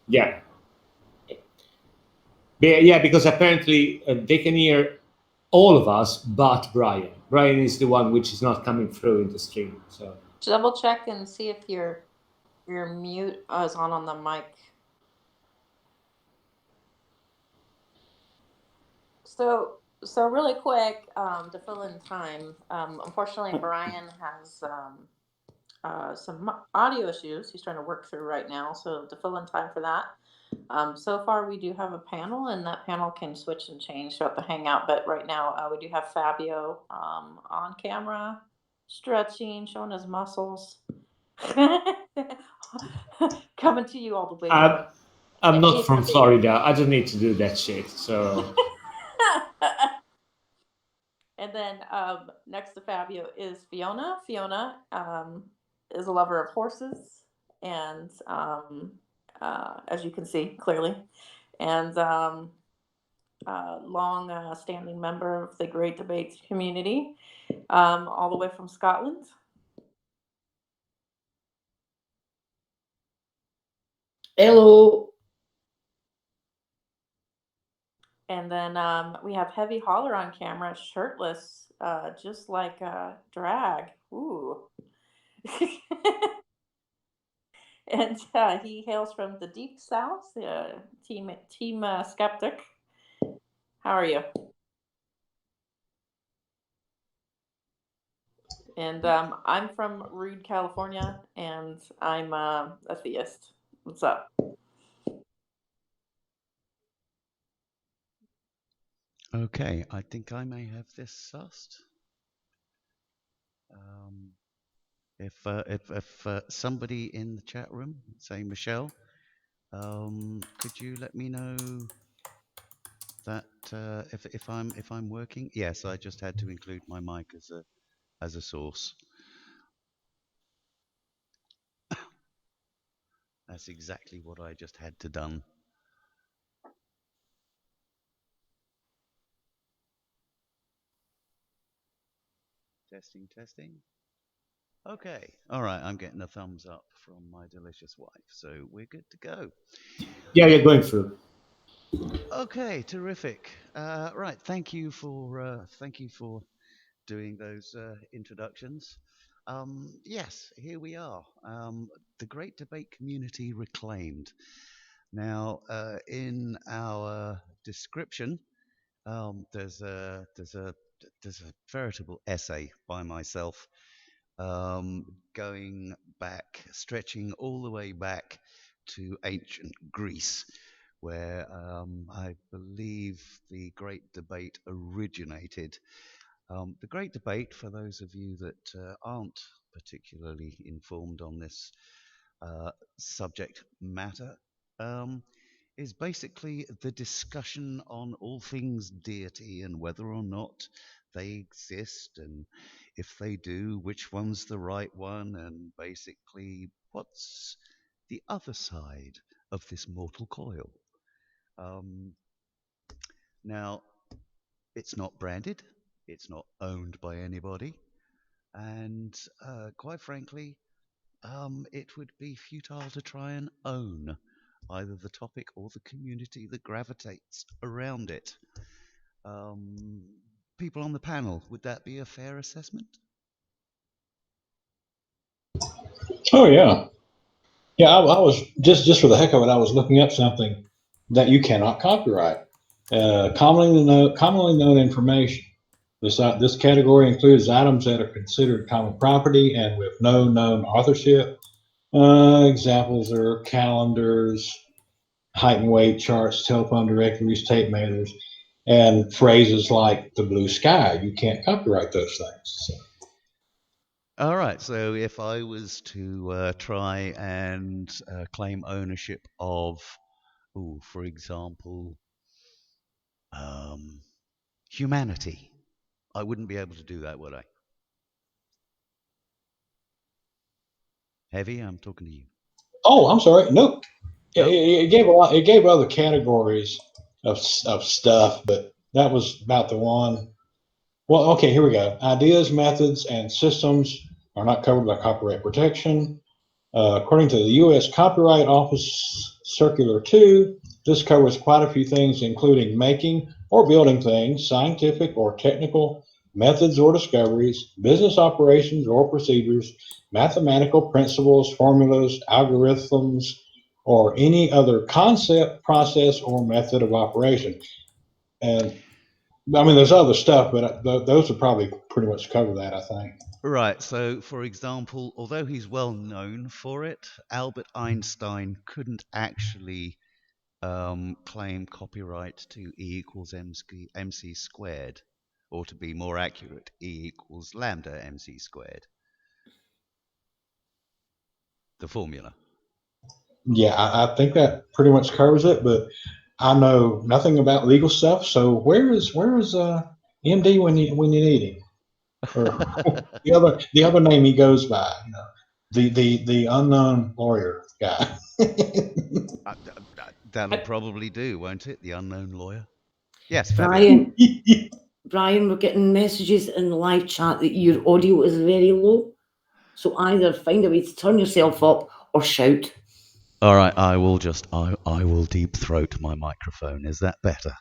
Yeah. Yeah, because apparently they can hear all of us but Brian. Brian is the one which is not coming through in the stream. So Double check and see if your mute is on the mic. So really quick, to fill in time, unfortunately Brian has some audio issues he's trying to work through right now. So to fill in time for that, so far we do have a panel, and that panel can switch and change throughout the hangout. But right now we do have Fabio on camera, stretching, showing his muscles, coming to you all the way from. I'm not from Florida. I don't need to do that shit. So. And then next to Fabio is Fiona. Fiona is a lover of horses, and as you can see clearly, and long standing member of the Great Debates community, all the way from Scotland. Hello. And then we have Heavy Holler on camera, shirtless, just like drag. Ooh. And he hails from the deep south, team skeptic. How are you? And I'm from Rude, California, and I'm a theist. What's up? Okay, I think I may have this sussed. If somebody in the chat room, say Michelle, could you let me know that if I'm working? Yes, I just had to include my mic as a source. That's exactly what I just had to done. Testing. Okay, all right, I'm getting a thumbs up from my delicious wife, so we're good to go. Yeah, you're going through. Okay, terrific. Right, thank you for doing those introductions. Yes, here we are. The Great Debate Community Reclaimed. Now, in our description, there's a veritable essay by myself, going back, stretching all the way back to ancient Greece, where I believe the Great Debate originated. The Great Debate, for those of you that aren't particularly informed on this subject matter, is basically the discussion on all things deity and whether or not they exist, and if they do, which one's the right one, and basically what's the other side of this mortal coil. Now, it's not branded, it's not owned by anybody, and quite frankly, it would be futile to try and own either the topic or the community that gravitates around it. People on the panel, would that be a fair assessment? Oh yeah, yeah. I was just for the heck of it, I was looking up something that you cannot copyright. Commonly known information. This category includes items that are considered common property and with no known authorship. Examples are calendars, height and weight charts, telephone directories, tape measures, and phrases like the blue sky. You can't copyright those things. So. All right, so if I was to try and claim ownership of, for example, humanity, I wouldn't be able to do that, would I? Heavy, I'm talking to you. Oh, I'm sorry. Nope. It gave a lot. It gave other categories of stuff, but that was about the one. Well, okay, here we go. Ideas, methods, and systems are not covered by copyright protection. According to the U.S. Copyright Office Circular 2, this covers quite a few things, including making or building things, scientific or technical methods or discoveries, business operations or procedures, mathematical principles, formulas, algorithms, or any other concept, process, or method of operation. And I mean, there's other stuff, but those would probably pretty much cover that, I think. Right. So, for example, although he's well known for it, Albert Einstein couldn't actually claim copyright to E equals MC squared, or to be more accurate, E equals lambda MC squared. The formula. Yeah, I think that pretty much covers it, but I know nothing about legal stuff. So where is MD when you need him? Or the other name he goes by, the unknown lawyer guy. That'll probably do, won't it? The unknown lawyer. Yes, Brian, Brian, we're getting messages in the live chat that your audio is very low. So either find a way to turn yourself up or shout. All right, I will deep throat my microphone. Is that better?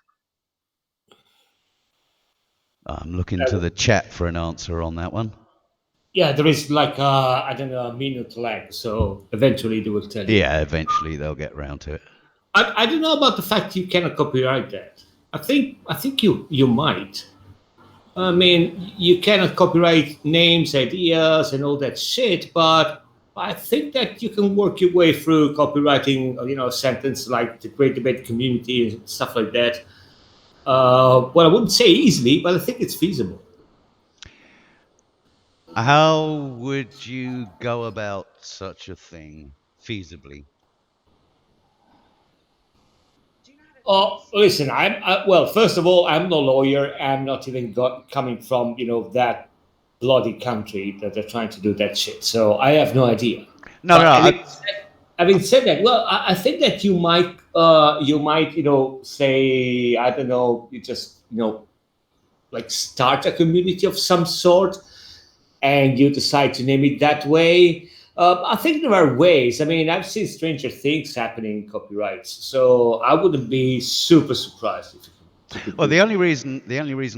I'm looking to the chat for an answer on that one. Yeah, there is like I don't know, a minute lag, so eventually they will tell you. Yeah, eventually they'll get round to it. I don't know about the fact you cannot copyright that. I think you might. I mean, you cannot copyright names, ideas, and all that shit, but I think that you can work your way through copywriting, a sentence like the Great Debate Community and stuff like that. Well, I wouldn't say easily, but I think it's feasible. How would you go about such a thing feasibly? Listen, well, first of all, I'm no lawyer. I'm not even coming from, that bloody country that they're trying to do that shit. So I have no idea. No, Having said that, well, I think that you might, say, I don't know, you just, like start a community of some sort, and you decide to name it that way. I think there are ways. I mean, I've seen stranger things happening in copyrights, so I wouldn't be super surprised if you could. Well, the only reason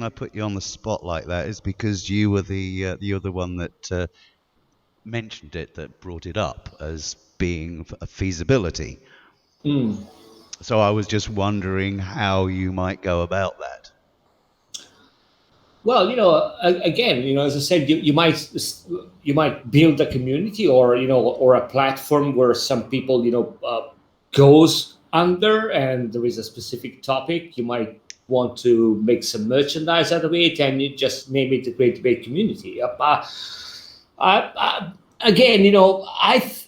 I put you on the spot like that is because you were the other one that mentioned it, that brought it up as being a feasibility. So I was just wondering how you might go about that. Well, again, as I said, you might build a community, or a platform where some people, goes under, and there is a specific topic. You might want to make some merchandise out of it, and you just name it the Great Debate Community. Again,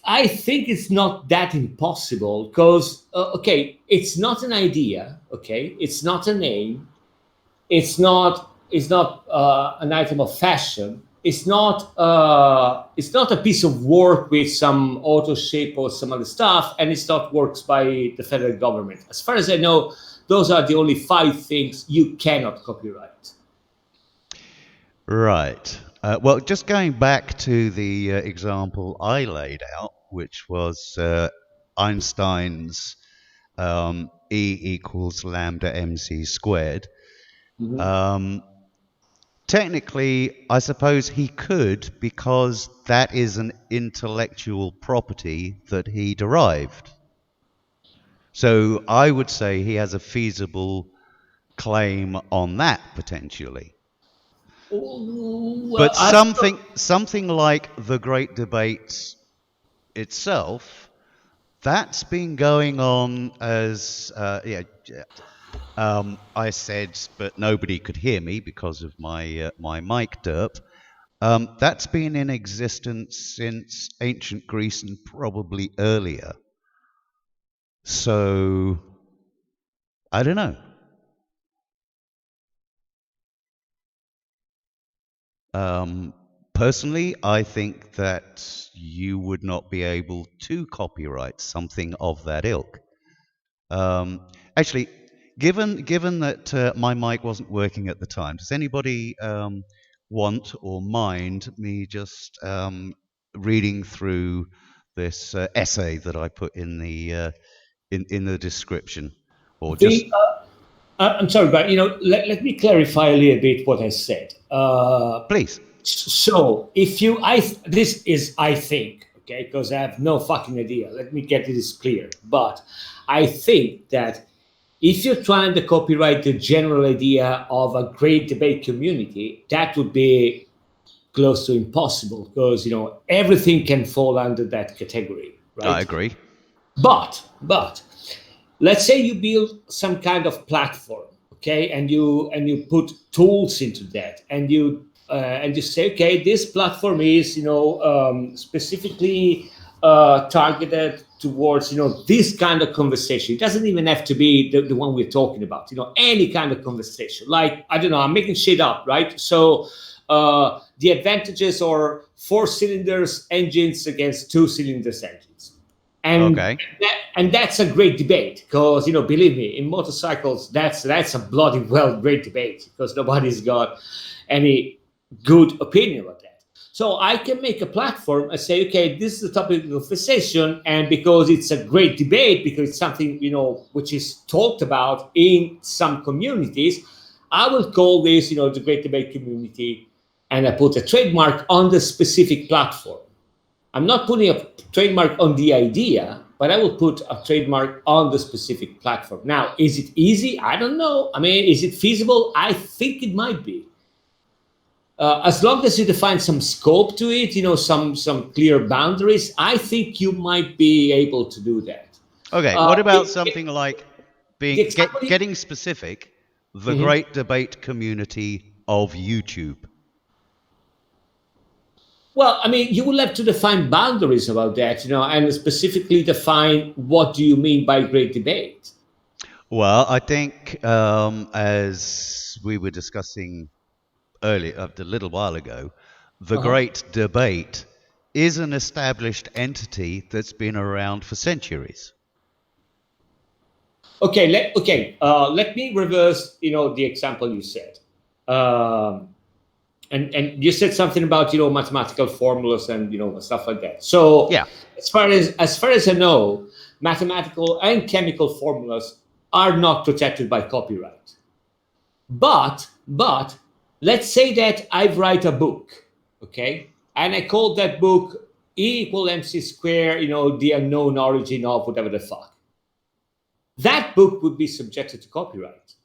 I think it's not that impossible because, okay, it's not an idea, okay, it's not a name, it's not an item of fashion. It's not a piece of work with some auto shape or some other stuff, and it's not works by the federal government. As far as I know, those are the only 5 things you cannot copyright. Right. Well, just going back to the example I laid out, which was Einstein's E equals lambda mc squared. Technically, I suppose he could, because that is an intellectual property that he derived. So I would say he has a feasible claim on that potentially. But something like the Great Debate itself, that's been going on as I said, but nobody could hear me because of my mic derp. That's been in existence since ancient Greece and probably earlier. So I don't know. Personally, I think that you would not be able to copyright something of that ilk. Actually, given that my mic wasn't working at the time, does anybody want or mind me just reading through this essay that I put in the in the description, or just The, I'm sorry, but let me clarify a little bit what I said. please? So if you, this is I think, okay, because I have no fucking idea. Let me get this clear. But I think that if you're trying to copyright the general idea of a great debate community, that would be close to impossible because everything can fall under that category, right? I agree. But let's say you build some kind of platform, okay, and you put tools into that, and you say, okay, this platform is specifically targeted towards this kind of conversation. It doesn't even have to be the one we're talking about. Any kind of conversation. Like, I don't know, I'm making shit up, right? So the advantages are 4 cylinders engines against 2 cylinders engines. Okay. And that's a great debate because believe me, in motorcycles that's a bloody well great debate because nobody's got any good opinion about that. So I can make a platform and say, okay, this is the topic of conversation, and because it's a great debate, because it's something which is talked about in some communities, I will call this the great debate community, and I put a trademark on the specific platform. I'm not putting a trademark on the idea, but I will put a trademark on the specific platform. Now, is it easy? I don't know. I mean, is it feasible? I think it might be. As long as you define some scope to it, some clear boundaries, I think you might be able to do that. Okay. What about something like getting specific? The great debate community of YouTube. Well, I mean, you will have to define boundaries about that, and specifically define what do you mean by great debate. Well, I think as we were discussing earlier, a little while ago, the great debate is an established entity that's been around for centuries. Okay, let me reverse, the example you said. And you said something about mathematical formulas and stuff like that. So yeah, as far as I know, mathematical and chemical formulas are not protected by copyright. But let's say that I write a book, okay, and I call that book E = mc square, the unknown origin of whatever the fuck. That book would be subjected to copyright.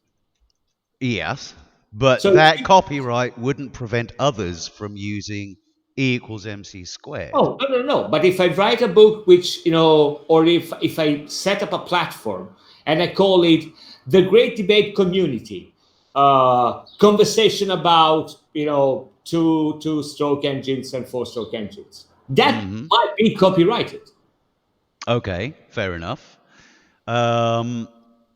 Yes. But so that copyright wouldn't prevent others from using E = mc squared. Oh, no. But if I write a book which, or if I set up a platform and I call it the Great Debate Community, conversation about, 2-stroke engines and 4-stroke engines, that might be copyrighted. Okay, fair enough.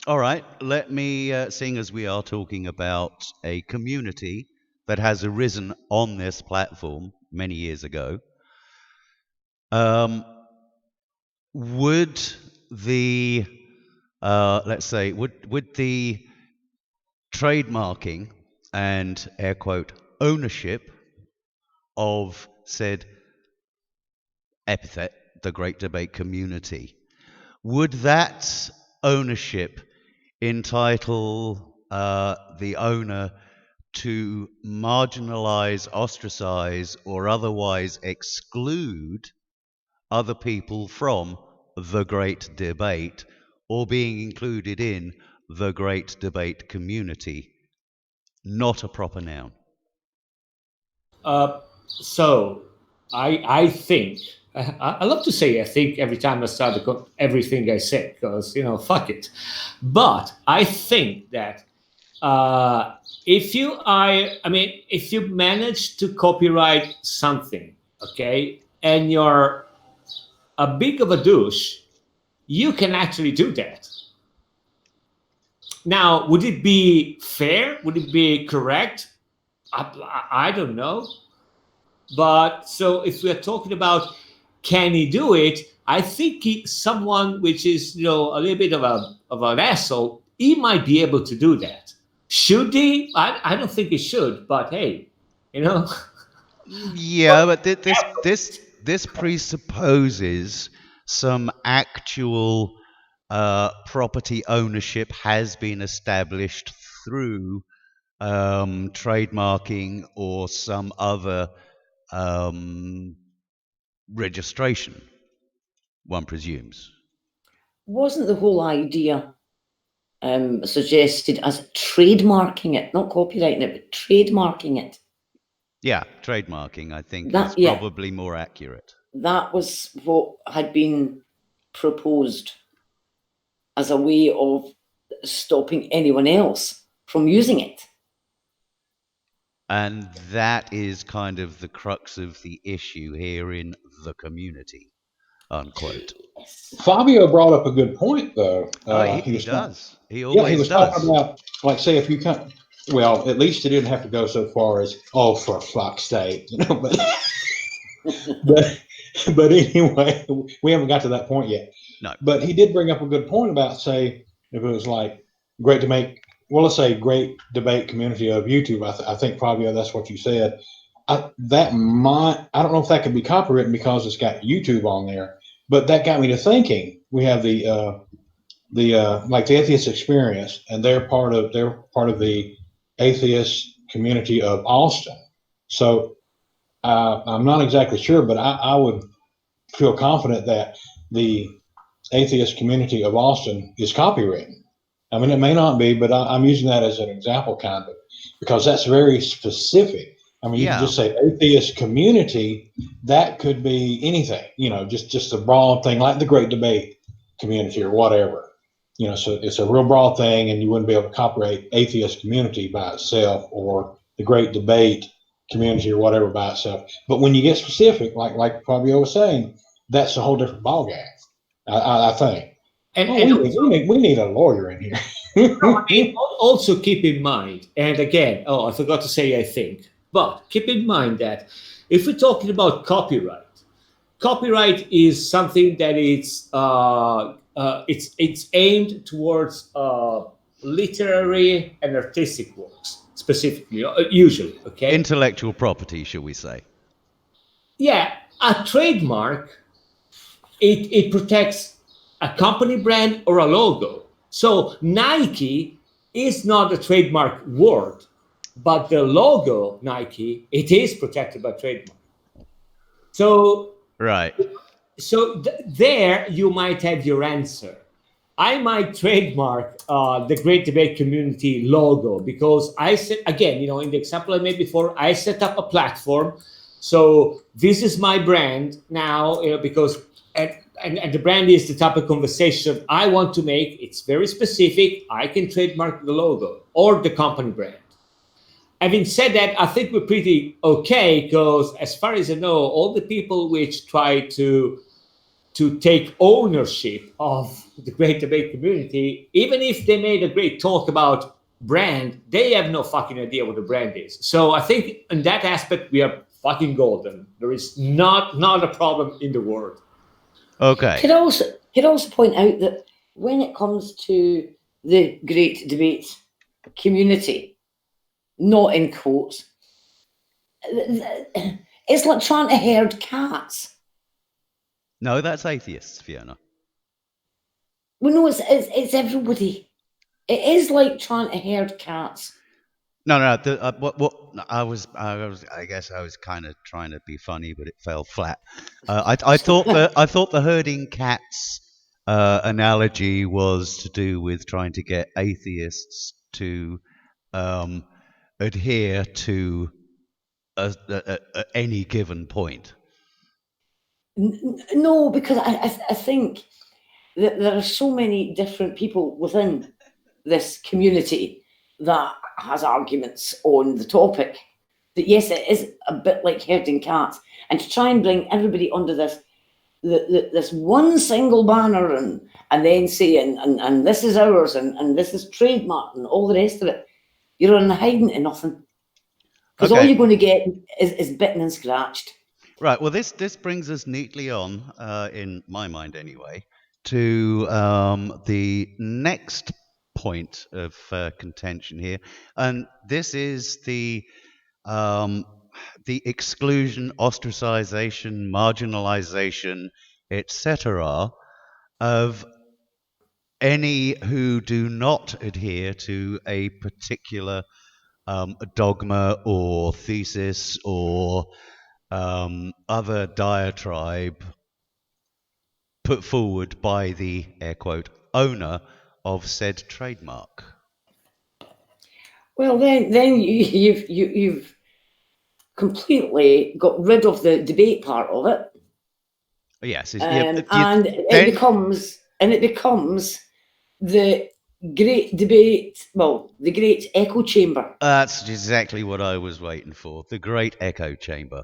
All right, let me, seeing as we are talking about a community that has arisen on this platform many years ago, would the, let's say, would the trademarking and air quote ownership of said epithet, the Great Debate Community, would that ownership entitle the owner to marginalize, ostracize, or otherwise exclude other people from the Great Debate or being included in the Great Debate Community? Not a proper noun. So I think, I love to say I think every time I start everything I say, because fuck it. But I think that if you manage to copyright something, okay, and you're a big of a douche, you can actually do that. Now, would it be fair? Would it be correct? I don't know. But so if we're talking about can he do it, I think someone which is a little bit of an asshole, he might be able to do that. Should he? I don't think he should. But hey, Yeah, but this presupposes some actual property ownership has been established through trademarking or some other registration, one presumes. Wasn't the whole idea suggested as trademarking it, not copyrighting it, but trademarking it? Yeah, trademarking, I think, That- is yeah. probably more accurate. That was what had been proposed as a way of stopping anyone else from using it. And that is kind of the crux of the issue here in the community, unquote. Yes. Fabio brought up a good point, though. He does. He Yeah, always he was does. talking about, like, say, if you come, well, at least he didn't have to go so far as, oh, for fuck's sake, you know, but anyway, we haven't got to that point yet. No. But he did bring up a good point about, say, if it was like great to make, well, let's say great debate community of YouTube. I think, Fabio, that's what you said. I don't know if that could be copywritten because it's got YouTube on there, but that got me to thinking. We have the like the atheist experience, and they're part of the atheist community of Austin. So I'm not exactly sure, but I would feel confident that the atheist community of Austin is copywritten. I mean, it may not be, but I'm using that as an example, kind of, because that's very specific. I mean, you can just say atheist community. That could be anything, you know, just a broad thing like the Great Debate community or whatever. You know, so it's a real broad thing, and you wouldn't be able to copyright atheist community by itself or the Great Debate community or whatever by itself. But when you get specific, like Fabio was saying, that's a whole different ballgame. I think. We need a lawyer in here. No, I mean, also keep in mind, and again, I forgot to say, I think, but keep in mind that if we're talking about copyright is something that it's aimed towards literary and artistic works specifically, usually. Okay, intellectual property, shall we say? Yeah, a trademark it protects a company brand or a logo. So Nike is not a trademark word, but the logo Nike, it is protected by trademark. So right. So there you might have your answer. I might trademark the Great Debate Community logo because I said, again, in the example I made before, I set up a platform. So this is my brand now, because and the brand is the type of conversation I want to make. It's very specific. I can trademark the logo or the company brand. Having said that, I think we're pretty okay because as far as I know, all the people which try to take ownership of the Great Debate Community, even if they made a great talk about brand, they have no fucking idea what the brand is. So I think in that aspect, we are fucking golden. There is not a problem in the world. Okay. Could also point out that when it comes to the Great Debate Community, not in quotes, it's like trying to herd cats. No, that's atheists, Fiona. Well, no, it's everybody. It is like trying to herd cats. No. I guess I was kind of trying to be funny, but it fell flat. I thought the herding cats analogy was to do with trying to get atheists to adhere to any given point. No, because I think that there are so many different people within this community that has arguments on the topic that yes, it is a bit like herding cats, and to try and bring everybody under this one single banner and then say and this is ours and this is trademark and all the rest of it, you're on hiding to nothing because all you're going to get is bitten and scratched. Right. Well, this brings us neatly on, in my mind anyway, to the next point of contention here, and this is the exclusion, ostracization, marginalization, etc., of any who do not adhere to a particular dogma or thesis or other diatribe put forward by the, air quote, owner of said trademark. Well, then you've completely got rid of the debate part of it. Yes, And it becomes the great debate, well, the great echo chamber. That's exactly what I was waiting for. The great echo chamber.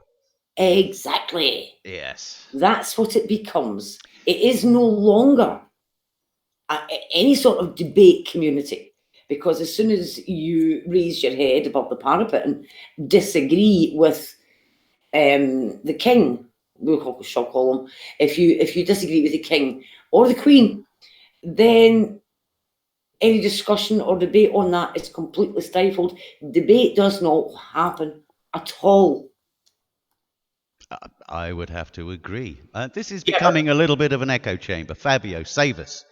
Exactly. Yes. That's what it becomes. It is no longer any sort of debate community, because as soon as you raise your head above the parapet and disagree with the king, we shall call him, if you disagree with the king or the queen, then any discussion or debate on that is completely stifled. Debate does not happen at all. I would have to agree. This is becoming a little bit of an echo chamber. Fabio, save us.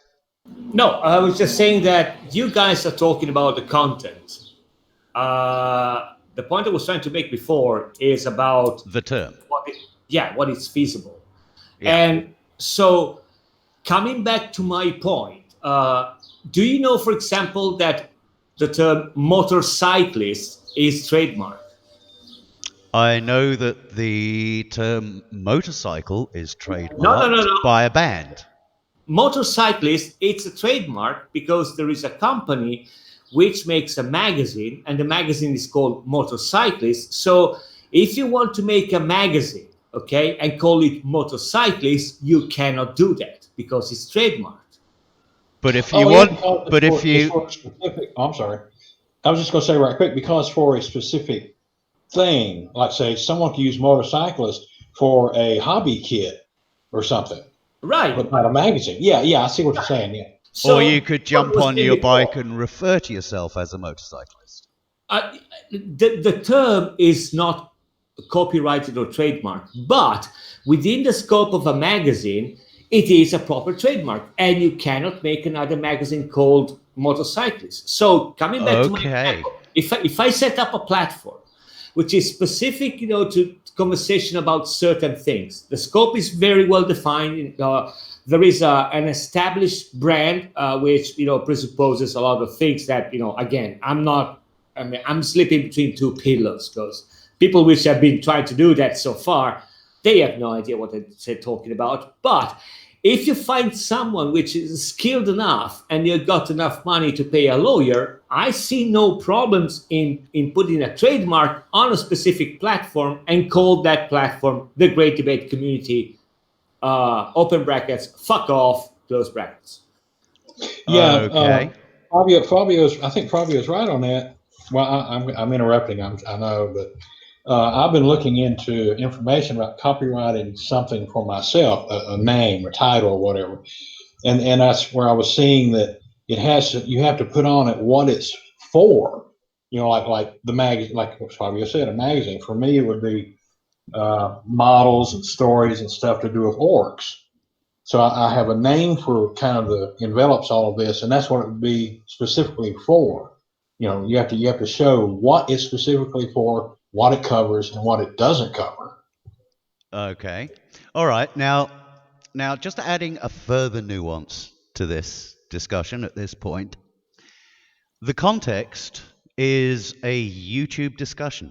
No, I was just saying that you guys are talking about the content. The point I was trying to make before is about the term. What is feasible. Yeah. And so coming back to my point, do you know, for example, that the term motorcyclist is trademark? I know that the term motorcycle is trademarked No. by a band. Motorcyclist, it's a trademark because there is a company which makes a magazine, and the magazine is called Motorcyclist. So if you want to make a magazine, okay, and call it Motorcyclist, you cannot do that because it's trademarked. But if you want, I'm sorry. I was just going to say right quick, because for a specific thing, like say someone could use motorcyclist for a hobby kit or something. Right. But not a magazine. Yeah, I see what you're saying, yeah. So, or you could jump on your bike and refer to yourself as a motorcyclist. The term is not copyrighted or trademarked, but within the scope of a magazine, it is a proper trademark, and you cannot make another magazine called Motorcyclist. So coming back to my example, if I set up a platform which is specific, to conversation about certain things, the scope is very well defined. There is an established brand which presupposes a lot of things that again I'm sleeping between two pillows, because people which have been trying to do that so far, they have no idea what they're talking about. But if you find someone which is skilled enough and you've got enough money to pay a lawyer, I see no problems in putting a trademark on a specific platform and call that platform the Great Debate Community, open brackets, fuck off, close brackets. Yeah, okay. I think Fabio's right on that. Well, I'm interrupting, I know, but I've been looking into information about copyrighting something for myself, a name or title or whatever, and that's where I was seeing that you have to put on it what it's for. Like the magazine, like what Fabio said, a magazine. For me, it would be models and stories and stuff to do with orcs. So I have a name for kind of the envelops all of this, and that's what it would be specifically for. You have to show what it's specifically for, what it covers, and what it doesn't cover. Okay. All right. Now, just adding a further nuance to this discussion at this point, the context is a YouTube discussion.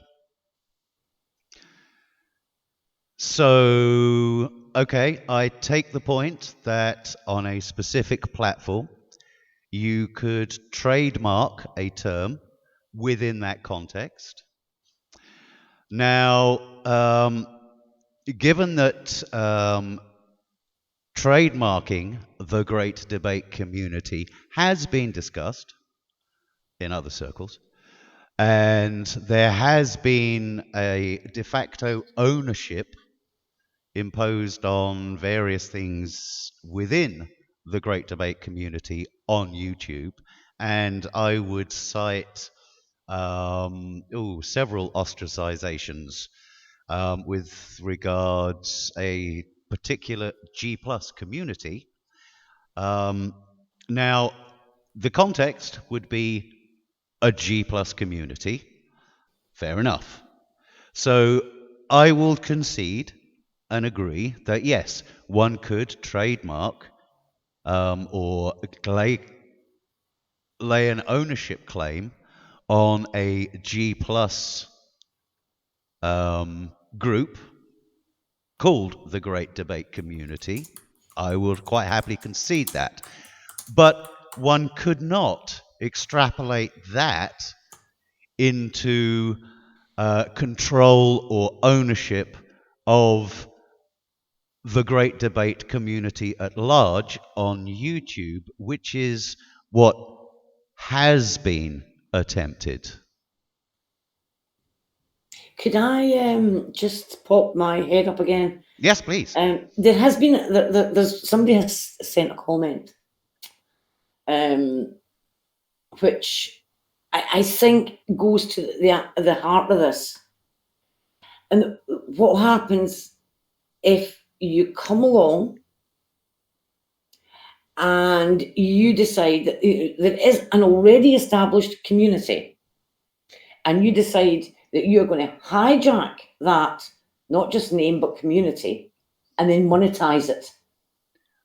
So, okay, I take the point that on a specific platform, you could trademark a term within that context. Now, given that trademarking the Great Debate Community has been discussed in other circles, and there has been a de facto ownership imposed on various things within the Great Debate Community on YouTube, and I would cite several ostracizations with regards a particular G+ community Now, the context would be a G plus community. Fair enough. So I will concede and agree that yes, one could trademark or lay an ownership claim on a G plus group called the Great Debate Community. I will quite happily concede that. But one could not extrapolate that into control or ownership of the Great Debate Community at large on YouTube, which is what has been attempted. Could I just pop my head up again? Yes, please. There has been there's somebody has sent a comment, which I think goes to the heart of this. And what happens if you come along and you decide that there is an already established community, and you decide that you're going to hijack that, not just name, but community, and then monetize it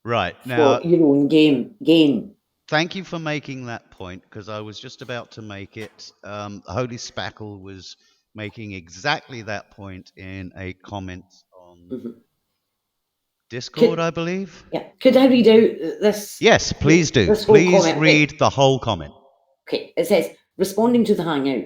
Right. Now, for your own gain. thank you for making that point, because I was just about to make it. Holy Spackle was making exactly that point in a comment on Discord, I believe. Yeah. Could I read out this? Yes, please do. This whole Please comment? read the whole comment. Okay. It says, responding to the hangout.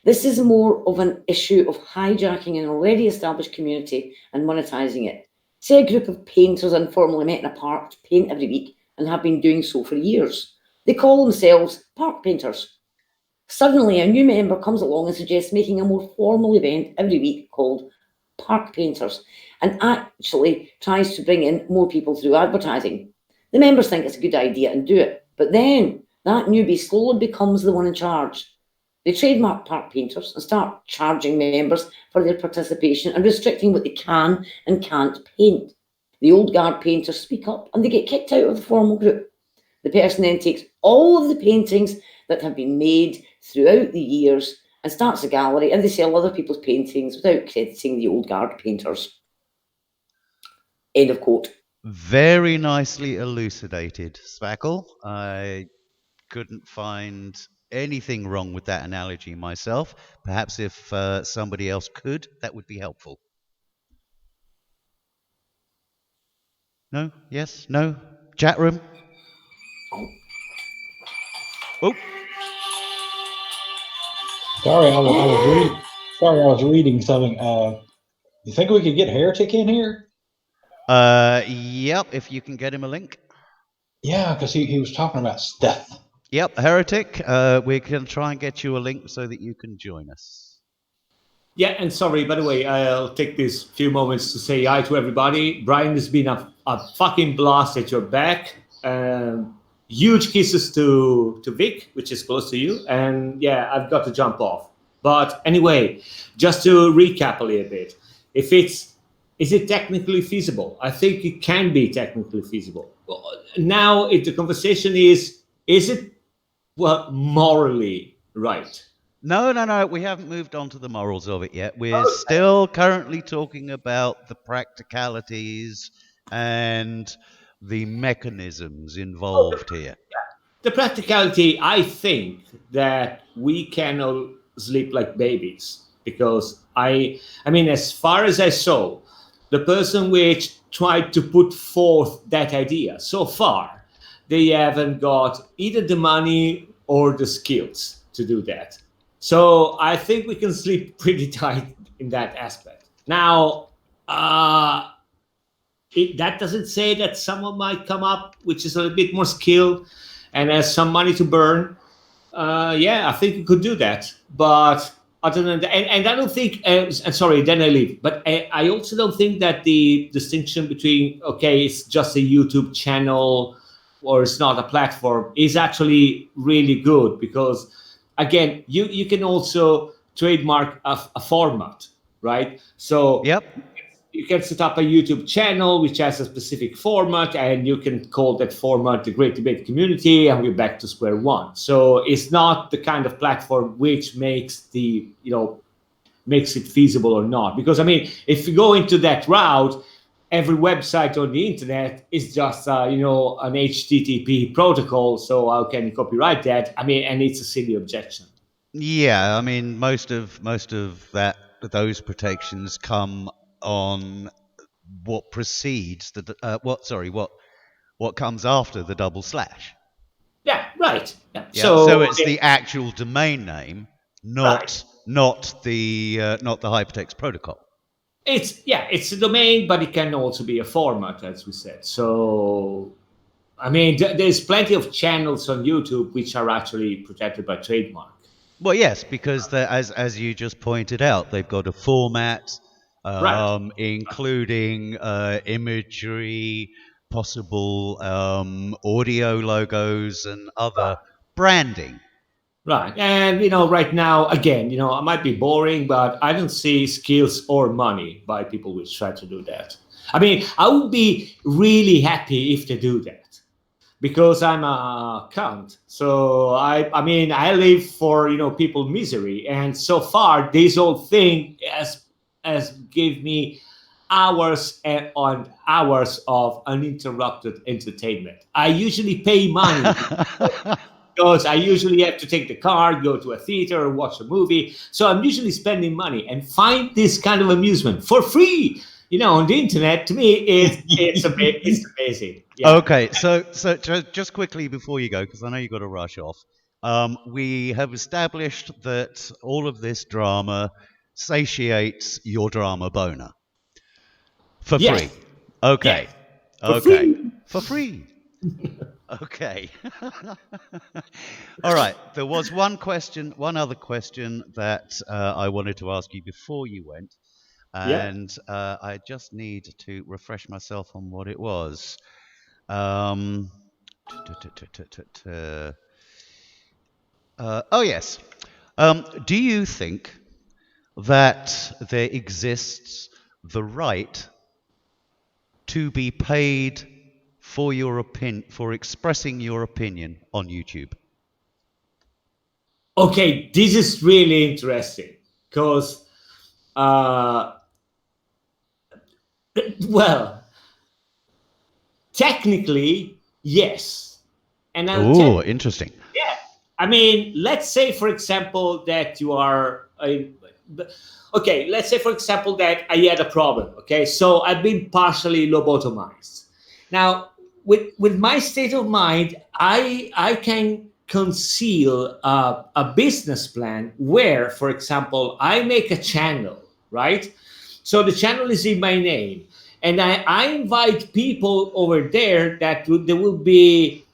This is more of an issue of hijacking an already established community and monetizing it. Say a group of painters informally met in a park to paint every week and have been doing so for years. They call themselves park painters. Suddenly, a new member comes along and suggests making a more formal event every week called Park Painters, and actually tries to bring in more people through advertising. The members think it's a good idea and do it, but then that newbie slowly becomes the one in charge. They trademark Park Painters and start charging members for their participation and restricting what they can and can't paint. The old guard painters speak up and they get kicked out of the formal group. The person then takes all of the paintings that have been made throughout the years and starts a gallery, and they sell other people's paintings without crediting the old guard painters. End of quote. Very nicely elucidated, Spackle. I couldn't find anything wrong with that analogy myself. Perhaps if somebody else could, that would be helpful. No? Yes? No? Chat room? Oh. Sorry, I was reading something. You think we could get Heretic in here? Yep, if you can get him a link. Yeah, because he was talking about stuff. Yep, Heretic, we can try and get you a link so that you can join us. Yeah, and sorry, by the way, I'll take these few moments to say hi to everybody. Brian, has been a fucking blast at your back. Huge kisses to Vic, which is close to you. And yeah, I've got to jump off. But anyway, just to recap a little bit, is it technically feasible? I think it can be technically feasible. Now, if the conversation is it morally right? No, we haven't moved on to the morals of it yet. We're still currently talking about the practicalities and the mechanisms involved here. The practicality, I think that we can all sleep like babies, because I mean, as far as I saw, the person which tried to put forth that idea, so far, they haven't got either the money or the skills to do that. So I think we can sleep pretty tight in that aspect. Now, that doesn't say that someone might come up which is a little bit more skilled and has some money to burn. Yeah, I think you could do that. But other than that, and I don't think, and sorry, then I leave. But I also don't think that the distinction between, okay, it's just a YouTube channel or it's not a platform is actually really good, because again, you can also trademark a format, right? So yep, you can set up a YouTube channel which has a specific format, and you can call that format the Great Debate Community, and we're back to square one. So it's not the kind of platform which makes makes it feasible or not. Because I mean, if you go into that route, every website on the internet is just an HTTP protocol. So how can you copyright that? I mean, and it's a silly objection. Yeah, I mean, most of those protections come on what precedes what comes after the double slash. Yeah, right. Yeah. Yeah, so it's the actual domain name, not the hypertext protocol. It's a domain, but it can also be a format, as we said. So, I mean, there's plenty of channels on YouTube which are actually protected by trademark. Well, yes, because as you just pointed out, they've got a format, including imagery, possible audio logos, and other branding. Right. And, right now, again, I might be boring, but I don't see skills or money by people which try to do that. I mean, I would be really happy if they do that, because I'm a cunt. So I live for, people misery. And so far, this whole thing has give me hours and on hours of uninterrupted entertainment. I usually pay money because I usually have to take the car, go to a theater, or watch a movie. So I'm usually spending money and find this kind of amusement for free. On the internet, to me, it's amazing. Yeah. Okay, so just quickly before you go, because I know you've got to rush off, we have established that all of this drama satiates your drama boner. For free. Okay. Yes. For free. Okay. All right. There was one other question that I wanted to ask you before you went. And I just need to refresh myself on what it was. Oh, yes. Do you think that there exists the right to be paid for for expressing your opinion on YouTube? Okay, this is really interesting because, well, technically, yes. And oh, interesting. Yeah, I mean, let's say, for example, that you are okay. Let's say, for example, that I had a problem. Okay, so I've been partially lobotomized. Now, with my state of mind, I can conceal a business plan where, for example, I make a channel, right? So the channel is in my name, and I invite people over there that they will be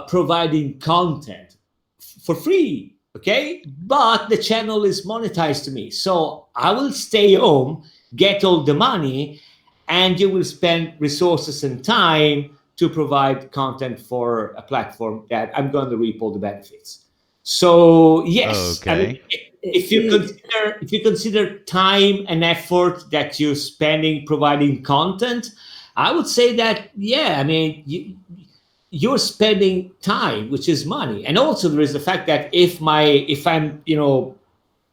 providing content for free, okay? But the channel is monetized to me. So I will stay home, get all the money, and you will spend resources and time to provide content for a platform that I'm going to reap all the benefits. So yes, okay. I mean, if you consider time and effort that you're spending providing content, I would say that I mean you're spending time, which is money, and also there is the fact that if I'm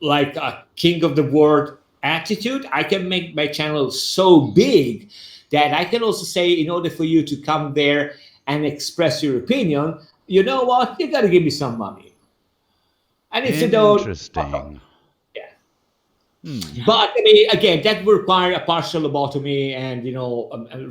like a king of the world attitude, I can make my channel so big that I can also say, in order for you to come there and express your opinion, you know what, you got to give me some money. And if you don't, interesting. But I mean, again, that would require a partial lobotomy, and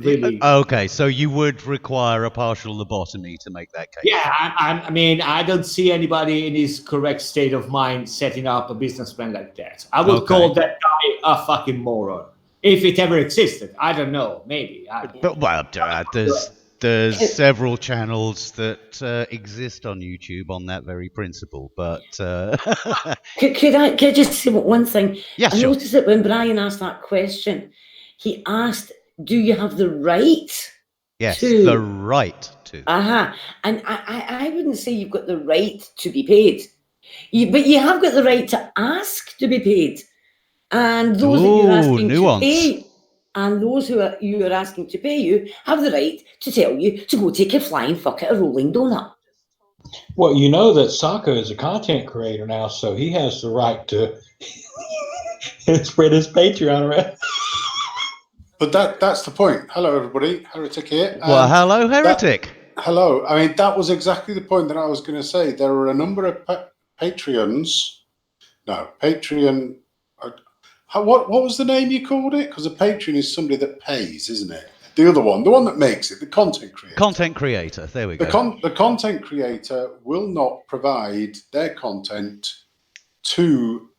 really. Okay, so you would require a partial lobotomy to make that case. Yeah, I mean, I don't see anybody in his correct state of mind setting up a business plan like that. I would call that guy a fucking moron, if it ever existed. I don't know, maybe. But well, there's several channels that exist on YouTube on that very principle. But could I just say one thing? Yeah, I noticed that when Brian asked that question, he asked, "Do you have the right?" Yes, the right to. And I wouldn't say you've got the right to be paid, but you have got the right to ask to be paid. And those that you're asking to pay, And those you are asking to pay you have the right to tell you to go take a flying fuck at a rolling donut. Well, you know that Saka is a content creator now, so he has the right to spread his Patreon around. But that's the point. Hello, everybody. Heretic here. Well, hello, Heretic. Hello. I mean, that was exactly the point that I was going to say. There are a number of Patreons. No, Patreon. What was the name you called it? Because a patron is somebody that pays, isn't it? The other one, the one that makes it, the content creator. Content creator. There we go. The content creator will not provide their content to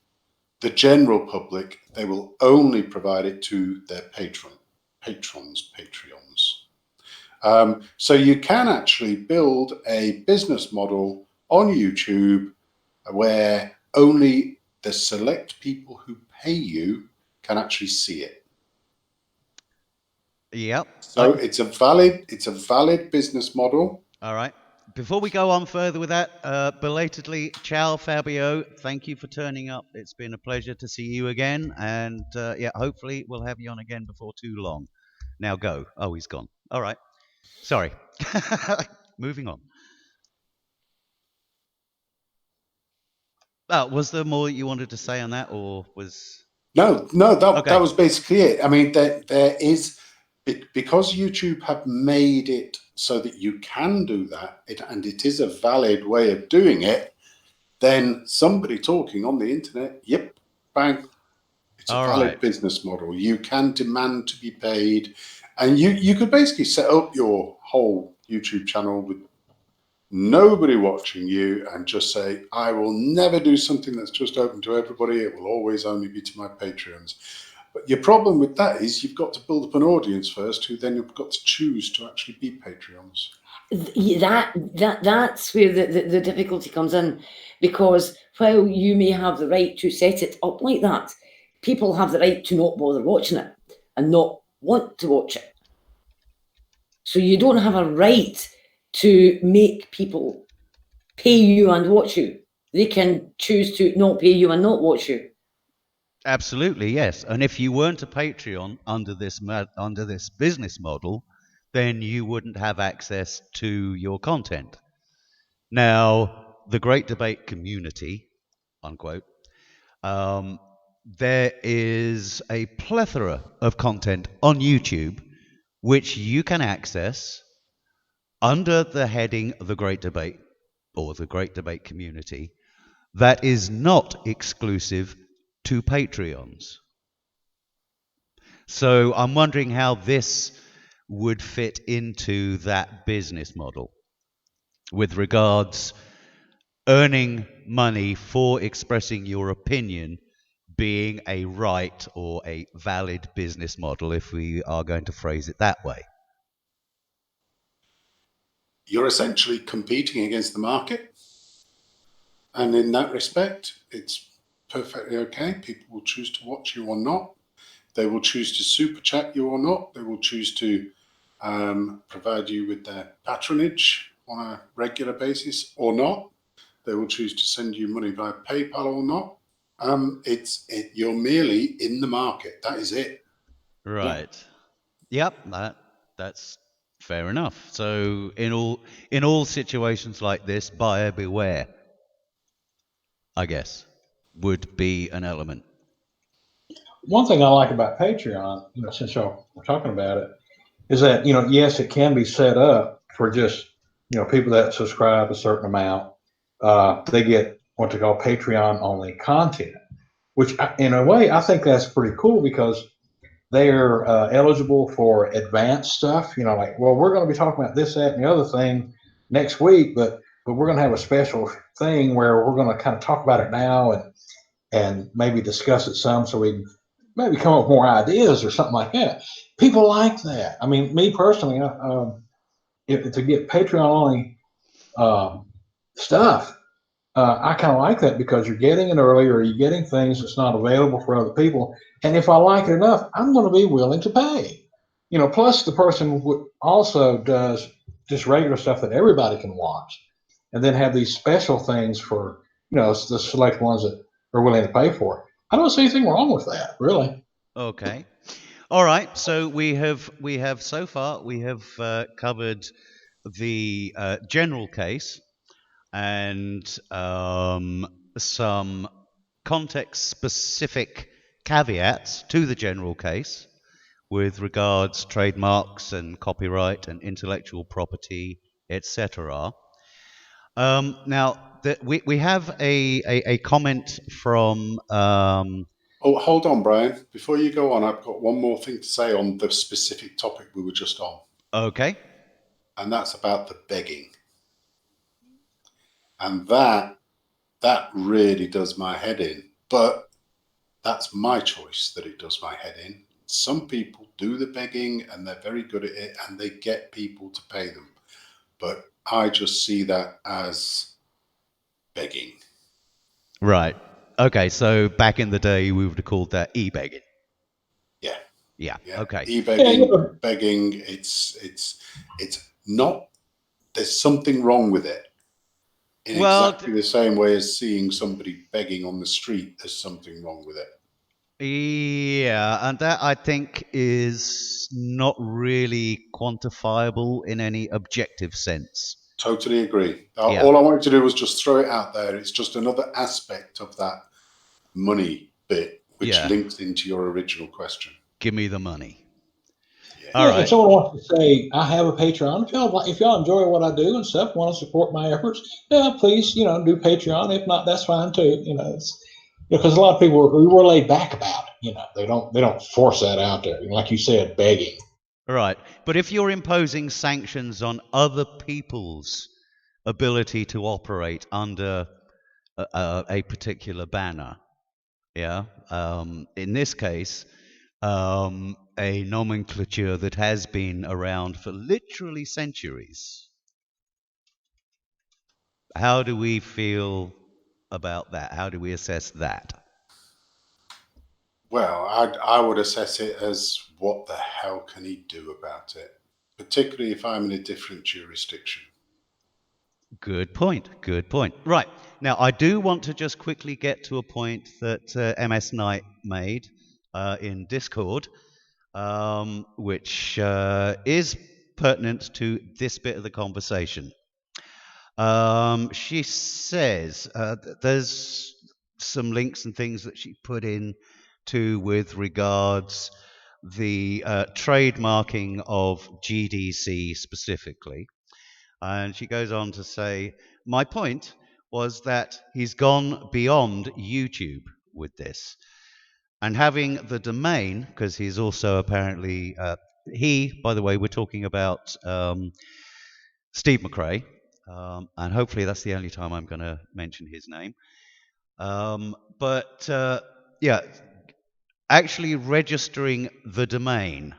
the general public. They will only provide it to their patrons. So you can actually build a business model on YouTube where only the select people who pay you can actually see it. Yep. So it's a valid business model. All right. Before we go on further with that, belatedly, ciao Fabio. Thank you for turning up. It's been a pleasure to see you again, and yeah, hopefully we'll have you on again before too long. Now go. Oh, he's gone. All right. Sorry. Moving on. Was there more you wanted to say on that, or was... No, that was basically it. I mean, there is, because YouTube have made it so that you can do that, and it is a valid way of doing it, then somebody talking on the internet, yep, bang, it's a valid business model. You can demand to be paid, and you could basically set up your whole YouTube channel with nobody watching you and just say, I will never do something that's just open to everybody. It will always only be to my Patreons. But your problem with that is you've got to build up an audience first, who then you've got to choose to actually be Patreons. That's where the difficulty comes in, because while you may have the right to set it up like that, people have the right to not bother watching it and not want to watch it. So you don't have a right to make people pay you and watch you. They can choose to not pay you and not watch you. Absolutely, yes. And if you weren't a Patreon under this business model, then you wouldn't have access to your content. Now, the Great Debate community, unquote, there is a plethora of content on YouTube which you can access under the heading The Great Debate, or the Great Debate community, that is not exclusive to Patreons. So I'm wondering how this would fit into that business model with regards earning money for expressing your opinion being a right or a valid business model, if we are going to phrase it that way. You're essentially competing against the market. And in that respect, it's perfectly okay. People will choose to watch you or not. They will choose to super chat you or not. They will choose to provide you with their patronage on a regular basis or not. They will choose to send you money via PayPal or not. You're merely in the market. That is it. Right. Yep. That's fair enough. So in all situations like this, buyer beware, I guess, would be an element. One thing I like about Patreon, since y'all were talking about it, is that, yes, it can be set up for just, people that subscribe a certain amount. They get what they call Patreon only content, which in a way, I think that's pretty cool, because they're eligible for advanced stuff, like, well, we're going to be talking about this, that, and the other thing next week, but we're going to have a special thing where we're going to kind of talk about it now and maybe discuss it some, so we can maybe come up with more ideas or something like that. People like that. I mean, me personally, to get Patreon only stuff, I kind of like that, because you're getting it early, or you're getting things that's not available for other people. And if I like it enough, I'm going to be willing to pay. Plus the person also does just regular stuff that everybody can watch, and then have these special things for, the select ones that are willing to pay for it. I don't see anything wrong with that, really. Okay. All right. So we have so far covered the general case and some context-specific caveats to the general case with regards trademarks and copyright and intellectual property, etc. Now, we have a comment from... Oh, hold on, Brian. Before you go on, I've got one more thing to say on the specific topic we were just on. Okay. And that's about the begging. And that really does my head in. But that's my choice that it does my head in. Some people do the begging and they're very good at it and they get people to pay them. But I just see that as begging. Right. Okay, so back in the day, we would have called that e-begging. Yeah. Yeah. Okay. E-begging, begging, it's not, there's something wrong with it. In exactly the same way as seeing somebody begging on the street, there's something wrong with it. Yeah, and that I think is not really quantifiable in any objective sense. Totally agree. All I wanted to do was just throw it out there. It's just another aspect of that money bit, which links into your original question. Give me the money. Yeah. All right. If someone wants to say, I have a Patreon, if y'all enjoy what I do and stuff, want to support my efforts, please, do Patreon. If not, that's fine too. Because a lot of people we're laid back about it. They don't force that out there. Like you said, begging. Right. But if you're imposing sanctions on other people's ability to operate under a particular banner, in this case, a nomenclature that has been around for literally centuries. How do we feel about that? How do we assess that? Well, I would assess it as what the hell can he do about it, particularly if I'm in a different jurisdiction. Good point. Good point. Right. Now, I do want to just quickly get to a point that MS Knight made in Discord, which is pertinent to this bit of the conversation. She says there's some links and things that she put in to with regards the trademarking of GDC specifically. And she goes on to say, my point was that he's gone beyond YouTube with this. And having the domain, because he's also apparently, by the way, we're talking about Steve McRae, and hopefully that's the only time I'm going to mention his name. Actually registering the domain,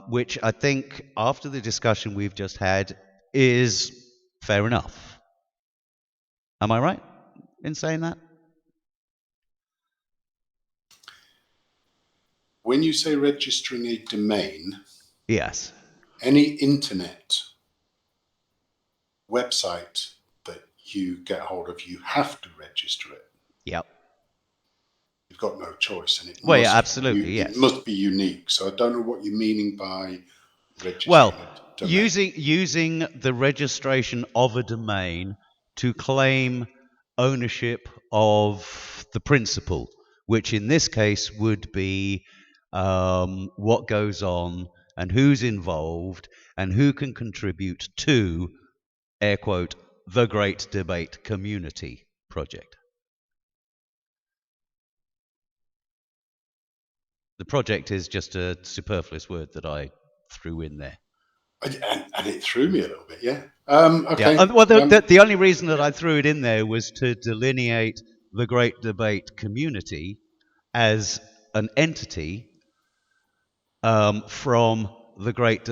which I think after the discussion we've just had is fair enough. Am I right in saying that? When you say registering a domain, yes, any internet website that you get hold of, you have to register it. Yep. You've got no choice, and it must be unique. So I don't know what you're meaning by registering. Well, a domain. using the registration of a domain to claim ownership of the principle, which in this case would be what goes on and who's involved and who can contribute to, air quote, the Great Debate Community project. The project is just a superfluous word that I threw in there. And it threw me a little bit, yeah. Okay. Yeah. Well, the only reason that I threw it in there was to delineate the Great Debate Community as an entity from the Great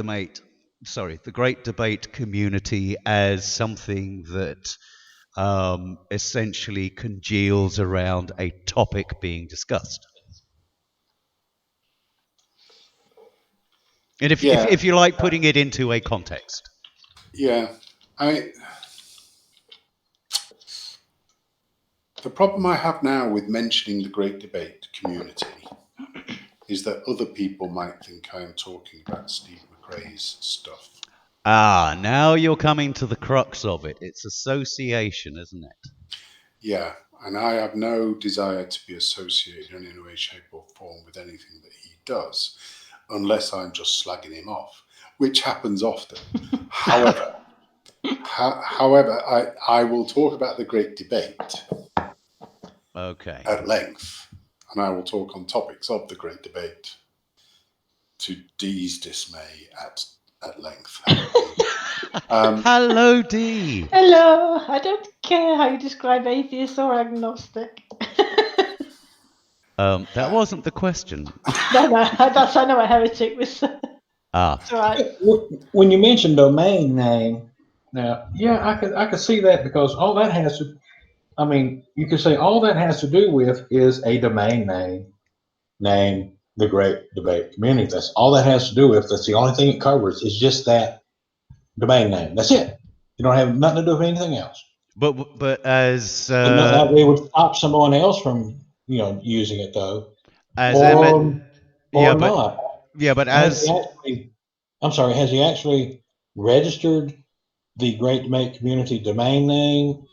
Debate Community as something that essentially congeals around a topic being discussed. And if you like, putting it into a context. Yeah. The problem I have now with mentioning the Great Debate Community is that other people might think I am talking about Steve McRae's stuff. Ah, now you're coming to the crux of it. It's association, isn't it? Yeah, and I have no desire to be associated in any way, shape, or form with anything that he does, unless I'm just slagging him off, which happens often. However, I will talk about the Great Debate at length, and I will talk on topics of the Great Debate to Dee's dismay at length. Hello, Dee. Hello. I don't care how you describe atheist or agnostic. That wasn't the question. No, I know what heretic was. Ah, It's all right. When you mentioned domain name, now, yeah, I could see that, because all that has to, I mean, you could say all that has to do with is a domain name the Great Debate Community. That's all that has to do with. That's the only thing it covers, is just that domain name. That's it. You don't have nothing to do with anything else. but as It would stop someone else from, using it, though, or yeah, not. but Has as he actually, I'm sorry, has he actually registered the Great Debate Community domain name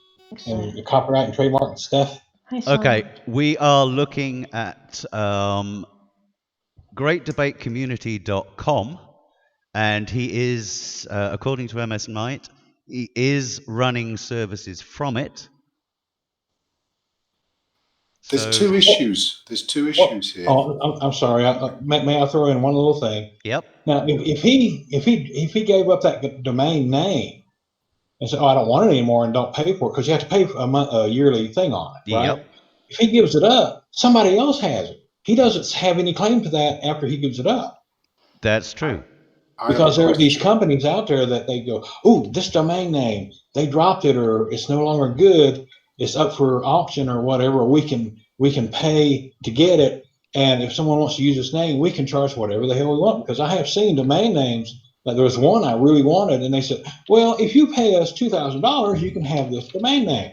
and the copyright and trademark and stuff? okay, we are looking at greatdebatecommunity.com, and he is, according to MS Knight, he is running services from it. There's two issues. There's two issues here. Oh, I'm sorry. May I throw in one little thing? Yep. Now, if he gave up that domain name and said, "Oh, I don't want it anymore," and don't pay for it, because you have to pay for a yearly thing on it, right? Yep. If he gives it up, somebody else has it. He doesn't have any claim to that after he gives it up. That's true. Because there are these companies out there that they go, "Oh, this domain name, they dropped it, or it's no longer good. It's up for auction or whatever. We can pay to get it, and if someone wants to use this name, we can charge whatever the hell we want." Because I have seen domain names. Like, there was one I really wanted, and they said, "Well, if you pay us $2,000, you can have this domain name."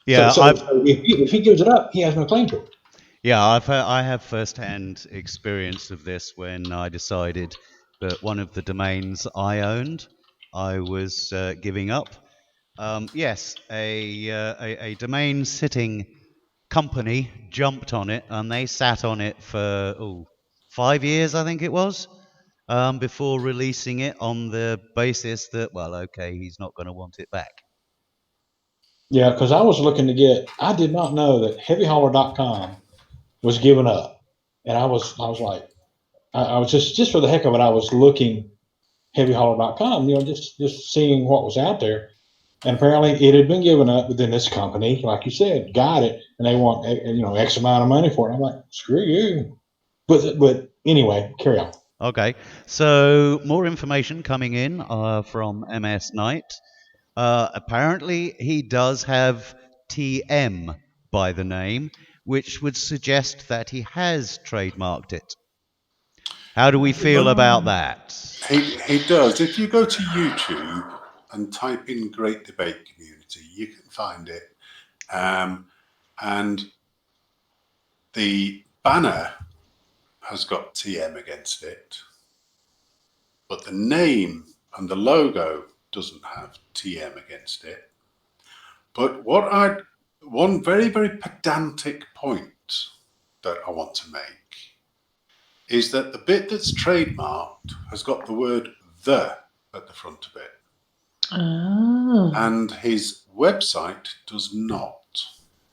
Yeah, so if he gives it up, he has no claim to it. Yeah, I have first-hand experience of this when I decided that one of the domains I owned, I was giving up. Yes, a domain sitting company jumped on it, and they sat on it for 5 years, I think it was, before releasing it on the basis that, well, okay, he's not going to want it back. Yeah, because I was looking to I did not know that heavyholler.com was given up. And I was like, I was just for the heck of it, I was looking heavyholler.com, just seeing what was out there. And apparently it had been given up, but then this company, like you said, got it, and they want, X amount of money for it. I'm like, screw you. But anyway, carry on. Okay, so more information coming in from MS Knight. Apparently, he does have TM by the name, which would suggest that he has trademarked it. How do we feel about that? He does. If you go to YouTube and type in Great Debate Community, you can find it. And the banner has got TM against it, but the name and the logo doesn't have TM against it. But one very, very pedantic point that I want to make is that the bit that's trademarked has got the word "the" at the front of it. Oh. And his website does not.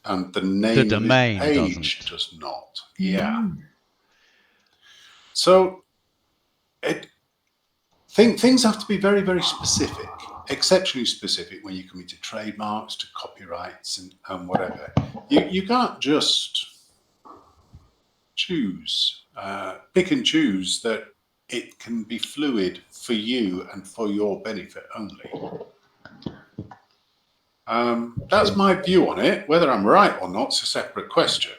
And the name The domain of his page doesn't. does not. Yeah. So things have to be very, very specific, exceptionally specific when you come into trademarks, to copyrights and whatever. You can't just pick and choose that it can be fluid for you and for your benefit only. That's my view on it. Whether I'm right or not is a separate question.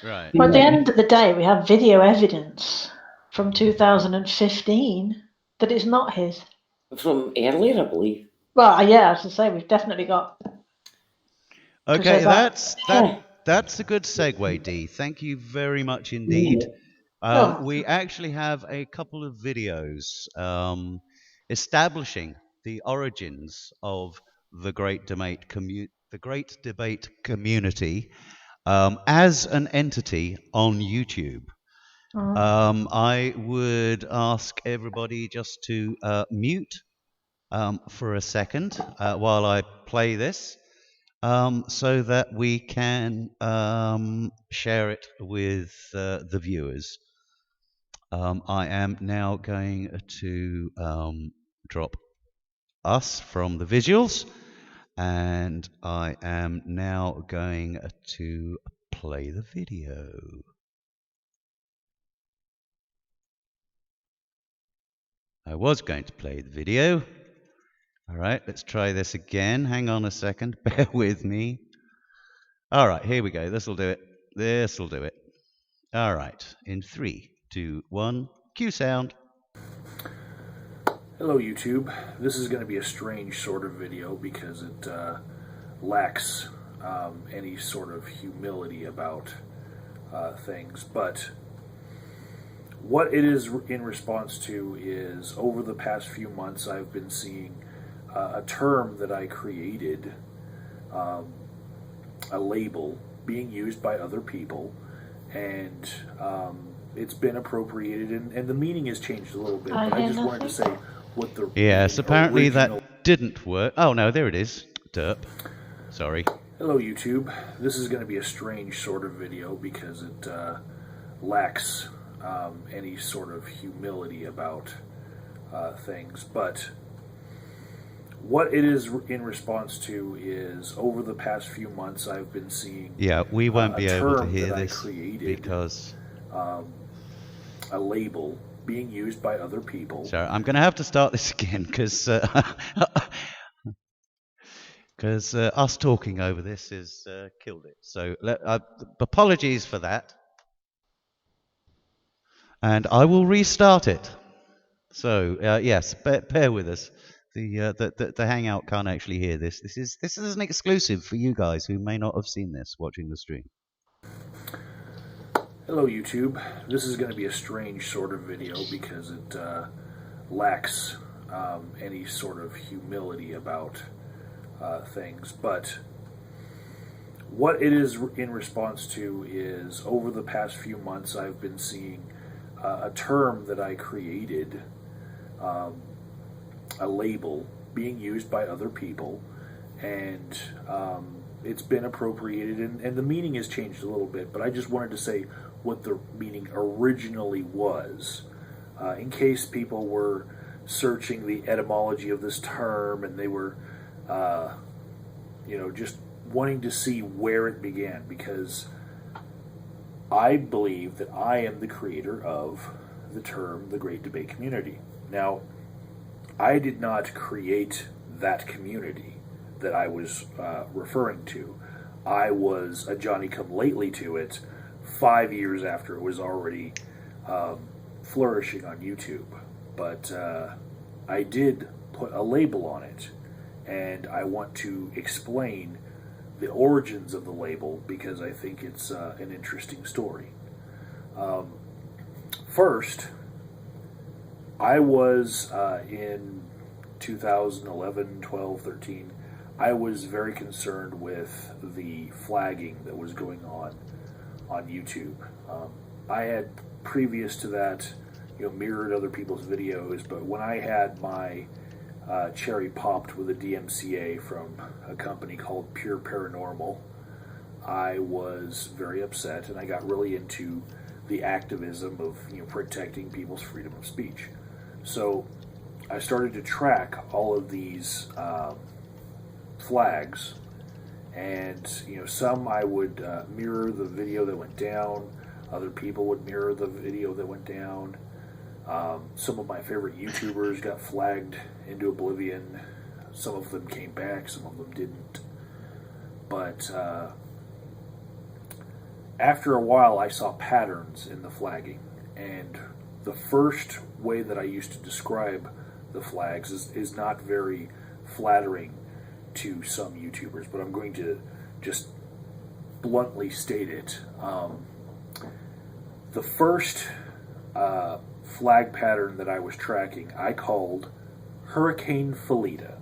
Right. But at the end of the day, we have video evidence from 2015 that it's not his. From earlier, I believe. Well, yeah, as I say, we've definitely got. Okay, that's a good segue, Dee. Thank you very much indeed. We actually have a couple of videos establishing the origins of the Great Debate community as an entity on YouTube. I would ask everybody just to mute for a second while I play this, so that we can share it with the viewers. I am now going to drop us from the visuals, and I am now going to play the video. I was going to play the video. All right, let's try this again. Hang on a second. Bear with me. All right, here we go. This will do it. This will do it. All right, in 3, 2, 1, cue sound. Hello, YouTube. This is going to be a strange sort of video because it lacks any sort of humility about things, but what it is in response to is, over the past few months, I've been seeing a term that I created, a label, being used by other people, and it's been appropriated, and the meaning has changed a little bit, but I just wanted to say what the Yes, apparently that didn't work. Oh, no, there it is. Derp. Sorry. Hello, YouTube. This is going to be a strange sort of video because it lacks any sort of humility about things, but what it is in response to is, over the past few months, I've been seeing we won't be able to hear that this I created, because a label being used by other people. So I'm going to have to start this again because us talking over this has killed it. So apologies for that. And I will restart it. So yes, bear with us. The Hangout can't actually hear this. This is an exclusive for you guys who may not have seen this watching the stream. Hello, YouTube. This is going to be a strange sort of video because it lacks any sort of humility about things, but what it is in response to is, over the past few months, I've been seeing a term that I created, a label, being used by other people, and it's been appropriated, and the meaning has changed a little bit, but I just wanted to say what the meaning originally was, in case people were searching the etymology of this term and they were just wanting to see where it began, because I believe that I am the creator of the term the Great Debate Community. Now, I did not create that community that I was referring to. I was a Johnny-come-lately to it 5 years after it was already flourishing on YouTube. But I did put a label on it, and I want to explain the origins of the label because I think it's an interesting story. First, I was in 2011, 12, 13, I was very concerned with the flagging that was going on YouTube. I had, previous to that, mirrored other people's videos, but when I had my cherry popped with a DMCA from a company called Pure Paranormal, I was very upset, and I got really into the activism of protecting people's freedom of speech. So I started to track all of these flags, and some I would mirror the video that went down, other people would mirror the video that went down. Some of my favorite YouTubers got flagged into oblivion. Some of them came back, some of them didn't. But after a while, I saw patterns in the flagging. And the first way that I used to describe the flags is not very flattering to some YouTubers, but I'm going to just bluntly state it. The first flag pattern that I was tracking, I called Hurricane Felita.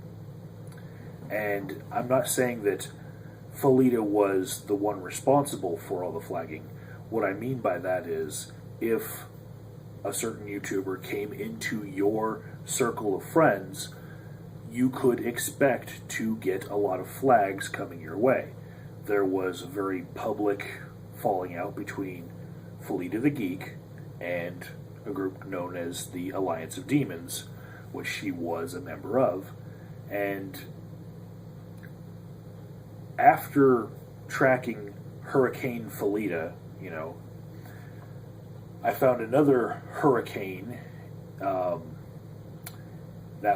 And I'm not saying that Felita was the one responsible for all the flagging. What I mean by that is, if a certain YouTuber came into your circle of friends, you could expect to get a lot of flags coming your way. There was a very public falling out between Felita the Geek and a group known as the Alliance of Demons, which she was a member of. And after tracking Hurricane Felita, I found another hurricane. That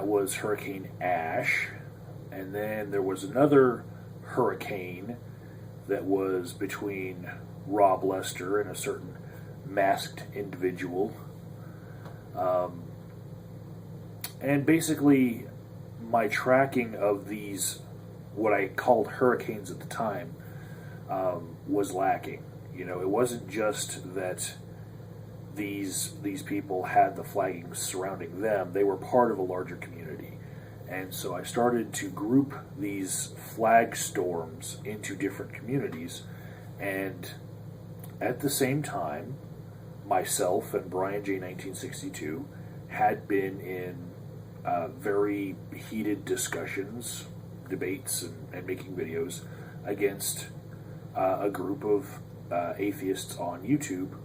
was Hurricane Ash. And then there was another hurricane that was between Rob Lester and a certain masked individual. And basically, my tracking of these, what I called hurricanes at the time, was lacking. It wasn't just that these people had the flagging surrounding them. They were part of a larger community. And so I started to group these flag storms into different communities. And at the same time, myself and Brian J. 1962 had been in very heated discussions, debates, and making videos against a group of atheists on YouTube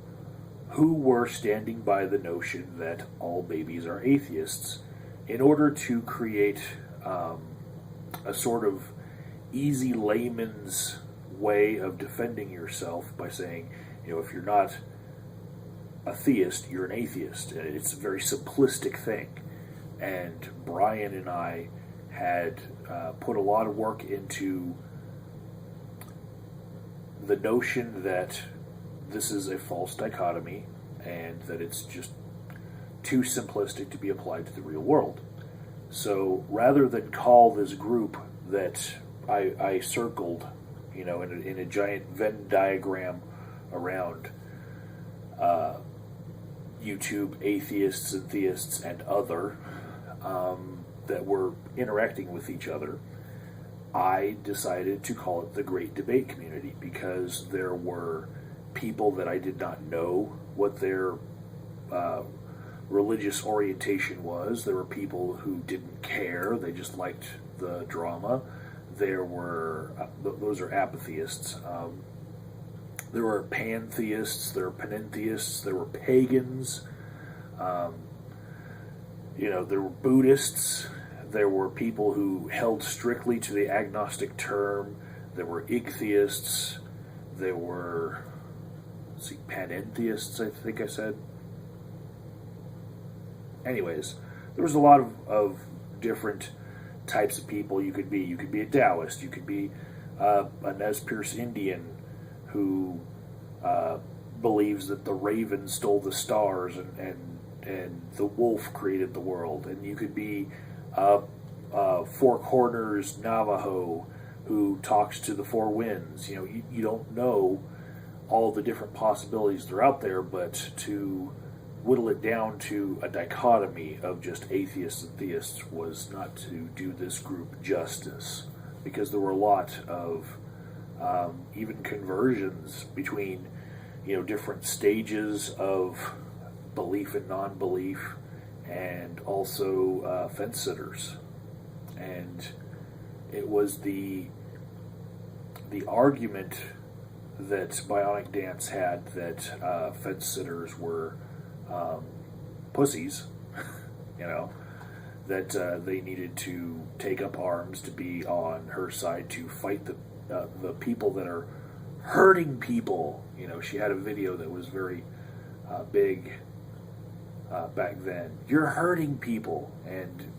who were standing by the notion that all babies are atheists in order to create a sort of easy layman's way of defending yourself by saying, if you're not a theist, you're an atheist. It's a very simplistic thing. And Brian and I had put a lot of work into the notion that this is a false dichotomy and that it's just too simplistic to be applied to the real world. So rather than call this group that I circled, in a giant Venn diagram around YouTube atheists and theists and other that were interacting with each other, I decided to call it the Great Debate Community, because there were people that I did not know what their religious orientation was. There were people who didn't care. They just liked the drama. There were, those are apatheists. There were pantheists, there were panentheists, there were pagans, there were Buddhists, there were people who held strictly to the agnostic term, there were ichtheists, there were, panentheists, I think I said. Anyways, there was a lot of different types of people you could be. You could be a Taoist, you could be a Nez Perce Indian who believes that the raven stole the stars and the wolf created the world. And you could be Four Corners Navajo who talks to the four winds. You don't know all the different possibilities that are out there, but to whittle it down to a dichotomy of just atheists and theists was not to do this group justice, because there were a lot of even conversions between different stages of belief and non-belief, and also fence sitters. And it was the argument that Bionic Dance had that fence sitters were pussies, that they needed to take up arms to be on her side to fight the people that are hurting people. She had a video that was very big back then. You're hurting people. And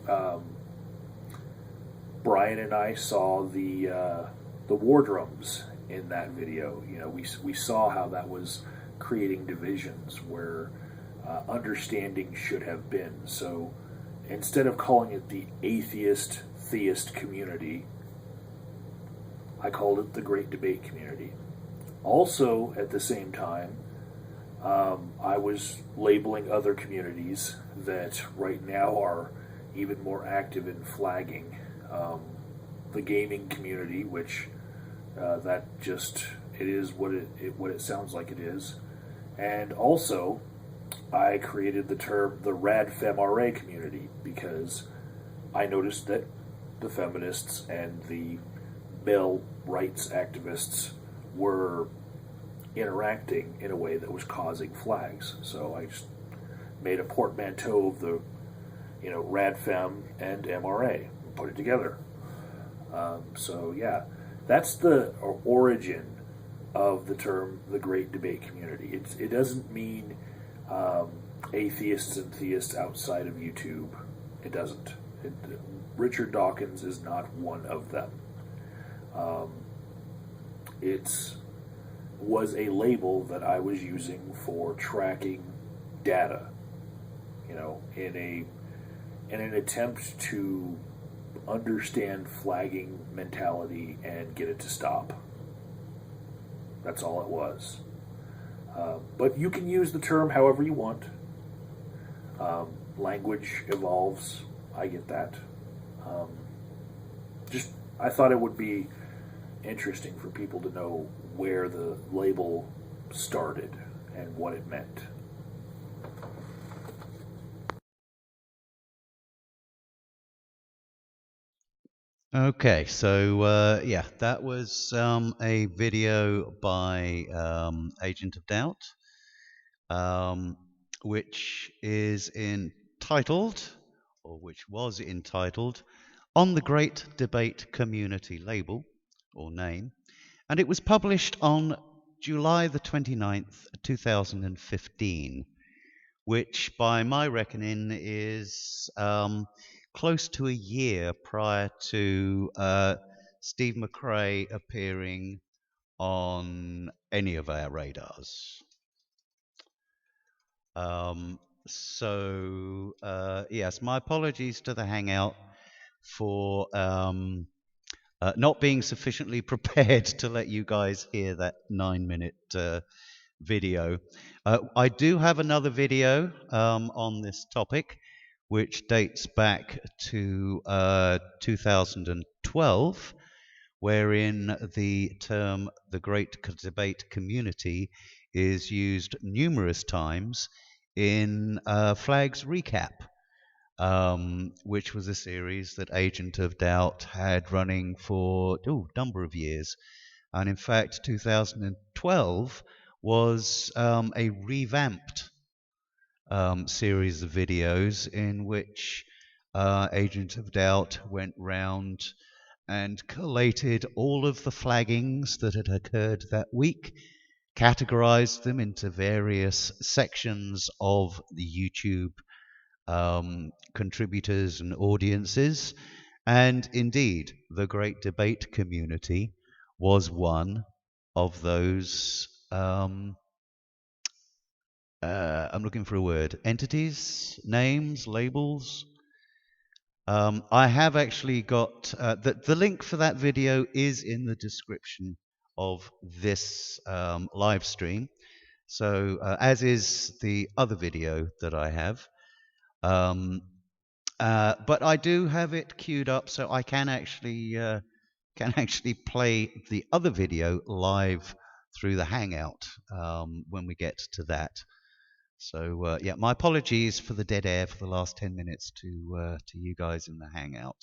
Brian and I saw the war drums in that video. We saw how that was creating divisions where understanding should have been. So instead of calling it the atheist-theist community, I called it the Great Debate Community. Also, at the same time, I was labeling other communities that right now are even more active in flagging. The gaming community, which that just it is what what it sounds like it is, and also I created the term the rad femme community because I noticed that the feminists and the male rights activists were interacting in a way that was causing flags. So I just made a portmanteau of the, rad femme and MRA, and put it together. So yeah, that's the origin of the term the Great Debate Community. It doesn't mean atheists and theists outside of YouTube. It doesn't. Richard Dawkins is not one of them. It was a label that I was using for tracking data, in an attempt to understand flagging mentality and get it to stop. That's all it was. But you can use the term however you want. Language evolves. I get that. I thought it would be interesting for people to know where the label started and what it meant. Okay, so yeah, that was a video by Agent of Doubt, which is entitled, or which was entitled, On the Great Debate Community Label, or name, and it was published on July the 29th, 2015, which by my reckoning is close to a year prior to Steve McRae appearing on any of our radars. Yes, my apologies to the Hangout for not being sufficiently prepared to let you guys hear that 9-minute video. I do have another video on this topic, which dates back to 2012, wherein the term the Great Debate Community is used numerous times in Flag's Recap, which was a series that Agent of Doubt had running for a number of years. And in fact, 2012 was a revamped series of videos in which Agent of Doubt went round and collated all of the flaggings that had occurred that week, categorized them into various sections of the YouTube contributors and audiences, and indeed the Great Debate Community was one of those I'm looking for a word, entities, names, labels. I have actually got the link for that video is in the description of this live stream, so as is the other video that I have. But I do have it queued up, so I can actually play the other video live through the Hangout when we get to that. So yeah, my apologies for the dead air for the last 10 minutes to you guys in the Hangout.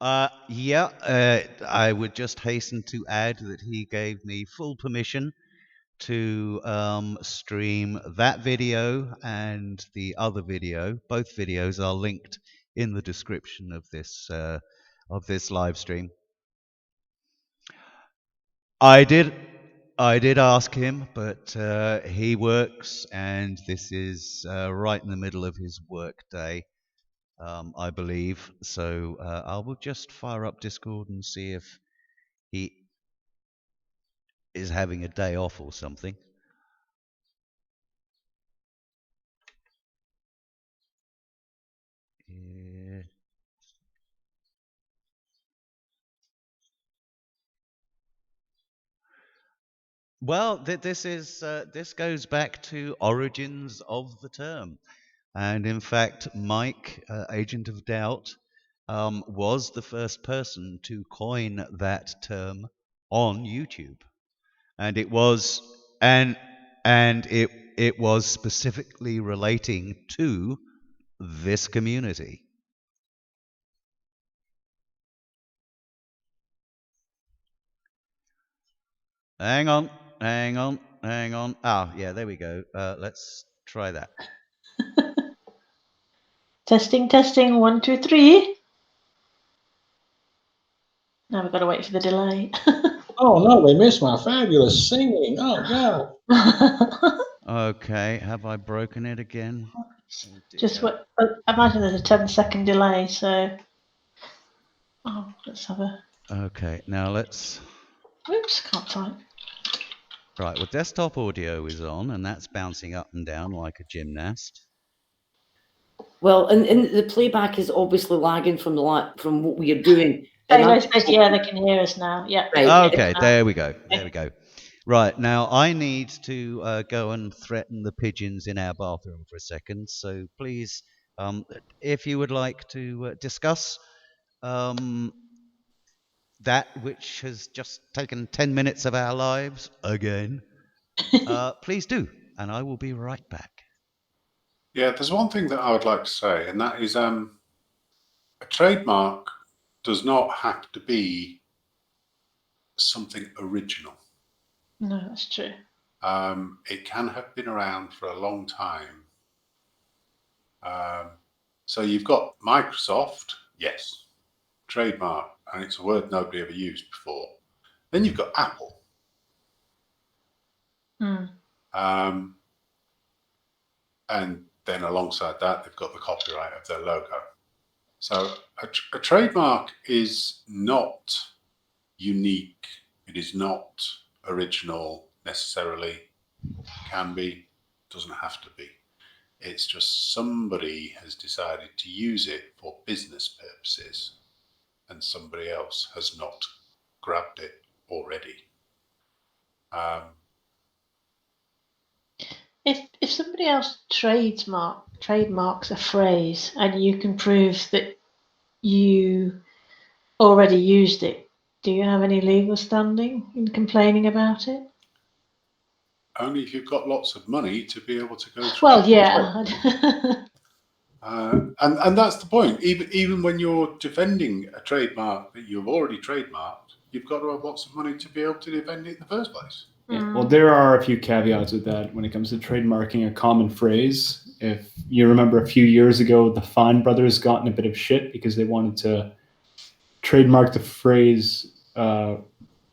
I would just hasten to add that he gave me full permission to stream that video and the other video. Both videos are linked in the description of this live stream. I did ask him, but he works, and this is right in the middle of his work day, I believe. So I will just fire up Discord and see if he is having a day off or something. Well, this goes back to origins of the term, and in fact, Mike, Agent of Doubt, was the first person to coin that term on YouTube, and it was it was specifically relating to this community. Hang on. Ah, yeah, there we go. Let's try that. Testing, 1, 2, 3. Now we've got to wait for the delay. Oh no, they missed my fabulous singing. Oh no. Okay, have I broken it again? Oh, Just what? Imagine there's a 10-second delay. So, let's have a. Okay, now let's. Oops, can't type. Right, well, desktop audio is on, and that's bouncing up and down like a gymnast. Well, and the playback is obviously lagging from what we are doing. Yeah, they can hear us now. Yeah. Right. Okay, there we go. There we go. Right, now I need to go and threaten the pigeons in our bathroom for a second. So please, if you would like to discuss that which has just taken 10 minutes of our lives again, please do, and I will be right back. Yeah, there's one thing that I would like to say, and that is a trademark does not have to be something original. No, that's true. It can have been around for a long time. So you've got Microsoft, yes, trademark, and it's a word nobody ever used before. Then you've got Apple. And then alongside that, they've got the copyright of their logo. So a trademark is not unique. It is not original necessarily. Can be, doesn't have to be. It's just somebody has decided to use it for business purposes and somebody else has not grabbed it already. If somebody else trademarks a phrase and you can prove that you already used it, do you have any legal standing in complaining about it? Only if you've got lots of money to be able to go through. Well, yeah. And that's the point. Even when you're defending a trademark that you've already trademarked, you've got to have lots of money to be able to defend it in the first place. Yeah. Well, there are a few caveats with that when it comes to trademarking a common phrase. If you remember a few years ago, the Fine brothers got in a bit of shit because they wanted to trademark the phrase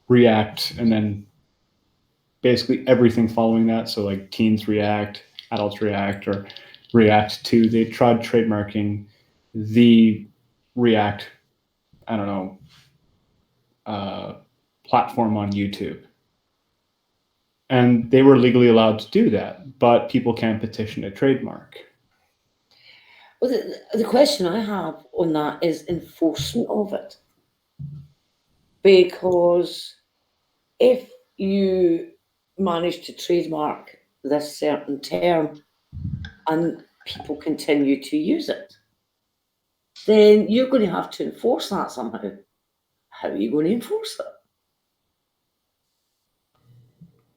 react and then basically everything following that. So like teens react, adults react, or react to. They tried trademarking the React, I don't know, platform on YouTube. And they were legally allowed to do that, but people can't petition a trademark. Well, the question I have on that is enforcement of it. Because if you manage to trademark this certain term and people continue to use it, then you're going to have to enforce that somehow. How are you going to enforce it?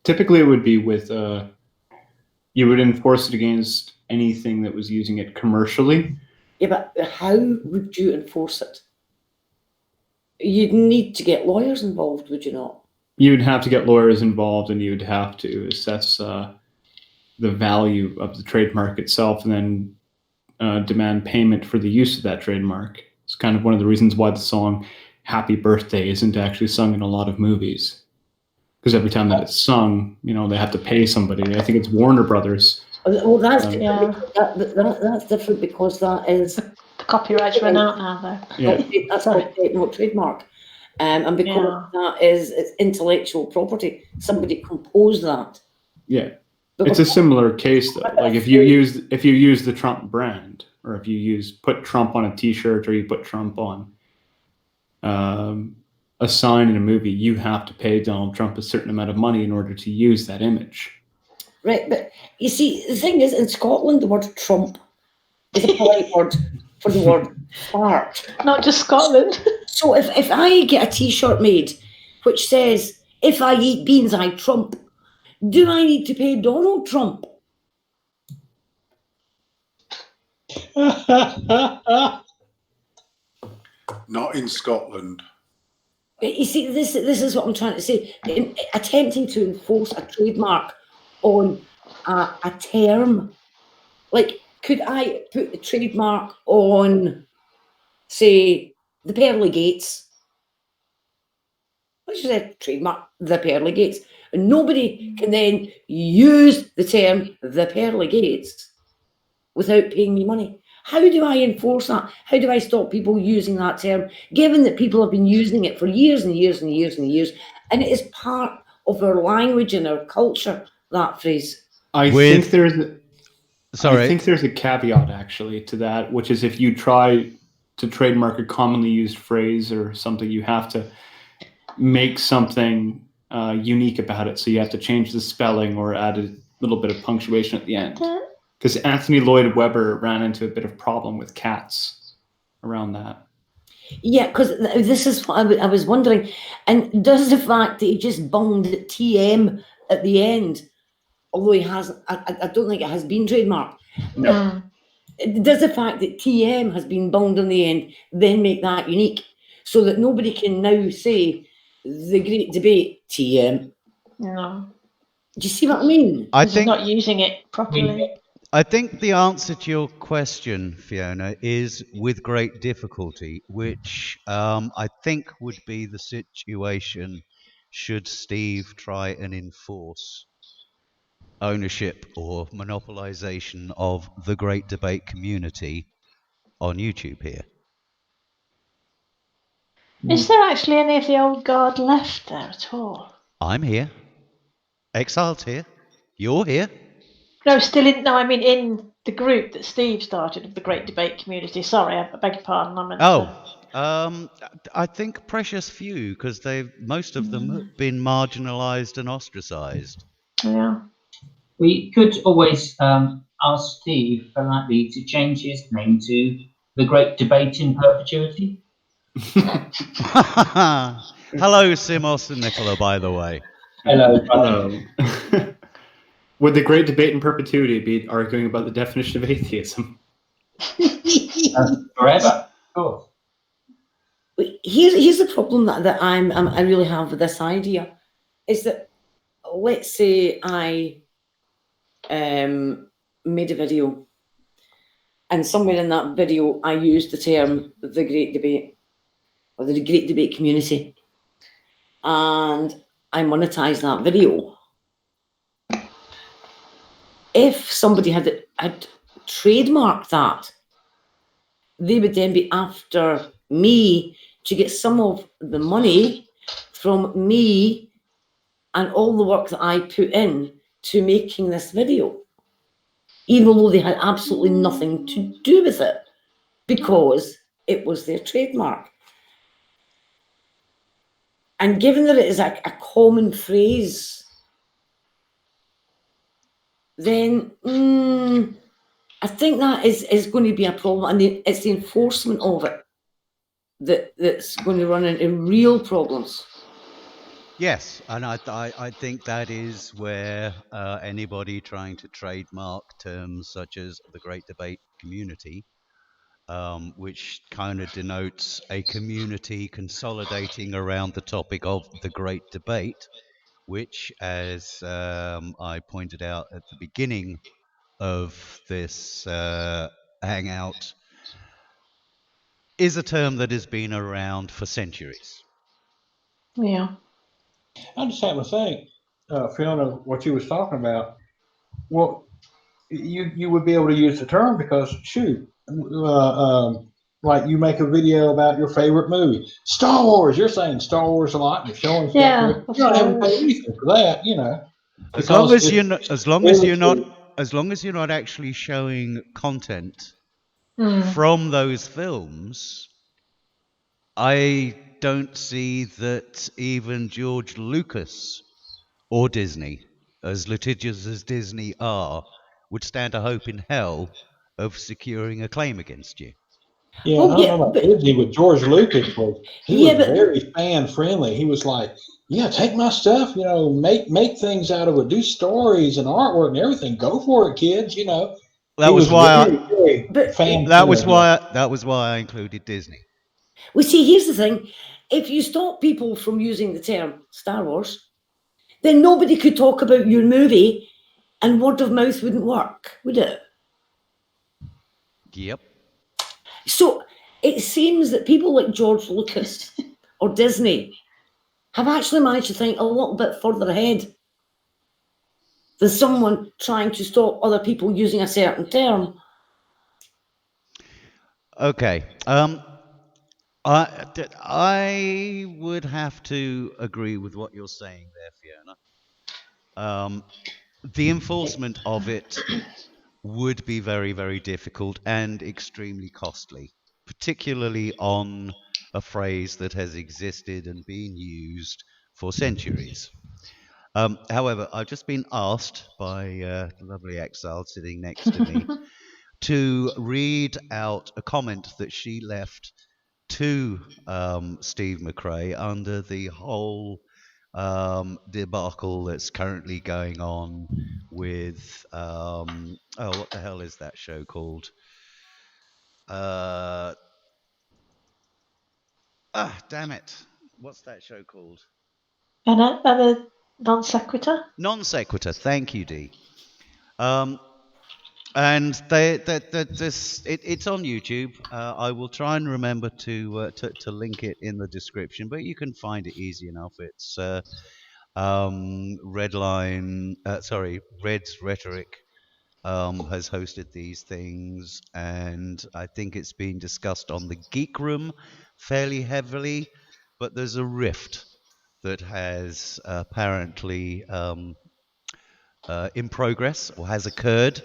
Typically, it would be with you would enforce it against anything that was using it commercially. Yeah, but how would you enforce it? You'd need to get lawyers involved, would you not? You'd have to get lawyers involved, and you'd have to assess the value of the trademark itself, and then demand payment for the use of that trademark. It's kind of one of the reasons why the song "Happy Birthday" isn't actually sung in a lot of movies. Because every time that it's sung, you know, they have to pay somebody. I think it's Warner Brothers. Well, that's different. That's different because that is the copyright's run out now, though. Yeah, that's not trademark, and because that is it's intellectual property. Somebody composed that. Yeah, it's a similar case though. Like if you use the Trump brand, or if you put Trump on a T-shirt, or you put Trump on a sign in a movie, you have to pay Donald Trump a certain amount of money in order to use that image. Right, but you see, the thing is, in Scotland, the word Trump is a polite word for the word fart. Not just Scotland. So if I get a T-shirt made which says, "If I eat beans, I trump," do I need to pay Donald Trump? Not in Scotland. You see, this is what I'm trying to say. In attempting to enforce a trademark on a term, like, could I put a trademark on, say, the pearly gates? Let's just say trademark the pearly gates, and nobody can then use the term the pearly gates without paying me money. How do I enforce that? How do I stop people using that term, given that people have been using it for years and years and years and years, and it is part of our language and our culture, that phrase? I think there's a caveat actually to that, which is if you try to trademark a commonly used phrase or something, you have to make something unique about it. So you have to change the spelling or add a little bit of punctuation at the end. Because Anthony Lloyd Webber ran into a bit of problem with cats around that. Yeah, because this is what I was wondering. And does the fact that he just bunged TM at the end, although he hasn't, I don't think it has been trademarked. No. Does the fact that TM has been bunged on the end then make that unique, so that nobody can now say the great debate TM? No. Do you see what I mean? I Because think he's not using it properly. I think the answer to your question, Fiona, is with great difficulty, which I think would be the situation should Steve try and enforce ownership or monopolization of the great debate community on YouTube here. Is there actually any of the old guard left there at all? I'm here. Exile's here. You're here. No, still in. No, I mean in the group that Steve started of the Great Debate Community. Sorry, I beg your pardon. I meant I think precious few, because most of them have been marginalised and ostracised. Yeah. We could always ask Steve politely to change his name to the Great Debate in Perpetuity. Hello, Simos and Nicola, by the way. Hello. Would the Great Debate in Perpetuity be arguing about the definition of atheism? Forever, of course. Here's the problem that I really have with this idea, is that, let's say I made a video, and somewhere in that video I used the term the Great Debate or the Great Debate Community, and I monetized that video. If somebody had trademarked that, they would then be after me to get some of the money from me and all the work that I put in to making this video, even though they had absolutely nothing to do with it, because it was their trademark. And given that it is a common phrase, then I think that is going to be a problem, and it's the enforcement of it that's going to run into real problems. Yes, and I think that is where anybody trying to trademark terms such as the Great Debate Community, which kind of denotes a community consolidating around the topic of the Great Debate, which, as I pointed out at the beginning of this hangout, is a term that has been around for centuries. Yeah. I just happen to think, Fiona, what you was talking about, well, you would be able to use the term because, shoot, like you make a video about your favorite movie, Star Wars. You're saying Star Wars a lot, and you're showing stuff. Yeah, You're not having to pay anything for that, you know. As long as you're not actually showing content from those films, I don't see that even George Lucas or Disney, as litigious as Disney are, would stand a hope in hell of securing a claim against you. Yeah, Well, I don't yeah, know about but Disney, but George Lucas was yeah, but very fan friendly. He was like, "Yeah, take my stuff, make things out of it, do stories and artwork and everything. Go for it, kids." That He was was why very but fan that was friendly. why I included Disney. we see. Here's the thing: if you stop people from using the term Star Wars, then nobody could talk about your movie, and word of mouth wouldn't work, would it? Yep. So it seems that people like George Lucas or Disney have actually managed to think a little bit further ahead than someone trying to stop other people using a certain term. Okay. I would have to agree with what you're saying there, Fiona. The enforcement of it would be very, very difficult and extremely costly, particularly on a phrase that has existed and been used for centuries. However, I've just been asked by the lovely Exile sitting next to me to read out a comment that she left to Steve McRae under the whole debacle that's currently going on with what the hell is that show called? Damn it! What's that show called? Another non-sequitur? Non-sequitur. Thank you, Dee. And it's on YouTube. I will try and remember to link it in the description, but you can find it easy enough. It's Red's Rhetoric has hosted these things, and I think it's been discussed on the Geek Room fairly heavily. But there's a rift that has apparently in progress or has occurred.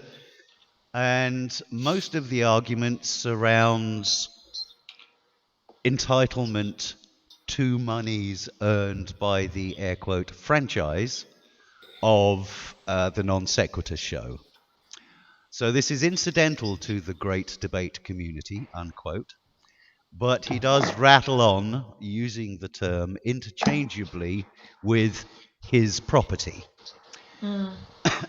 And most of the argument surrounds entitlement to monies earned by the air quote franchise of the non sequitur show. So this is incidental to the great debate community, unquote, but he does rattle on using the term interchangeably with his property.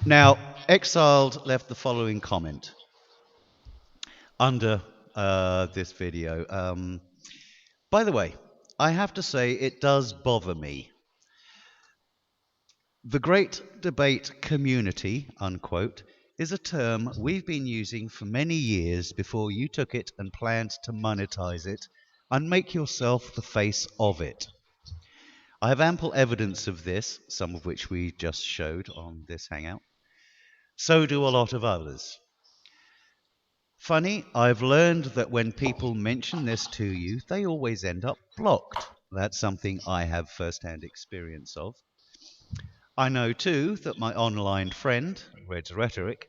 Now, Exiled left the following comment under this video. By the way, I have to say it does bother me. The great debate community, unquote, is a term we've been using for many years before you took it and planned to monetize it and make yourself the face of it. I have ample evidence of this, some of which we just showed on this Hangout. So do a lot of others. Funny, I've learned that when people mention this to you, they always end up blocked. That's something I have first-hand experience of. I know too that my online friend, Red's Rhetoric,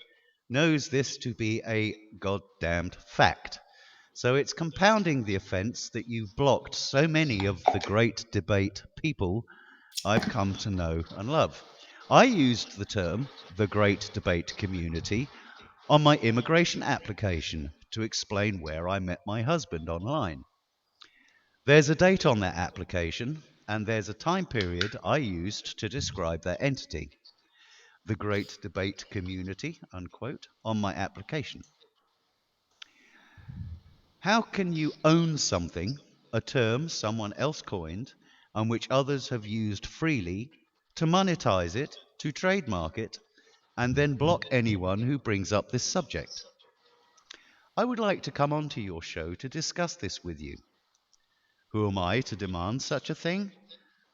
knows this to be a goddamned fact. So it's compounding the offence that you've blocked so many of the great debate people I've come to know and love. I used the term, the great debate community, on my immigration application to explain where I met my husband online. There's a date on that application, and there's a time period I used to describe that entity, the great debate community, unquote, on my application. How can you own something, a term someone else coined, and which others have used freely, to monetize it, to trademark it, and then block anyone who brings up this subject? I would like to come onto your show to discuss this with you. Who am I to demand such a thing?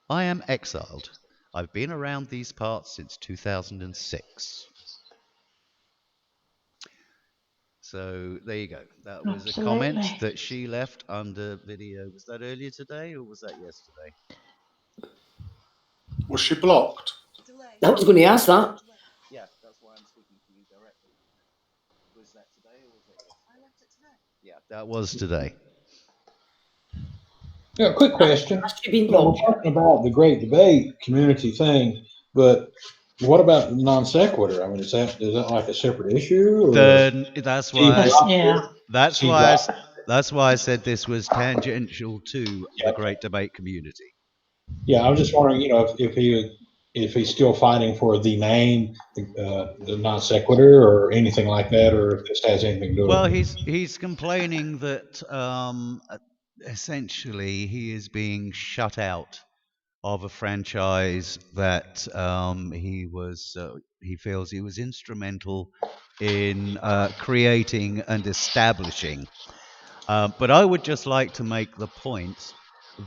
I am exiled. I've been around these parts since 2006. So there you go. That was a comment that she left under video. Was that earlier today or was that yesterday? Was she blocked? I was going to ask that. Yeah, that's why I'm speaking to you directly. Was that today or was that yesterday? I left it today. Yeah, that was today. Yeah, quick question. Must have been We're Roger. talking about the great debate community thing, but what about the non sequitur? I mean, is that like a separate issue? Or Then that's he why dropped Yeah. it? that's He why I, dropped that's why I said this was tangential to it? the great debate community. Yeah, I was just wondering, if he's still fighting for the name, the non sequitur, or anything like that, or if this has anything to do Well, with it. he's complaining that essentially he is being shut out of a franchise that he feels he was instrumental in creating and establishing. But I would just like to make the point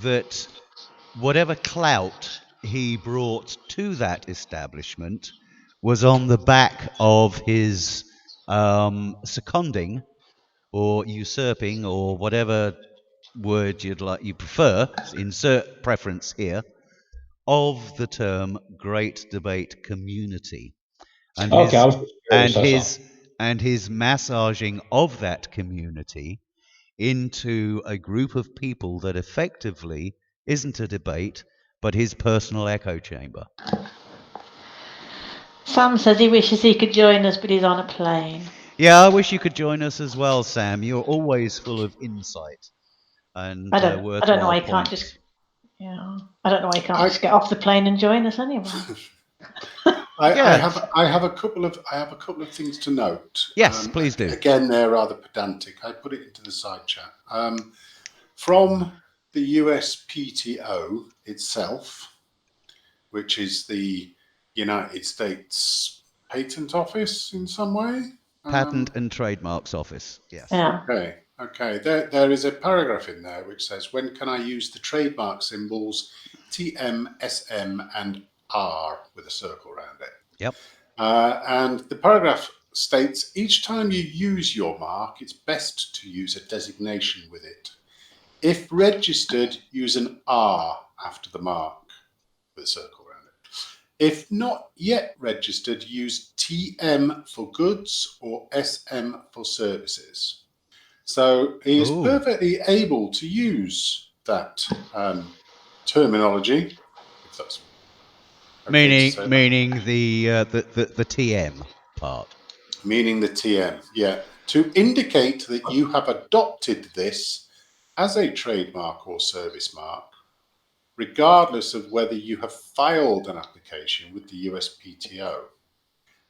that whatever clout he brought to that establishment was on the back of his seconding or usurping or whatever word you prefer, insert preference here, of the term great debate community and Okay, I his was just and curious. That's all. his and his massaging of that community into a group of people that effectively isn't a debate but his personal echo chamber. Sam says he wishes he could join us, but he's on a plane. Yeah, I wish you could join us as well, Sam. You're always full of insight and I don't know worthwhile why he points. can't just. Yeah, I don't know why he can't I- just get off the plane and join us anyway. I Yeah. have a couple of things to note. Yes, please do. Again, they're rather pedantic. I put it into the side chat. From the USPTO itself, which is the United States Patent Office in some way. Patent and Trademarks Office. Yes. Yeah. Okay. There is a paragraph in there which says, when can I use the trademark symbols TM, SM, and R with a circle around it? Yep. And the paragraph states, each time you use your mark, it's best to use a designation with it. If registered, use an R after the mark with a circle around it. If not yet registered, use TM for goods or SM for services. So he is perfectly able to use that terminology, if that's okay meaning the TM part. Meaning the TM, yeah, to indicate that you have adopted this as a trademark or service mark, regardless of whether you have filed an application with the USPTO.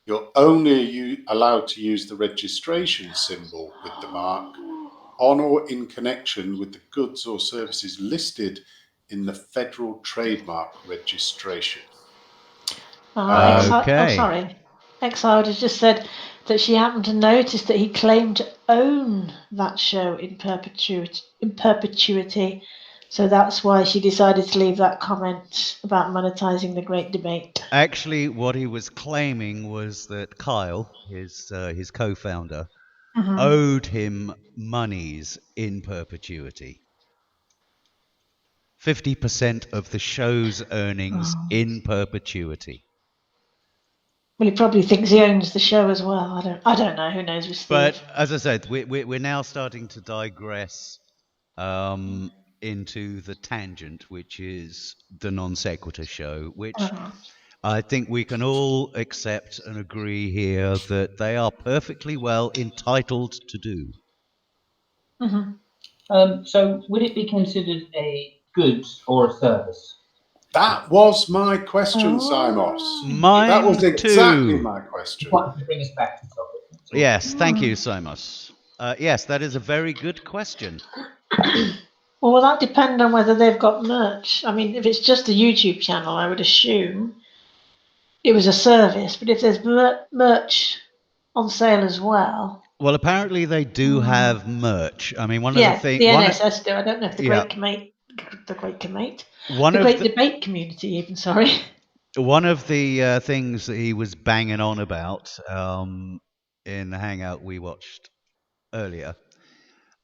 You're only allowed to use the registration symbol with the mark on or in connection with the goods or services listed in the Federal Trademark Registration. Sorry. Exiled has just said that she happened to notice that he claimed to own that show in perpetuity. So that's why she decided to leave that comment about monetizing the great debate. Actually, what he was claiming was that Kyle, his co-founder, owed him monies in perpetuity. 50% of the show's earnings in perpetuity. Well, he probably thinks he owns the show as well. I don't know. Who knows with Steve? But as I said, we're now starting to digress into the tangent, which is the non sequitur show, which I think we can all accept and agree here that they are perfectly well entitled to do. So would it be considered a good or a service? That was my question, Simos. Mine that was exactly too. my question. What to bring us back to topic? Yes, thank you, Simos. Yes, that is a very good question. Well, will that depend on whether they've got merch? I mean, if it's just a YouTube channel, I would assume it was a service. But if there's merch on sale as well. Well, apparently they do have merch. I mean, one of Yeah, the things. the NSS do. I don't know if the Yeah. Great Debate community even. Sorry. One of the things that he was banging on about in the Hangout we watched earlier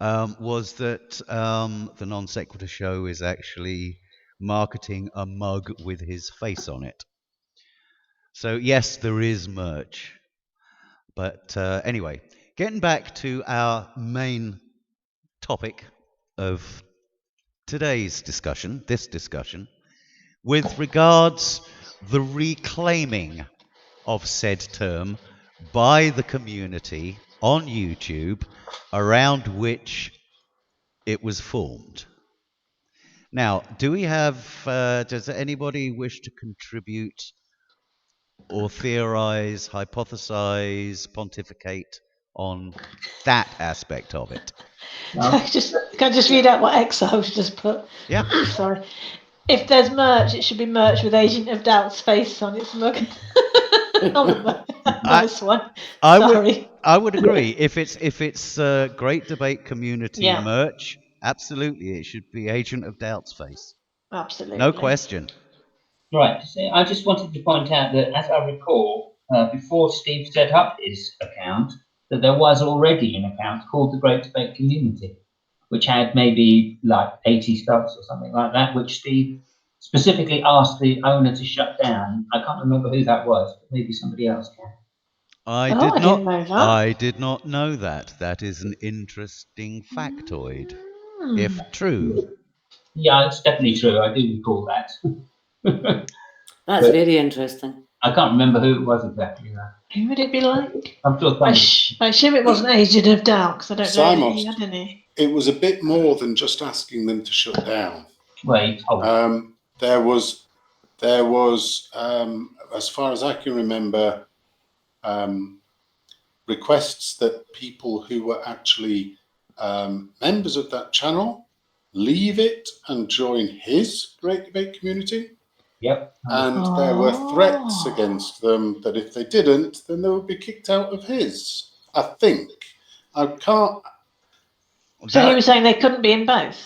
was that the Non Sequitur show is actually marketing a mug with his face on it. So yes, there is merch. But anyway, getting back to our main topic of today's discussion, this discussion, with regards the reclaiming of said term by the community on YouTube around which it was formed. Now, do we have, does anybody wish to contribute or theorize, hypothesize, pontificate on that aspect of it? Can I just read out what Exo's just put? Yeah. Sorry. If there's merch, it should be merch with Agent of Doubt's face on its mug. Nice one. Sorry. I would agree. If it's Great Debate Community Yeah. merch, absolutely, it should be Agent of Doubt's face. Absolutely. No question. Right. So I just wanted to point out that, as I recall, before Steve set up his account, that there was already an account called the Great Debate Community, which had maybe like 80 stubs or something like that, which Steve specifically asked the owner to shut down. I can't remember who that was, but maybe somebody else can. I didn't know that. I did not know that. That is an interesting factoid, if true. Yeah, it's definitely true. I do recall that. That's very interesting. I can't remember who it was exactly. Who would it be like? I'm sure I assume it wasn't Agent of Doubt, because I don't know if he had any. It was a bit more than just asking them to shut down. Right. There was, as far as I can remember, requests that people who were actually members of that channel leave it and join his Great Debate Community. Yep. And there were threats against them that if they didn't, then they would be kicked out of his. I think. I can't. So he was saying they couldn't be in both?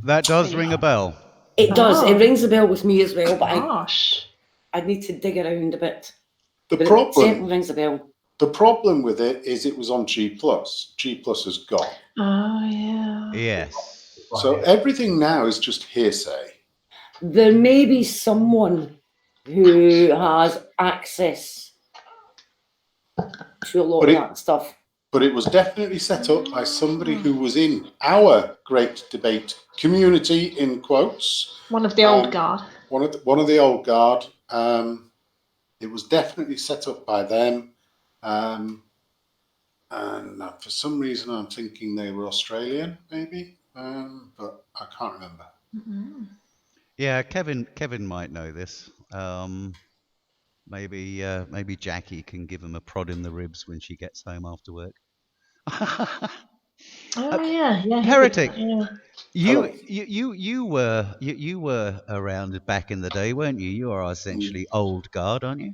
That does ring a bell. It does. It rings a bell with me as well, but Gosh. I need to dig around a bit. The But problem, it certainly rings a bell. the problem with it is it was on G+. G+ has gone. Oh, yeah. Yes. So everything now is just hearsay. There may be someone who has access to a lot of that stuff. But it was definitely set up by somebody who was in our Great Debate Community, in quotes. One of the old guard. One of the old guard. It was definitely set up by them. And for some reason, I'm thinking they were Australian, maybe, but I can't remember. Mm-hmm. Yeah, Kevin might know this. Maybe Jackie can give him a prod in the ribs when she gets home after work. Yeah. Heretic. Yeah. You were around back in the day, weren't you? You are essentially old guard, aren't you?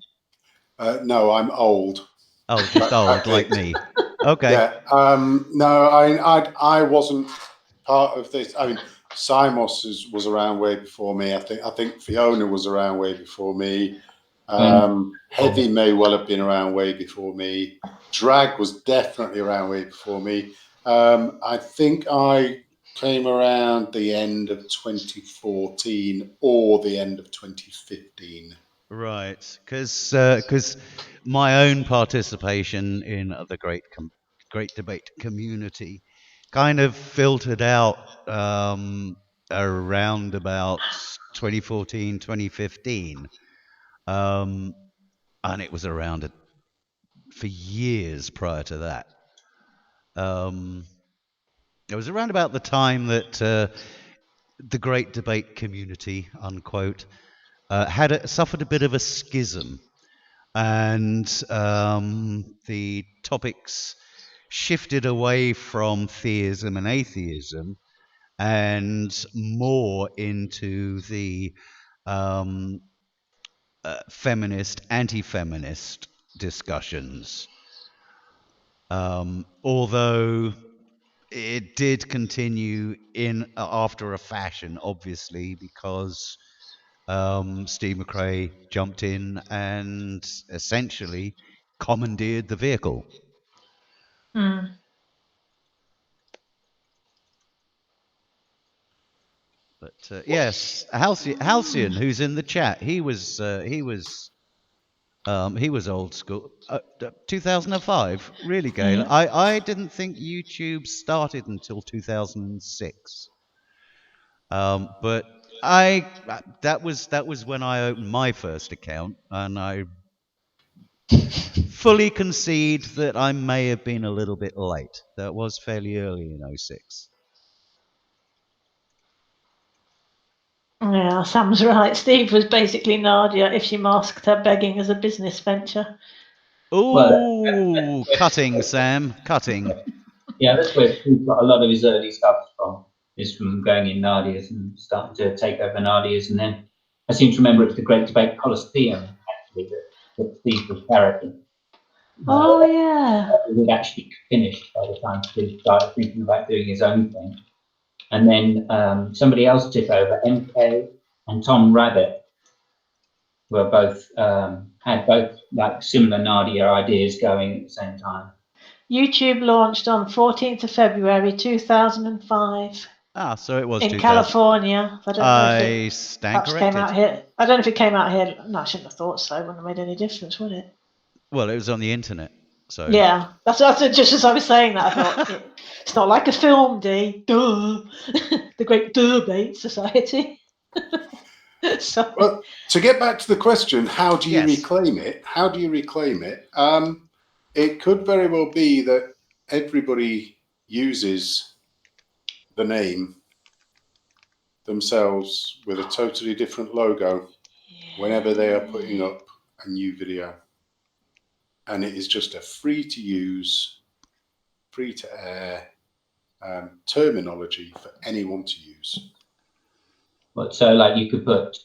No, I'm old. Oh, just old like me. Okay. Yeah. No, I wasn't part of this. I mean, Simos was around way before me. I think Fiona was around way before me. Heavy may well have been around way before me. Drag was definitely around way before me. I think I came around the end of 2014 or the end of 2015. Right, because my own participation in the Great Debate Community kind of filtered out around about 2014, 2015. And it was around for years prior to that. It was around about the time that the Great Debate Community, unquote, suffered a bit of a schism, and the topics shifted away from theism and atheism and more into the feminist, anti-feminist discussions. Although it did continue after a fashion, obviously, because Steve McRae jumped in and essentially commandeered the vehicle. Mm. But yes, Halcyon, who's in the chat, he was old school. 2005, really, Gail. I didn't think YouTube started until 2006. But that was when I opened my first account, and I fully concede that I may have been a little bit late. That was fairly early in 06. Yeah, Sam's right. Steve was basically Nadia if she masked her begging as a business venture. Ooh, cutting, Sam, cutting. Yeah, that's where Steve got a lot of his early stuff from. Is from going in Nadia's and starting to take over Nadia's, and then I seem to remember it was the Great Debate Coliseum actually that Steve was parroting. Oh yeah. It had actually finished by the time Steve started thinking about doing his own thing. And then somebody else took over, MK and Tom Rabbit were both had both like similar Nadia ideas going at the same time. YouTube launched on 14th of February 2005 Ah, so it was in 2000. California. I don't know if it stand perhaps corrected. came out here. I don't know if it came out here. No, I shouldn't have thought so. It wouldn't have made any difference, would it? Well, it was on the internet, so Yeah, that's just as I was saying that. I thought it's not like a film, D. Duh, the Great Debate Society. So, Well, to get back to the question, how do you Yes. reclaim it? How do you reclaim it? It could very well be that everybody uses the name themselves with a totally different logo whenever they are putting up a new video. And it is just a free to use, free to air terminology for anyone to use. But so like you could put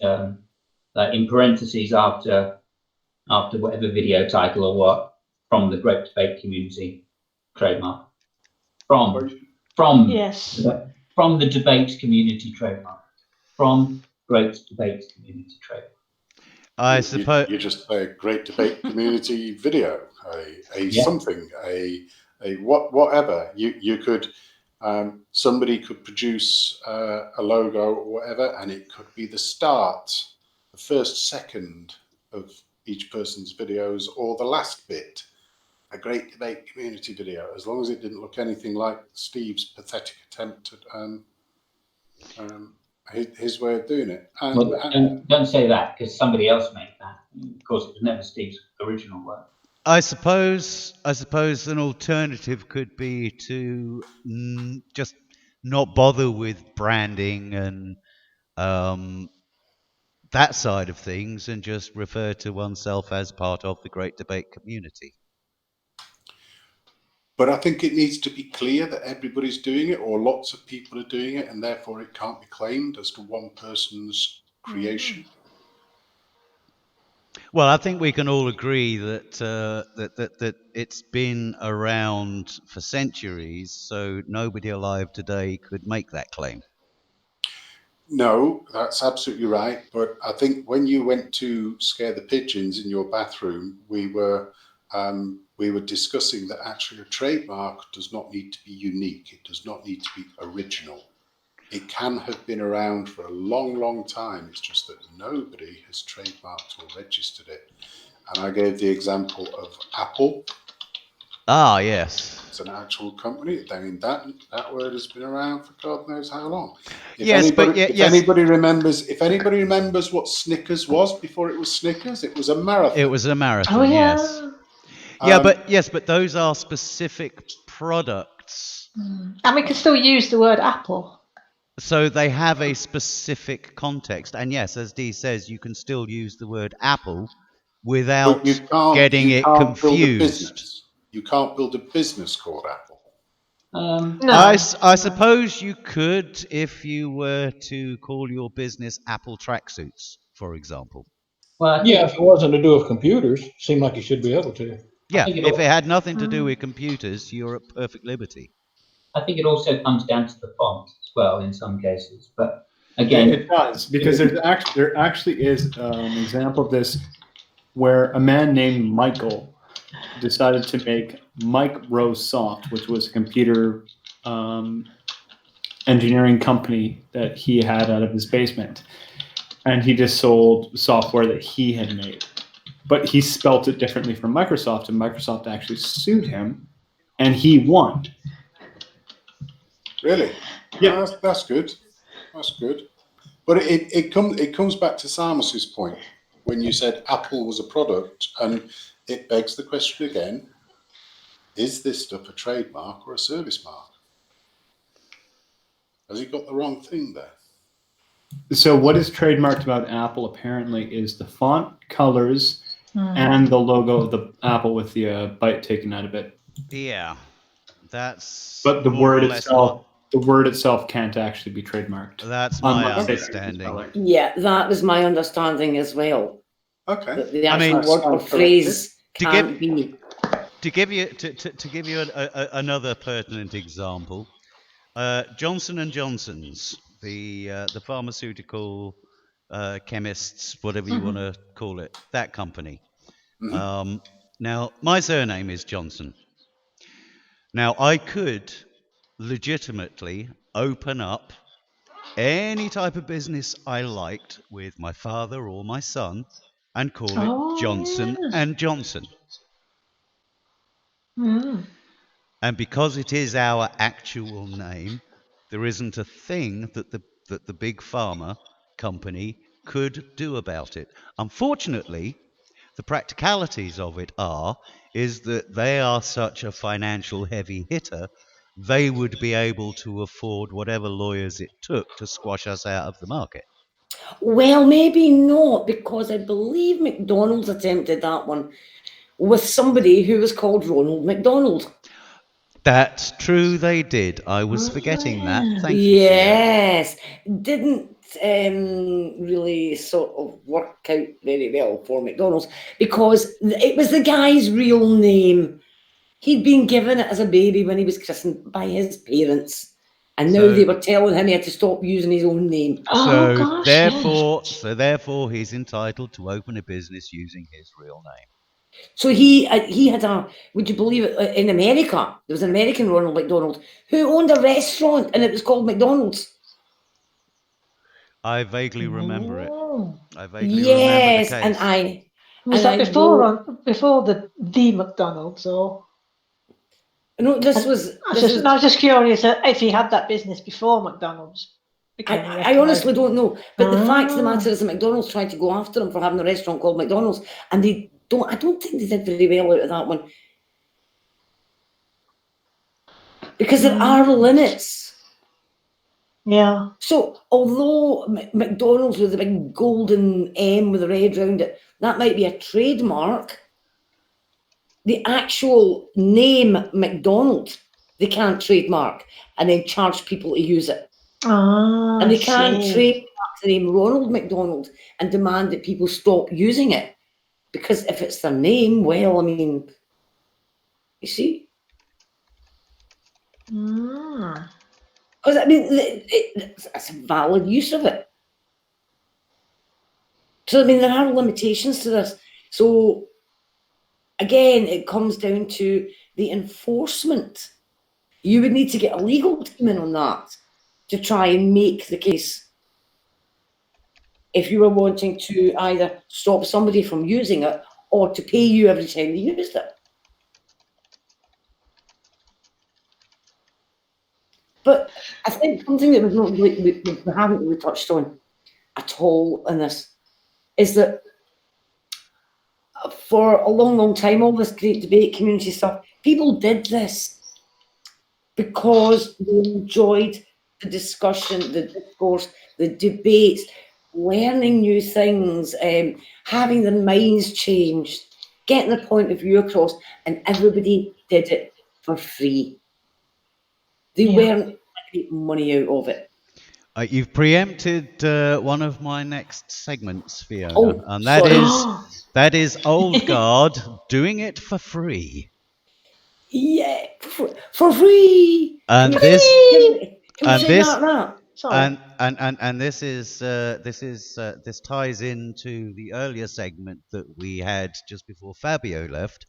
like in parentheses after whatever video title or what, from the Great Debate Community trademark. From yes. From the debate community trademark. From Great Debate Community trademark. I suppose you just say Great Debate Community video, something, a whatever. You could somebody could produce a logo or whatever, and it could be the start, the first second of each person's videos, or the last bit. A Great Debate Community video, as long as it didn't look anything like Steve's pathetic attempt at his way of doing it. Don't say that, because somebody else made that. Of course, it was never Steve's original work. I suppose an alternative could be to just not bother with branding and that side of things, and just refer to oneself as part of the Great Debate Community. But I think it needs to be clear that everybody's doing it, or lots of people are doing it, and therefore it can't be claimed as to one person's creation. Well, I think we can all agree that that it's been around for centuries, so nobody alive today could make that claim. No, that's absolutely right. But I think when you went to scare the pigeons in your bathroom, we were discussing that actually a trademark does not need to be unique. It does not need to be original. It can have been around for a long, long time. It's just that nobody has trademarked or registered it. And I gave the example of Apple. Ah, yes. It's an actual company. I mean, that word has been around for God knows how long. If anybody remembers what Snickers was before it was Snickers, it was a marathon. It was a marathon. Oh, yeah. Yes. But those are specific products. And we can still use the word apple. So they have a specific context. And yes, as Dee says, you can still use the word apple without getting it confused. You can't build a business called Apple. No. I suppose you could if you were to call your business Apple Tracksuits, for example. Well, yeah, if it wasn't to do with computers, seemed like you should be able to. Yeah, if it had nothing to do with computers, you're at perfect liberty. I think it also comes down to the font as well in some cases. But again, it does, because there actually is an example of this where a man named Michael decided to make Microsoft, which was a computer engineering company that he had out of his basement. And he just sold software that he had made. But he spelt it differently from Microsoft, and Microsoft actually sued him, and he won. Really? Yeah. That's good. That's good. But it comes back to Samus's point when you said Apple was a product, and it begs the question again: is this stuff a trademark or a service mark? Has he got the wrong thing there? So what is trademarked about Apple apparently is the font, colors, and the logo of the apple with the bite taken out of it. Yeah, that's. But the word itself can't actually be trademarked. That's my understanding. Yeah, that is my understanding as well. Okay. That the actual word or phrase can't be. To give you another pertinent example, Johnson and Johnson's, the pharmaceutical chemists, whatever you want to call it, that company. Now, my surname is Johnson. Now, I could legitimately open up any type of business I liked with my father or my son and call it Johnson and Johnson. And because it is our actual name, there isn't a thing that the big pharma company could do about it. Unfortunately, the practicalities of it is that they are such a financial heavy hitter, they would be able to afford whatever lawyers it took to squash us out of the market. Well, maybe not, because I believe McDonald's attempted that one with somebody who was called Ronald McDonald. That's true, they did. I was forgetting that. Thank you. Yes, didn't really sort of work out very well for McDonald's, because it was the guy's real name. He'd been given it as a baby when he was christened by his parents, and now they were telling him he had to stop using his own name. Therefore, he's entitled to open a business using his real name. So he had a, would you believe it, in America, there was an American Ronald McDonald who owned a restaurant and it was called McDonald's. I vaguely remember it. I vaguely remember the case. And I... Was that before the McDonald's, or? No, I was just curious if he had that business before McDonald's. I honestly don't know. But the fact of the matter is that McDonald's tried to go after him for having a restaurant called McDonald's, and I don't think they did very well out of that one. Because there are limits. Yeah. So although McDonald's with a big golden M with a red round it, that might be a trademark, the actual name McDonald, they can't trademark and then charge people to use it. And they can't trademark the name Ronald McDonald and demand that people stop using it. Because if it's their name, well, I mean, you see? Because, I mean, it's a valid use of it. So, I mean, there are limitations to this. So, again, it comes down to the enforcement. You would need to get a legal team in on that to try and make the case. If you were wanting to either stop somebody from using it or to pay you every time they used it. But I think something that we've not really, we haven't really touched on at all in this is that for a long, long time, all this great debate community stuff, people did this because they enjoyed the discussion, the discourse, the debates, learning new things, having their minds changed, getting their point of view across, and everybody did it for free. They weren't making money out of it. You've preempted one of my next segments, Fiona, and that is Old Guard doing it for free. Yeah, for free. And this ties into the earlier segment that we had just before Fabio left,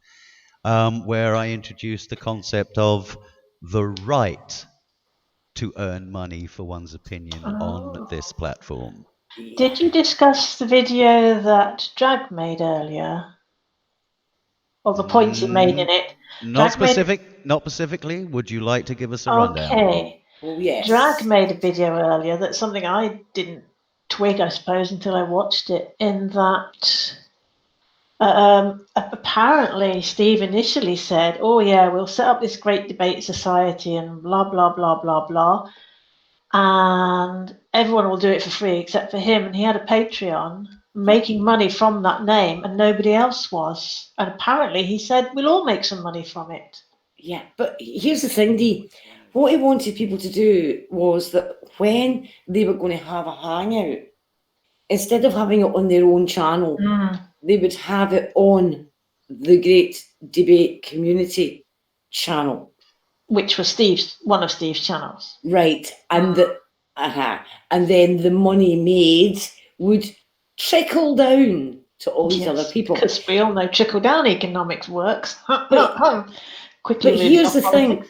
where I introduced the concept of the right to earn money for one's opinion on this platform. Did you discuss the video that Drag made earlier? Or the points he made in it? Not specifically. Would you like to give us a rundown? Okay. Oh, yes. Drag made a video earlier that's something I didn't twig, I suppose, until I watched it, in that apparently Steve initially said, oh yeah, we'll set up this great debate society and blah, blah, blah, blah, blah. And everyone will do it for free except for him. And he had a Patreon making money from that name and nobody else was. And apparently he said, we'll all make some money from it. Yeah, but here's the thing, Dee. What he wanted people to do was that when they were going to have a hangout, instead of having it on their own channel, they would have it on the Great Debate Community channel. Which was one of Steve's channels. Right. And and then the money made would trickle down to all these other people. Because we all know trickle-down economics works. But here's the thing.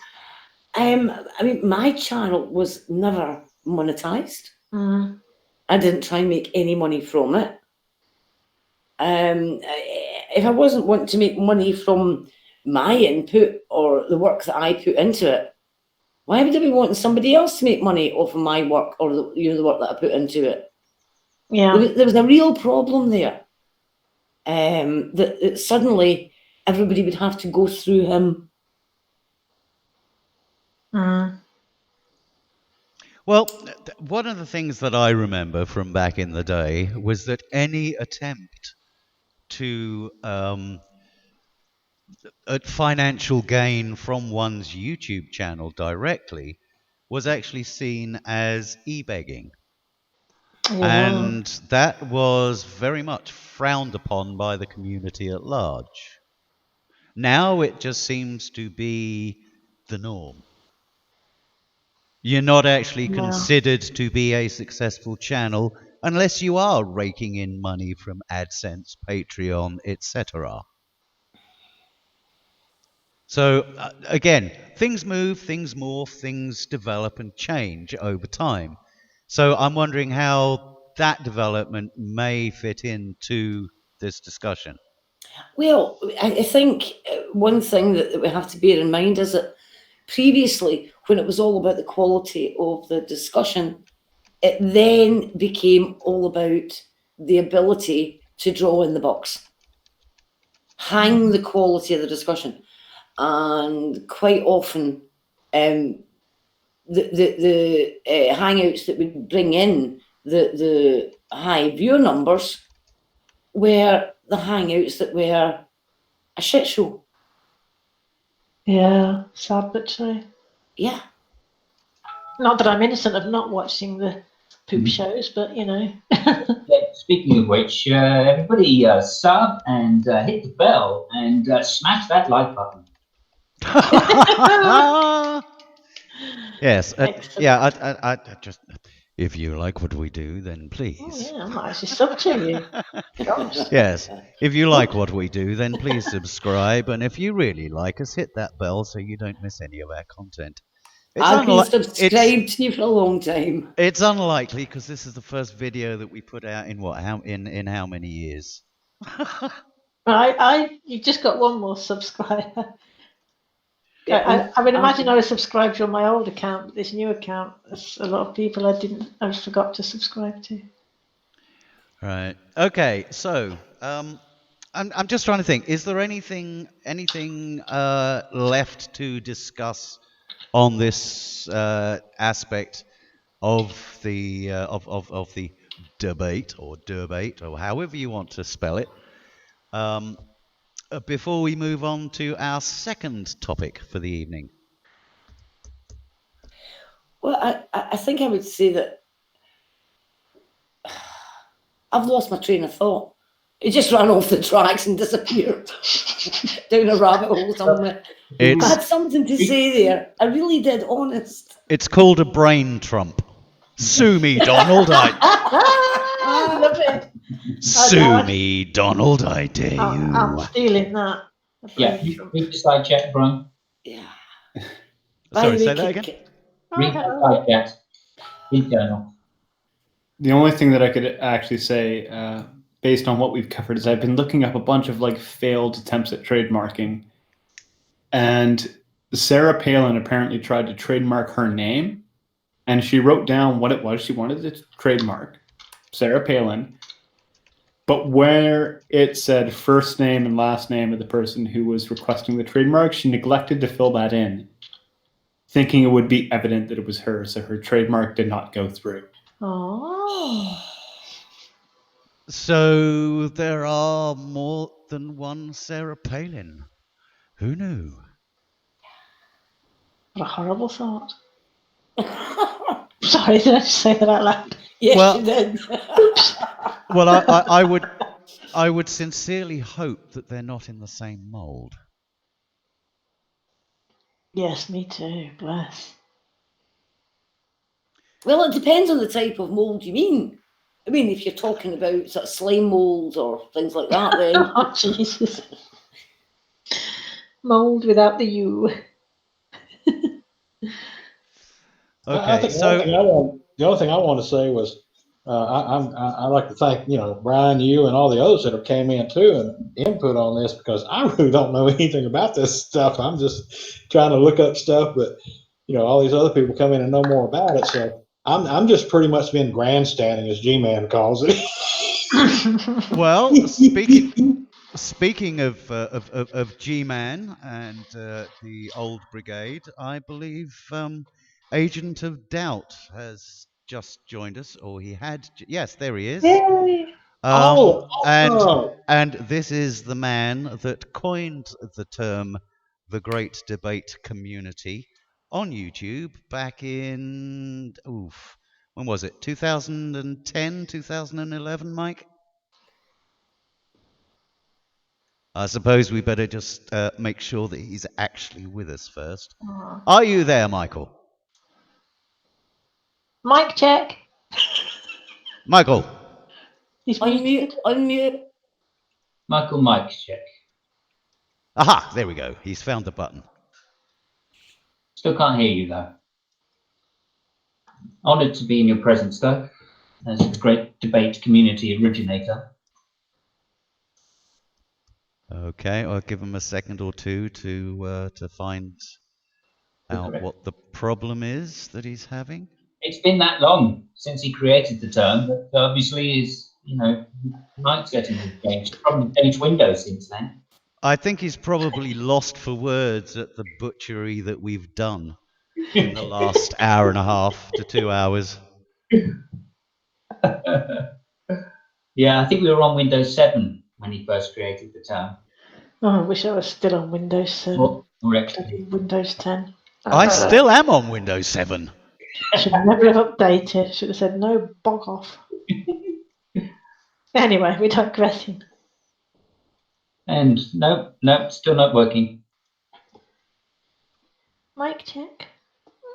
I mean, my channel was never monetized. I didn't try and make any money from it. If I wasn't wanting to make money from my input or the work that I put into it, why would I be wanting somebody else to make money off of my work or the work that I put into it? Yeah, there was a real problem there. That suddenly everybody would have to go through him. Well, one of the things that I remember from back in the day was that any attempt to at financial gain from one's YouTube channel directly was actually seen as e-begging. And that was very much frowned upon by the community at large. Now it just seems to be the norm. You're not actually considered to be a successful channel unless you are raking in money from AdSense, Patreon, etc. So again, things move, things morph, things develop and change over time. So I'm wondering how that development may fit into this discussion. Well, I think one thing that we have to bear in mind is that previously, when it was all about the quality of the discussion, it then became all about the ability to draw in the box, hang the quality of the discussion. And quite often, the hangouts that would bring in the high viewer numbers were the hangouts that were a shit show. Yeah, sad but true. Yeah. Not that I'm innocent of not watching the poop shows, but you know. Speaking of which, everybody sub and hit the bell and smash that like button. Yes, yeah. I just, if you like what we do, then please. Oh, yeah, I might actually sub to you. Gosh. Yes, if you like what we do, then please subscribe, and if you really like us, hit that bell so you don't miss any of our content. I've been subscribed to you for a long time. It's unlikely because this is the first video that we put out in in how many years? You just got one more subscriber. Yeah, I mean, imagine I was subscribed on my old account, but this new account, there's a lot of people I forgot to subscribe to. Right. Okay. So, I'm just trying to think. Is there anything left to discuss on this aspect of the of the debate or however you want to spell it? Before we move on to our second topic for the evening. Well, I think I would say that I've lost my train of thought. It just ran off the tracks and disappeared down a rabbit hole somewhere. I had something to say there. I really did, honest. It's called a brain trump. Sue me, Donald. I love it. Sue me, Donald, I dare you. I'm stealing that. Yeah, read the slide chat, Brian. Yeah. Sorry, say that again? Read the slide chat. Internal. The only thing that I could actually say, based on what we've covered, is I've been looking up a bunch of like failed attempts at trademarking, and Sarah Palin apparently tried to trademark her name, and she wrote down what it was she wanted to trademark, Sarah Palin. But where it said first name and last name of the person who was requesting the trademark, she neglected to fill that in, thinking it would be evident that it was her, so her trademark did not go through. Oh. So there are more than one Sarah Palin. Who knew? What a horrible thought. Sorry, did I just say that out loud? Yes, Well- you did. Well, I would sincerely hope that they're not in the same mould. Yes, me too. Bless. Well, it depends on the type of mould you mean. I mean, if you're talking about sort of slime moulds or things like that, then Oh, Jesus. Mold without the U. I Okay, think so the other thing I want to say was I like to thank Brian, you, and all the others that have came in too and input on this, because I really don't know anything about this stuff. I'm just trying to look up stuff, but all these other people come in and know more about it. So I'm just pretty much been grandstanding, as G-Man calls it. well, speaking of G-Man and the old brigade, I believe Agent of Doubt has just joined us, or he had. Yes, there he is. Yay. And this is the man that coined the term "the Great Debate Community" on YouTube back in when was it? 2010, 2011, Mike? I suppose we better just make sure that he's actually with us first. Oh. Are you there, Michael? Mic check. Michael. He's unmute, muted. unmute. Michael, mic check. Aha, there we go. He's found the button. Still can't hear you though. Honoured to be in your presence though, as the Great Debate Community originator. Okay, I'll give him a second or two to find out Correct. what the problem is that he's having. It's been that long since he created the term that obviously is, mic's getting changed. Probably changed Windows since then. I think he's probably lost for words at the butchery that we've done in the last hour and a half to 2 hours. Yeah, I think we were on Windows 7 when he first created the term. Oh, I wish I was still on Windows 7. Or Bloody actually, Windows 10. I still am on Windows 7. Should never have updated. Should have said no, bog off. Anyway, we're digressing. and nope, still not working. Mic check.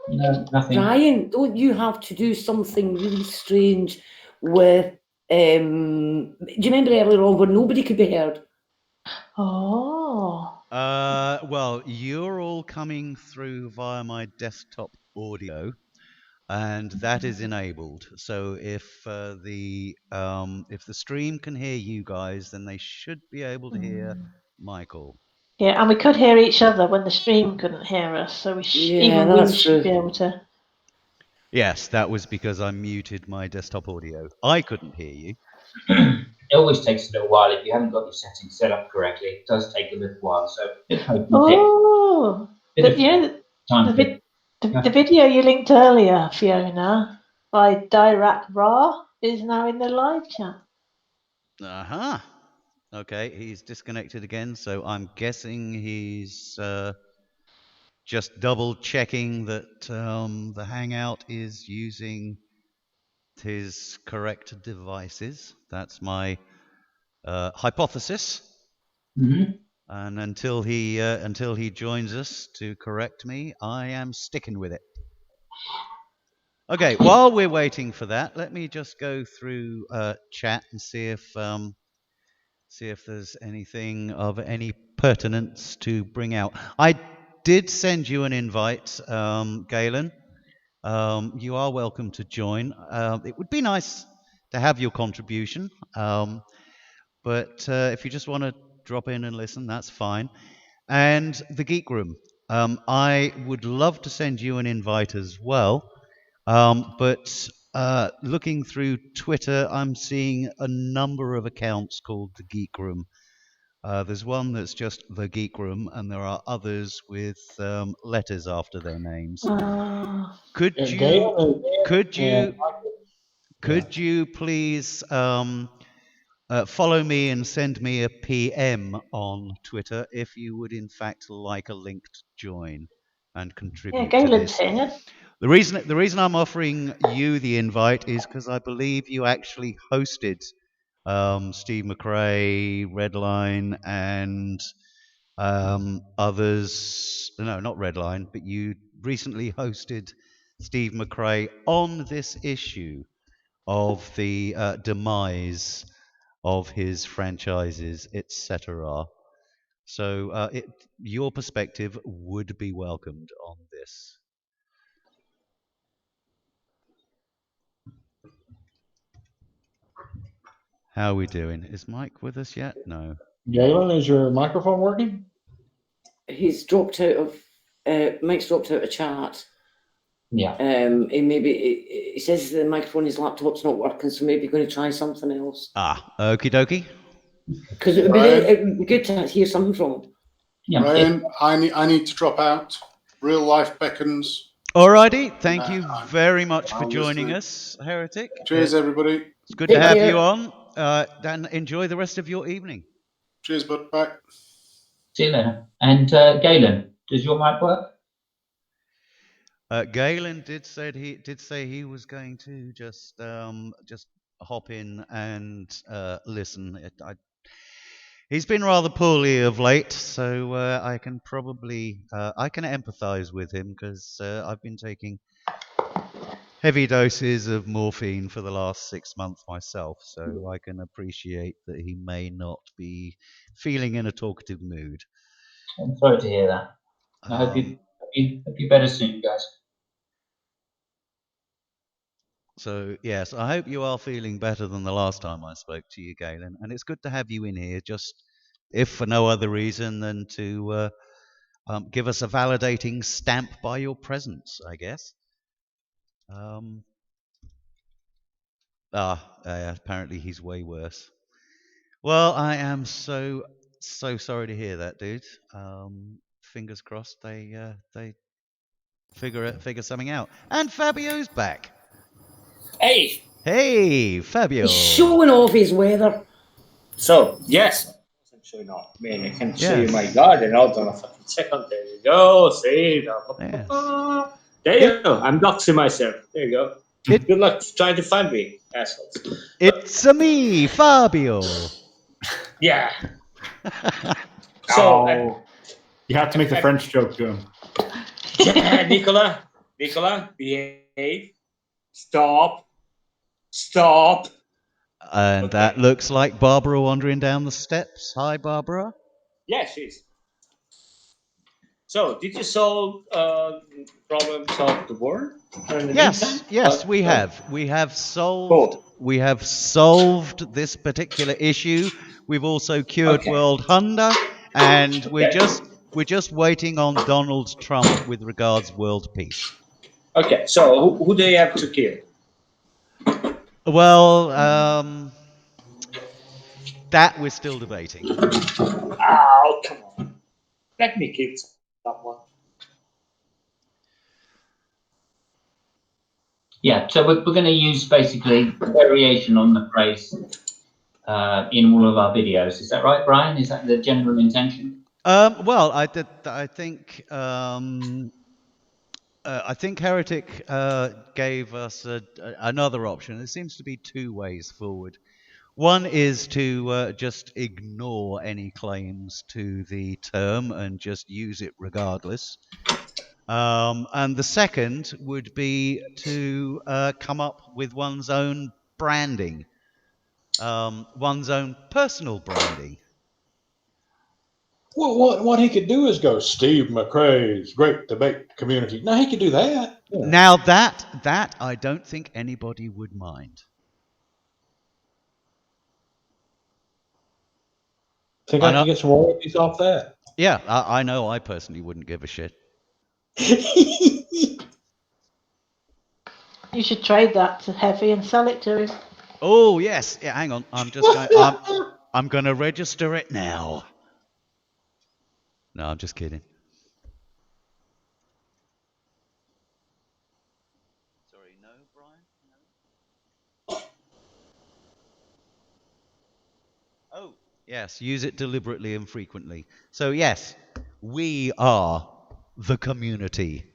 No, nothing. Brian, don't you have to do something really strange with? Do you remember earlier on when nobody could be heard? Oh. Well, you're all coming through via my desktop audio, and that is enabled. So if the stream can hear you guys, then they should be able to hear Michael. Yeah, and we could hear each other when the stream couldn't hear us, so we should be able to. Yes, that was because I muted my desktop audio. I couldn't hear you. It always takes a little while if you haven't got your settings set up correctly. It does take a little while, so Oh, the video you linked earlier, Fiona, by Dirac Ra, is now in the live chat. Aha. Okay, he's disconnected again, so I'm guessing he's just double checking that the Hangout is using his correct devices. That's my hypothesis. Mm-hmm. And until he joins us to correct me, I am sticking with it. Okay, while we're waiting for that, let me just go through chat and see if there's anything of any pertinence to bring out. I did send you an invite, Galen. You are welcome to join. It would be nice to have your contribution, but if you just want to drop in and listen, that's fine. And the Geek Room, I would love to send you an invite as well. But looking through Twitter, I'm seeing a number of accounts called the Geek Room. There's one that's just the Geek Room, and there are others with letters after their names. Could you please follow me and send me a PM on Twitter if you would in fact like a linked join and contribute to Galen's this? here. The reason I'm offering you the invite is because I believe you actually hosted Steve McRae, Redline, and others. No, not Redline, but you recently hosted Steve McRae on this issue of the demise of his franchises, etc. So your perspective would be welcomed on this. How are we doing? Is Mike with us yet? No. Galen, is your microphone working? He's dropped out of. Mike's dropped out of chat. Yeah. He says the microphone, his laptop's not working, so maybe going to try something else. Okie dokie. Because it would be good to hear something from him. Yeah. Ryan, I need to drop out. Real life beckons. Alrighty, thank you very much for joining us, Heretic. Cheers, everybody. It's good to have you on. Dan, enjoy the rest of your evening. Cheers, bud. Bye. See you later. And Galen, does your mic work? Galen did say he was going to just hop in and listen. He's been rather poorly of late, so I can empathise with him because I've been taking heavy doses of morphine for the last 6 months myself, so I can appreciate that he may not be feeling in a talkative mood. I'm sorry to hear that. I hope you better soon, guys. So, yes, I hope you are feeling better than the last time I spoke to you, Galen. And it's good to have you in here, just if for no other reason than to give us a validating stamp by your presence, I guess. Apparently he's way worse. Well, I am so sorry to hear that, dude. Fingers crossed they figure something out. And Fabio's back. Hey, Fabio. He's showing off his weather. So, yes, I'm showing off. I mean, I can show you my garden. Hold on a fucking second. There you go. See? There you go. I'm doxing myself. There you go. Good luck trying to find me, assholes. It's me, Fabio. Yeah. So you have to make the French joke to him. Yeah, Nicola, behave. Stop. And that looks like Barbara wandering down the steps. Hi, Barbara. Yeah, she is. So, did you solve problems of the world? Yes, we have. We have solved. Cool. We have solved this particular issue. We've also cured world hunger, and we're just waiting on Donald Trump with regards world peace. Okay, so who do they have to kill? Well, that we're still debating. Oh, come on. Let me kill someone. Yeah, so we're going to use basically variation on the phrase in all of our videos. Is that right, Brian? Is that the general intention? Well, I think Heretic gave us another option. There seems to be two ways forward. One is to just ignore any claims to the term and just use it regardless. And the second would be to come up with one's own branding, one's own personal branding. Well, what he could do is go Steve McRae's Great Debate Community. Now, he could do that. Yeah. Now, that I don't think anybody would mind. Think I can get some royalties off that? Yeah, I know I personally wouldn't give a shit. You should trade that to Heavy and sell it to him. Oh yes. Yeah. Hang on. I'm just going. I'm going to register it now. No, I'm just kidding. Sorry, no, Brian? No? Oh, yes, use it deliberately and frequently. So, yes, we are the community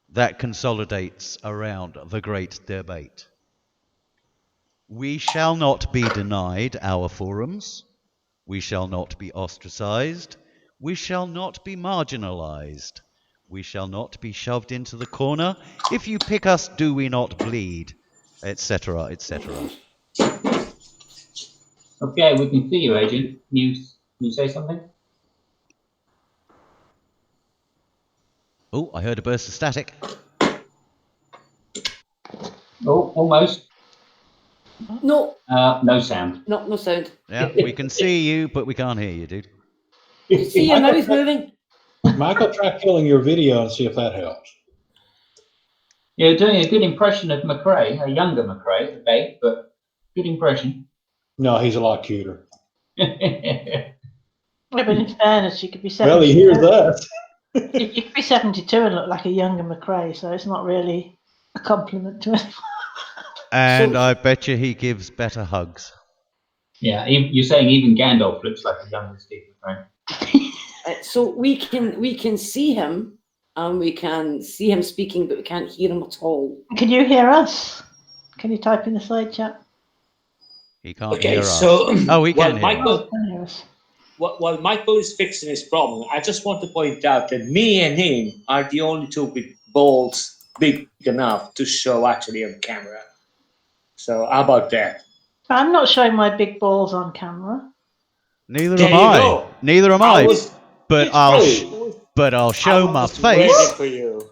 that consolidates around the great debate. We shall not be denied our forums. We shall not be ostracized. We shall not be marginalized. We shall not be shoved into the corner. If you pick us, do we not bleed? Etc., etc. Okay, we can see you, Agent. Can you say something? Oh, I heard a burst of static. Oh, almost. No, No sound. no sound. Yeah, we can see you, but we can't hear you, dude. You see your mouth moving? Michael, try killing your video and see if that helps. You're doing a good impression of McRae, a younger McRae, okay, but good impression. No, he's a lot cuter. Yeah, but in fairness, you could be 72. Well, he hears us. You could be 72 and look like a younger McRae, so it's not really a compliment to anyone. And I bet you he gives better hugs. Yeah, you're saying even Gandalf looks like a younger Steve McRae. So we can see him, and we can see him speaking, but we can't hear him at all. Can you hear us? Can you type in the side chat? He can't Okay, hear us. so Oh, he can hear Michael, us. Oh, can hear us. while Michael is fixing his problem, I just want to point out that me and him are the only two with balls big enough to show actually on camera. So how about that? I'm not showing my big balls on camera. Neither There am you I. go. Neither am I. But I I'll show my was waiting face. for you,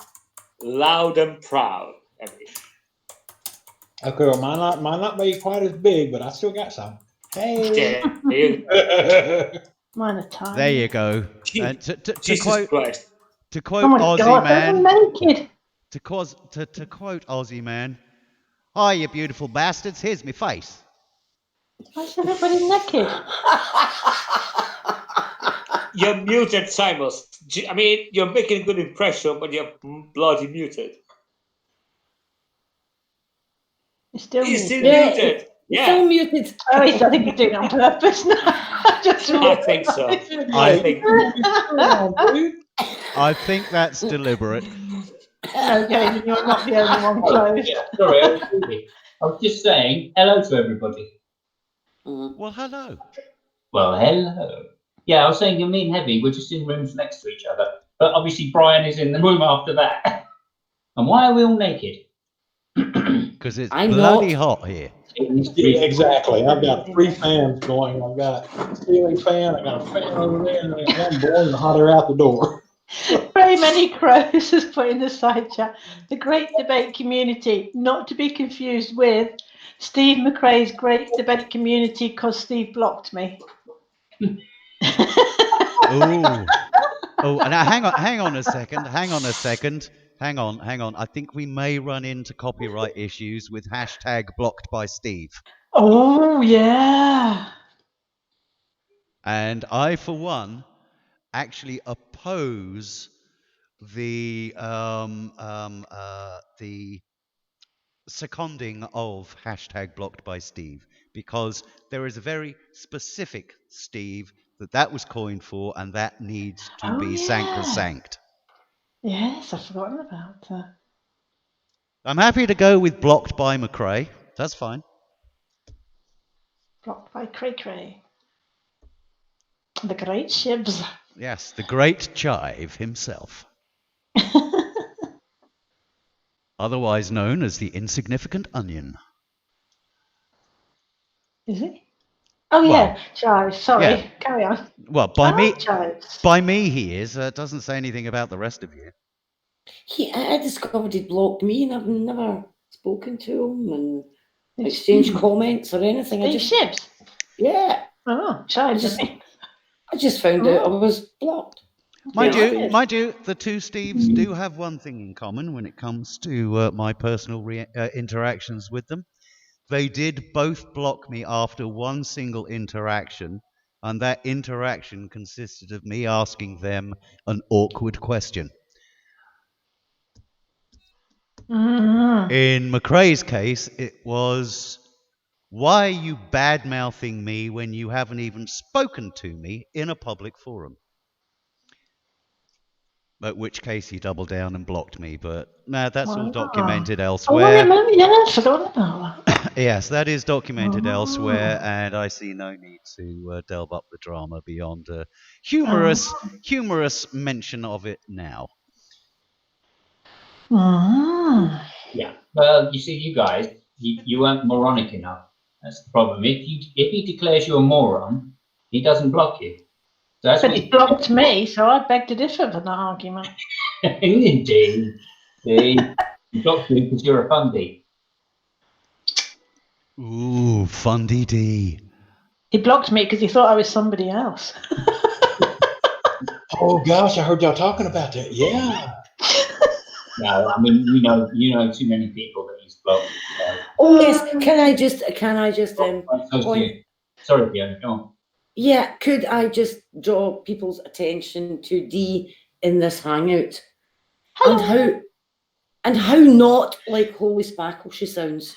loud and proud. Okay, well, might not be quite as big, but I still got some. Hey. Mine are tiny. There you go. And Jesus Christ. To quote Oh my Aussie God, man. they're naked. To quote Aussie man. Hi, you beautiful bastards. Here's me face. Why is everybody naked? You're muted, Simons. I mean, you're making a good impression, but you're bloody muted. You're still He's muted. still muted. Yeah. Still muted. Oh, I think he's doing it on purpose now. I think so. I think that's deliberate. No, Jamie, you're not the only one closed. Yeah, sorry, I was just saying hello to everybody. Well, hello. Well, hello. Yeah, I was saying me and Heavy, we're just in rooms next to each other. But obviously Brian is in the room after that. And why are we all naked? Because it's bloody hot here. Yeah, exactly. I've got 3 fans going. I've got a ceiling fan, I got a fan over there, and I got one blowing the hot air out the door. Very many crows has put in the side chat. The great debate community, not to be confused with Steve McRae's great debate community because Steve blocked me. Oh, now hang on a second. Hang on. I think we may run into copyright issues with hashtag blocked by Steve. Oh, yeah. And I, for one, actually oppose the seconding of hashtag blocked by Steve, because there is a very specific Steve that was coined for, and that needs to be sacrosanct. Yes, I've forgotten about that. I'm happy to go with blocked by McRae. That's fine. Blocked by Cray Cray. The great Shibs. Yes, the great Chive himself. Otherwise known as the insignificant onion. Is he? Oh, yeah, Chives. Sorry, yeah. Carry on. Well, by me he is. Doesn't say anything about the rest of you. I discovered he'd blocked me, and I've never spoken to him and exchanged comments or anything. Shibs? Yeah. Oh, Chives. I just found out I was blocked. Mind Yeah. you, the two Steves do have one thing in common when it comes to my personal interactions with them. They did both block me after one single interaction, and that interaction consisted of me asking them an awkward question. In McRae's case, it was, why are you bad-mouthing me when you haven't even spoken to me in a public forum? At which case he doubled down and blocked me, but no, that's all documented Oh, I elsewhere. remember. Yeah, I forgot about that. Yes, that is documented elsewhere, and I see no need to delve up the drama beyond a humorous mention of it now. Yeah. Well, you see, you guys, you weren't moronic enough. That's the problem. If he declares you a moron, he doesn't block you. So that's But he blocked me, so I beg to differ for that argument. Indeed. He blocked you because you're a fundy. Ooh, Fundy D. He blocked me because he thought I was somebody else. Oh gosh, I heard y'all talking about that. Yeah. No, I mean, you know too many people that he's blocked. Oh yes, can I just point? Sorry, Fiona, go on. Yeah, could I just draw people's attention to D in this hangout? Hello. And how not like Holy Spackle she sounds.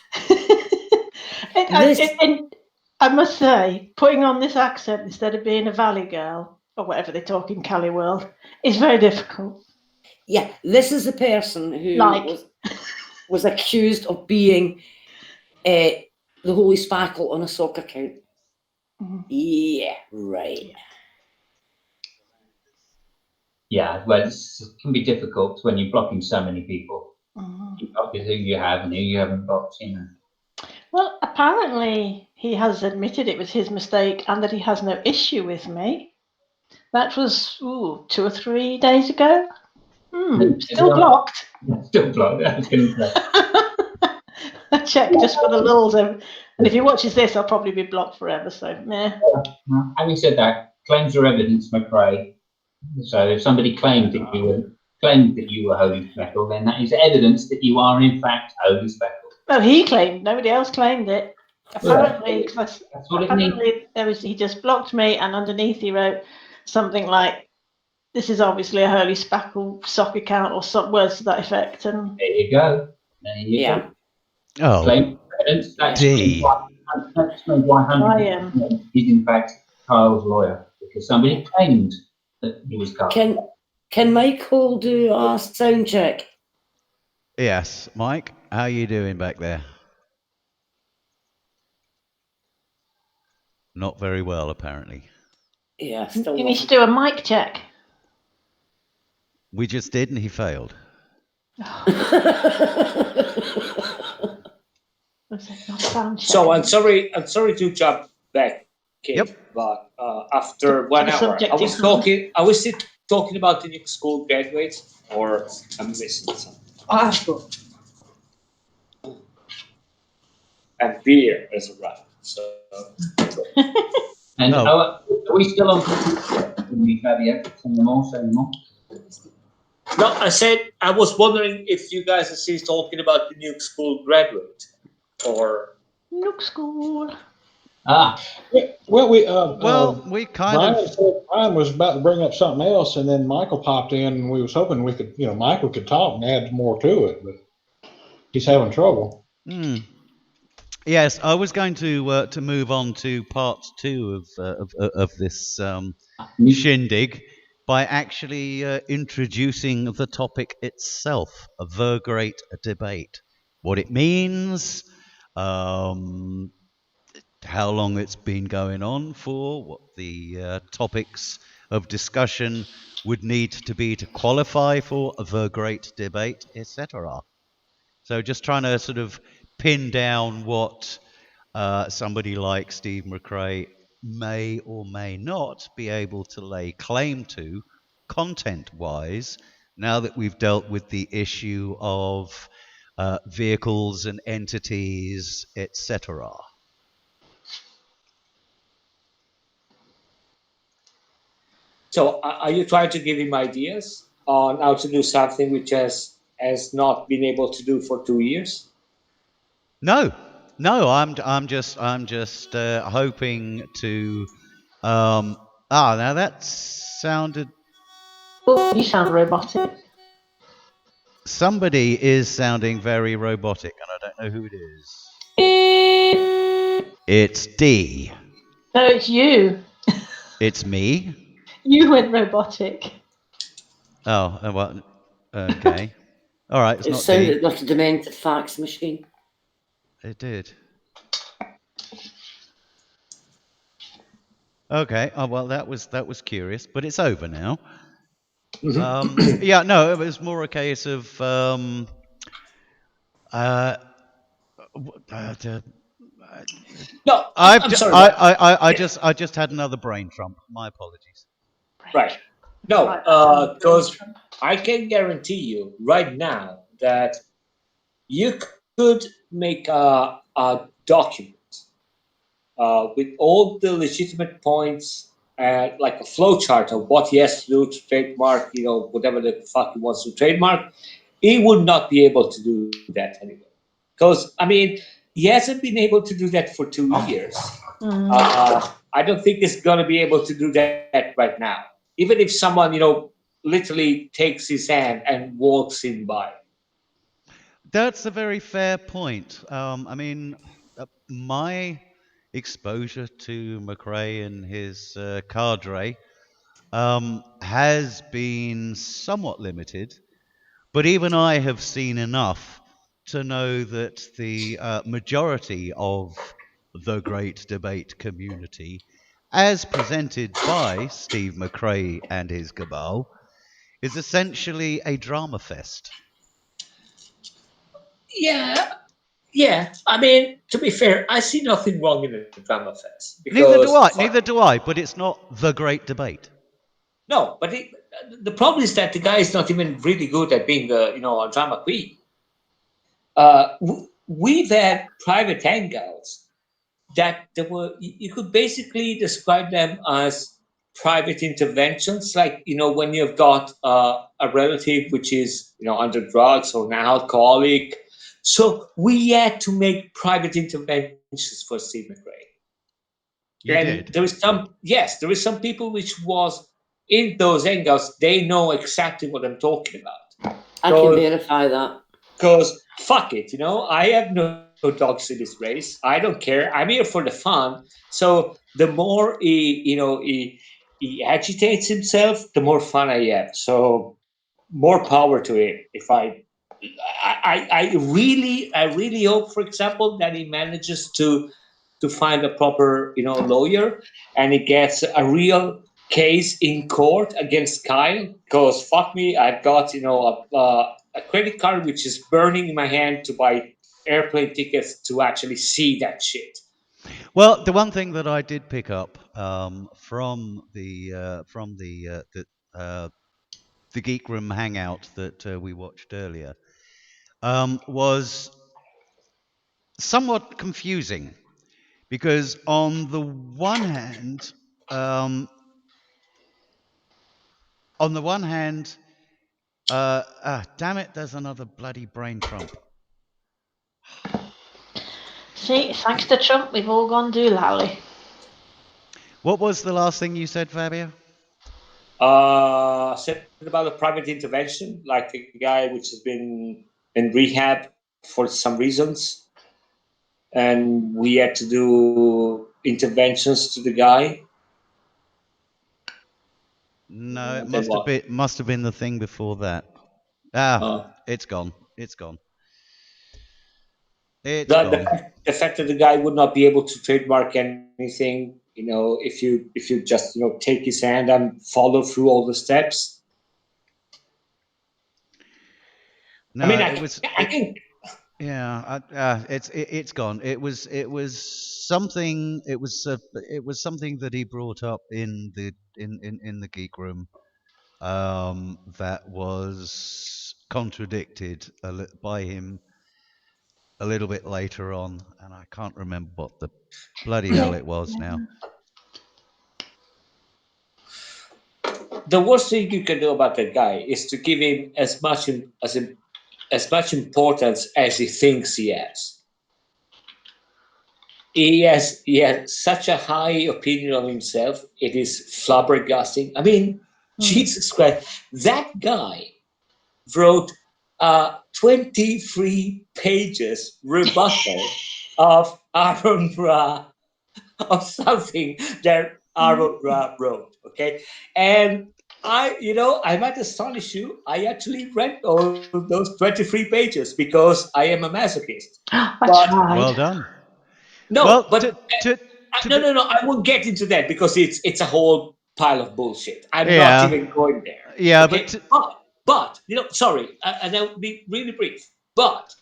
And I must say, putting on this accent instead of being a Valley girl, or whatever they talk in Cali world, is very difficult. Yeah, this is the person who was accused of being the Holy Spackle on a sock account. Yeah, right. Yeah, well, it can be difficult when you're blocking so many people. You block who you have and who you haven't blocked, you know. Well, apparently he has admitted it was his mistake and that he has no issue with me. That was 2 or 3 days ago. Still blocked. Still blocked. I was going to say. I checked just for the lulz. And if he watches this, I'll probably be blocked forever. So, meh. Having said that, claims are evidence, McRae. So if somebody claimed that you were holy speckled, then that is evidence that you are in fact holy speckled. Well, he claimed. Nobody else claimed it. Apparently, that's what it means. He just blocked me, and underneath he wrote something like, "This is obviously a holy spackle sock account," or some words to that effect. And there you go. Go. Oh, claim evidence. That explains why he's in fact Kyle's lawyer, because somebody claimed that he was Kyle. Can Michael do a sound check? Yes, Mike, how are you doing back there? Not very well, apparently. Yeah, you need to do a mic check. We just did, and he failed. So I'm sorry to jump back, Kate, but after 1 hour, I was still talking about the new school graduates, or I'm missing something. And beer as well. So. And are we still on? Fabio, anymore? No, I said I was wondering if you guys are still talking about the new school graduate, or Nook School. Well, we kind of. Brian was about to bring up something else, and then Michael popped in, and we was hoping we could, Michael could talk and add more to it, but he's having trouble. Yes, I was going to move on to part 2 of this shindig by actually introducing the topic itself, the great debate, what it means, how long it's been going on for, what the topics of discussion would need to be to qualify for the great debate, etc. So just trying to sort of pin down what somebody like Steve McRae may or may not be able to lay claim to content-wise, now that we've dealt with the issue of vehicles and entities, etc. So are you trying to give him ideas on how to do something which has not been able to do for 2 years? No, no, I'm just hoping to. Now that sounded. Oh, you sound robotic. Somebody is sounding very robotic, and I don't know who it is. It's D. No, it's you. It's me. You went robotic. Oh, well, okay. All right, it's It not sounded D. like a demented fax machine. It did. Okay. Oh well, that was curious, but it's over now. Yeah, no, it was more a case of No, I'm sorry. I just had another brain trump. My apologies. Right. No, because I can guarantee you right now that you could make a document with all the legitimate points, like a flow chart of what he has to do to trademark, whatever the fuck he wants to trademark. He would not be able to do that anyway. Because, I mean, he hasn't been able to do that for 2 years. I don't think he's going to be able to do that right now. Even if someone, literally takes his hand and walks him by. That's a very fair point. I mean, my exposure to McRae and his cadre has been somewhat limited, but even I have seen enough to know that the majority of the great debate community, as presented by Steve McRae and his cabal, is essentially a drama fest. Yeah, yeah. I mean, to be fair, I see nothing wrong in a drama fest. Neither do I. Because Neither do I. But it's not the great debate. No, but the problem is that the guy is not even really good at being a drama queen. We've had private hangouts that there were, you could basically describe them as private interventions, like when you've got a relative which is under drugs or an alcoholic. So we had to make private interventions for Steve McRae. You And did. there is some people which was in those hangouts. They know exactly what I'm talking about. I can verify that. Because fuck it, I have no dogs in this race. I don't care. I'm here for the fun. So the more he agitates himself, the more fun I have. So more power to him. If I really hope, for example, that he manages to find a proper lawyer, and he gets a real case in court against Kyle. Because fuck me, I've got a credit card which is burning in my hand to buy airplane tickets to actually see that shit. Well, the one thing that I did pick up from the Geek Room hangout that we watched earlier was somewhat confusing, because on the one hand, um, damn it, there's another bloody brain trump. See, thanks to Trump, we've all gone doolally. What was the last thing you said, Fabio? Said about a private intervention, like a guy which has been in rehab for some reasons, and we had to do interventions to the guy. No, it Then must have been the thing before that. It's gone. It's gone. It's gone. The fact that the guy would not be able to trademark anything, if you just take his hand and follow through all the steps. No, I mean, I think. Yeah, it's gone. It was something. It was something that he brought up in the geek room, that was contradicted by him a little bit later on, and I can't remember what the bloody hell it was now. the worst thing you can do about that guy is to give him as much importance as he thinks he has. He has such a high opinion of himself. It is flabbergasting. I mean, Jesus Christ, that guy wrote 23 pages rebuttal of Aaron Ra, of something that Aaron Ra wrote. Okay, and I might astonish you. I actually read all those 23 pages because I am a masochist. I But tried. Well done. no, Well, but to no. I won't get into that because it's a whole pile of bullshit. I'm not yeah, even going there. yeah, Okay, but sorry, and I'll be really brief. But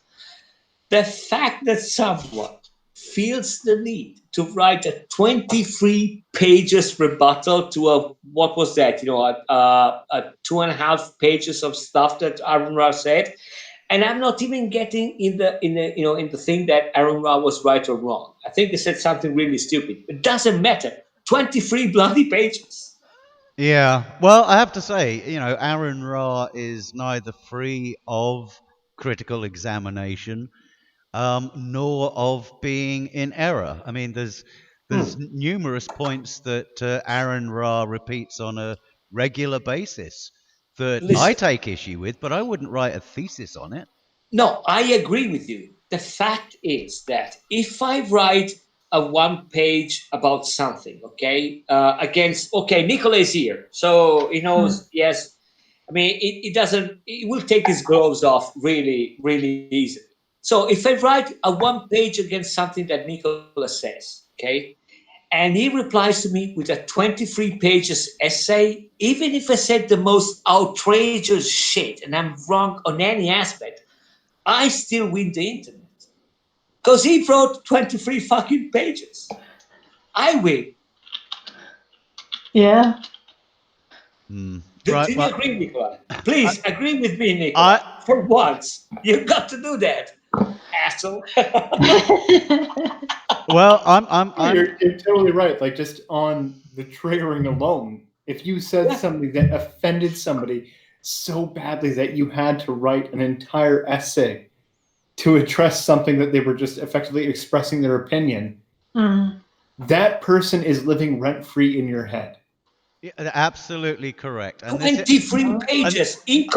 the fact that someone feels the need to write a 23 pages rebuttal to what was that? A 2.5 pages of stuff that Aaron Ra said, and I'm not even getting in the thing that Aaron Ra was right or wrong. I think they said something really stupid. It doesn't matter. 23 bloody pages. yeah. Well, I have to say, Aaron Ra is neither free of critical examination, nor of being in error. I mean, there's numerous points that Aaron Ra repeats on a regular basis that I Listen, take issue with, but I wouldn't write a thesis on it. no, I agree with you. The fact is that if I write a 1 page about something, Nicola is here, so he knows. Yes, I mean, it doesn't. It will take his gloves off really, really easily. So if I write a 1 page against something that Nicola says, and he replies to me with a 23 pages essay, even if I said the most outrageous shit and I'm wrong on any aspect, I still win the internet. Because he wrote 23 fucking pages. I win. Yeah. Hmm. Do Right, you but agree, Nicola? Please agree with me, Nicola. For once. You've got to do that, asshole. well, I'm You're totally right. Like, just on the triggering alone, if you said Yeah. something that offended somebody so badly that you had to write an entire essay to address something that they were just effectively expressing their opinion, that person is living rent free in your head. absolutely correct. And 23 pages. He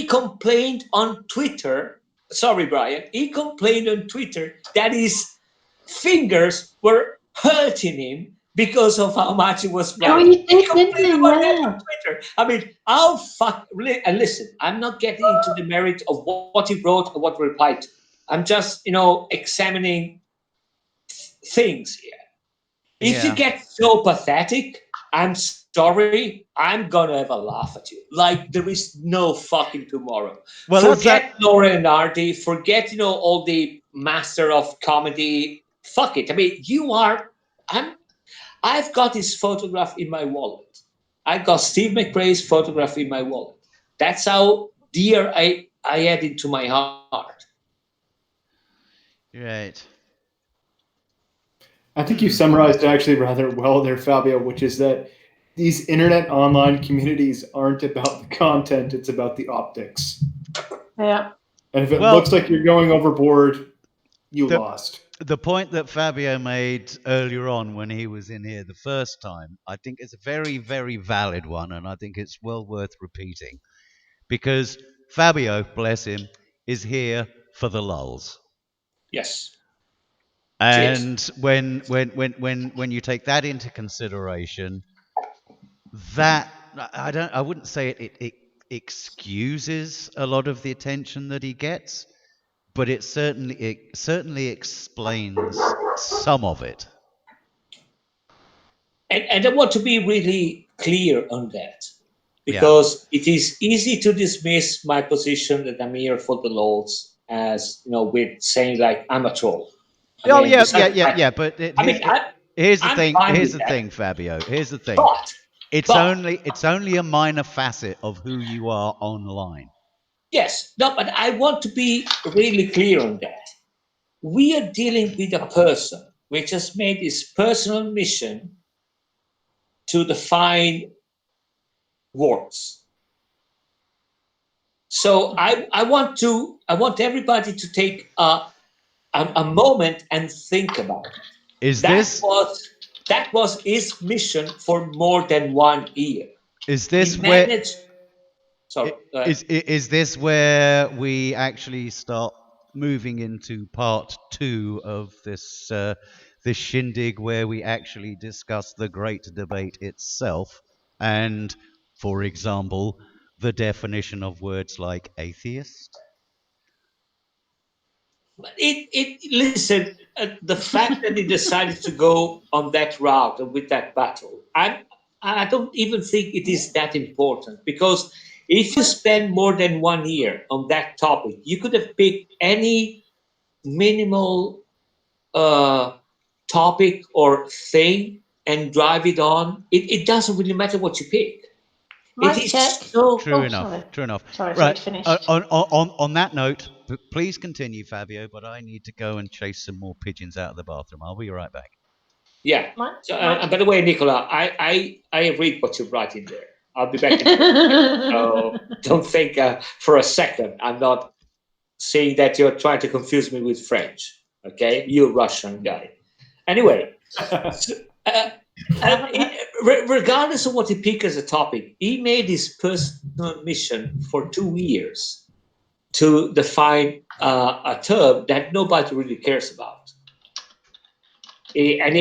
complained on Twitter. Sorry, Brian. He complained on Twitter that his fingers were hurting him because of how much he was Oh, writing. you He did, complained didn't you? about that Yeah. on Twitter. I mean, how fuck. And listen, I'm not getting into the merit of what he wrote or what he replied to. I'm just, examining things here. If you get so pathetic, I'm sorry, I'm gonna have a laugh at you. Like there is no fucking tomorrow. Well, Forget Laura and Artie, forget, all the master of comedy. Fuck it. I mean, I've got his photograph in my wallet. I got Steve McRae's photograph in my wallet. That's how dear I had it to my heart. Right. I think you summarized it actually rather well there, Fabio, which is that these internet online communities aren't about the content, it's about the optics. Yeah. And if it looks like you're going overboard, you lost. The point that Fabio made earlier on when he was in here the first time, I think is a very, very valid one, and I think it's well worth repeating. Because Fabio, bless him, is here for the lulz. Yes. And when you take that into consideration, that I wouldn't say it excuses a lot of the attention that he gets, but it certainly explains some of it. And I want to be really clear on that, because it is easy to dismiss my position that I'm here for the lords as, with saying like I'm a troll. But here's the thing. Here's the thing, Fabio. Here's the thing. It's only a minor facet of who you are online. Yes, no, but I want to be really clear on that. We are dealing with a person which has made his personal mission to define works. So I want everybody to take a moment and think about it. Is That this was his mission for more than 1 year. is He this where managed. Sorry, is this where we actually start moving into part 2 of this shindig, where we actually discuss the great debate itself, and, for example, the definition of words like atheist? Listen, the fact that he decided to go on that route and with that battle, I don't even think it is that important, because if you spend more than 1 year on that topic, you could have picked any minimal topic or thing and drive it on. It doesn't really matter what you pick. It Mic is check. so. True Oh, enough. sorry. True enough. Sorry, I thought Right. you'd finished. On that note, please continue, Fabio. But I need to go and chase some more pigeons out of the bathroom. I'll be right back. Yeah. Mic, So, mic. by the way, Nicola, I read what you write in there. I'll be back in there. So don't think for a second I'm not saying that you're trying to confuse me with French. Okay, you Russian guy. Anyway, so, regardless of what he picked as a topic, he made his personal mission for 2 years to define a term that nobody really cares about. And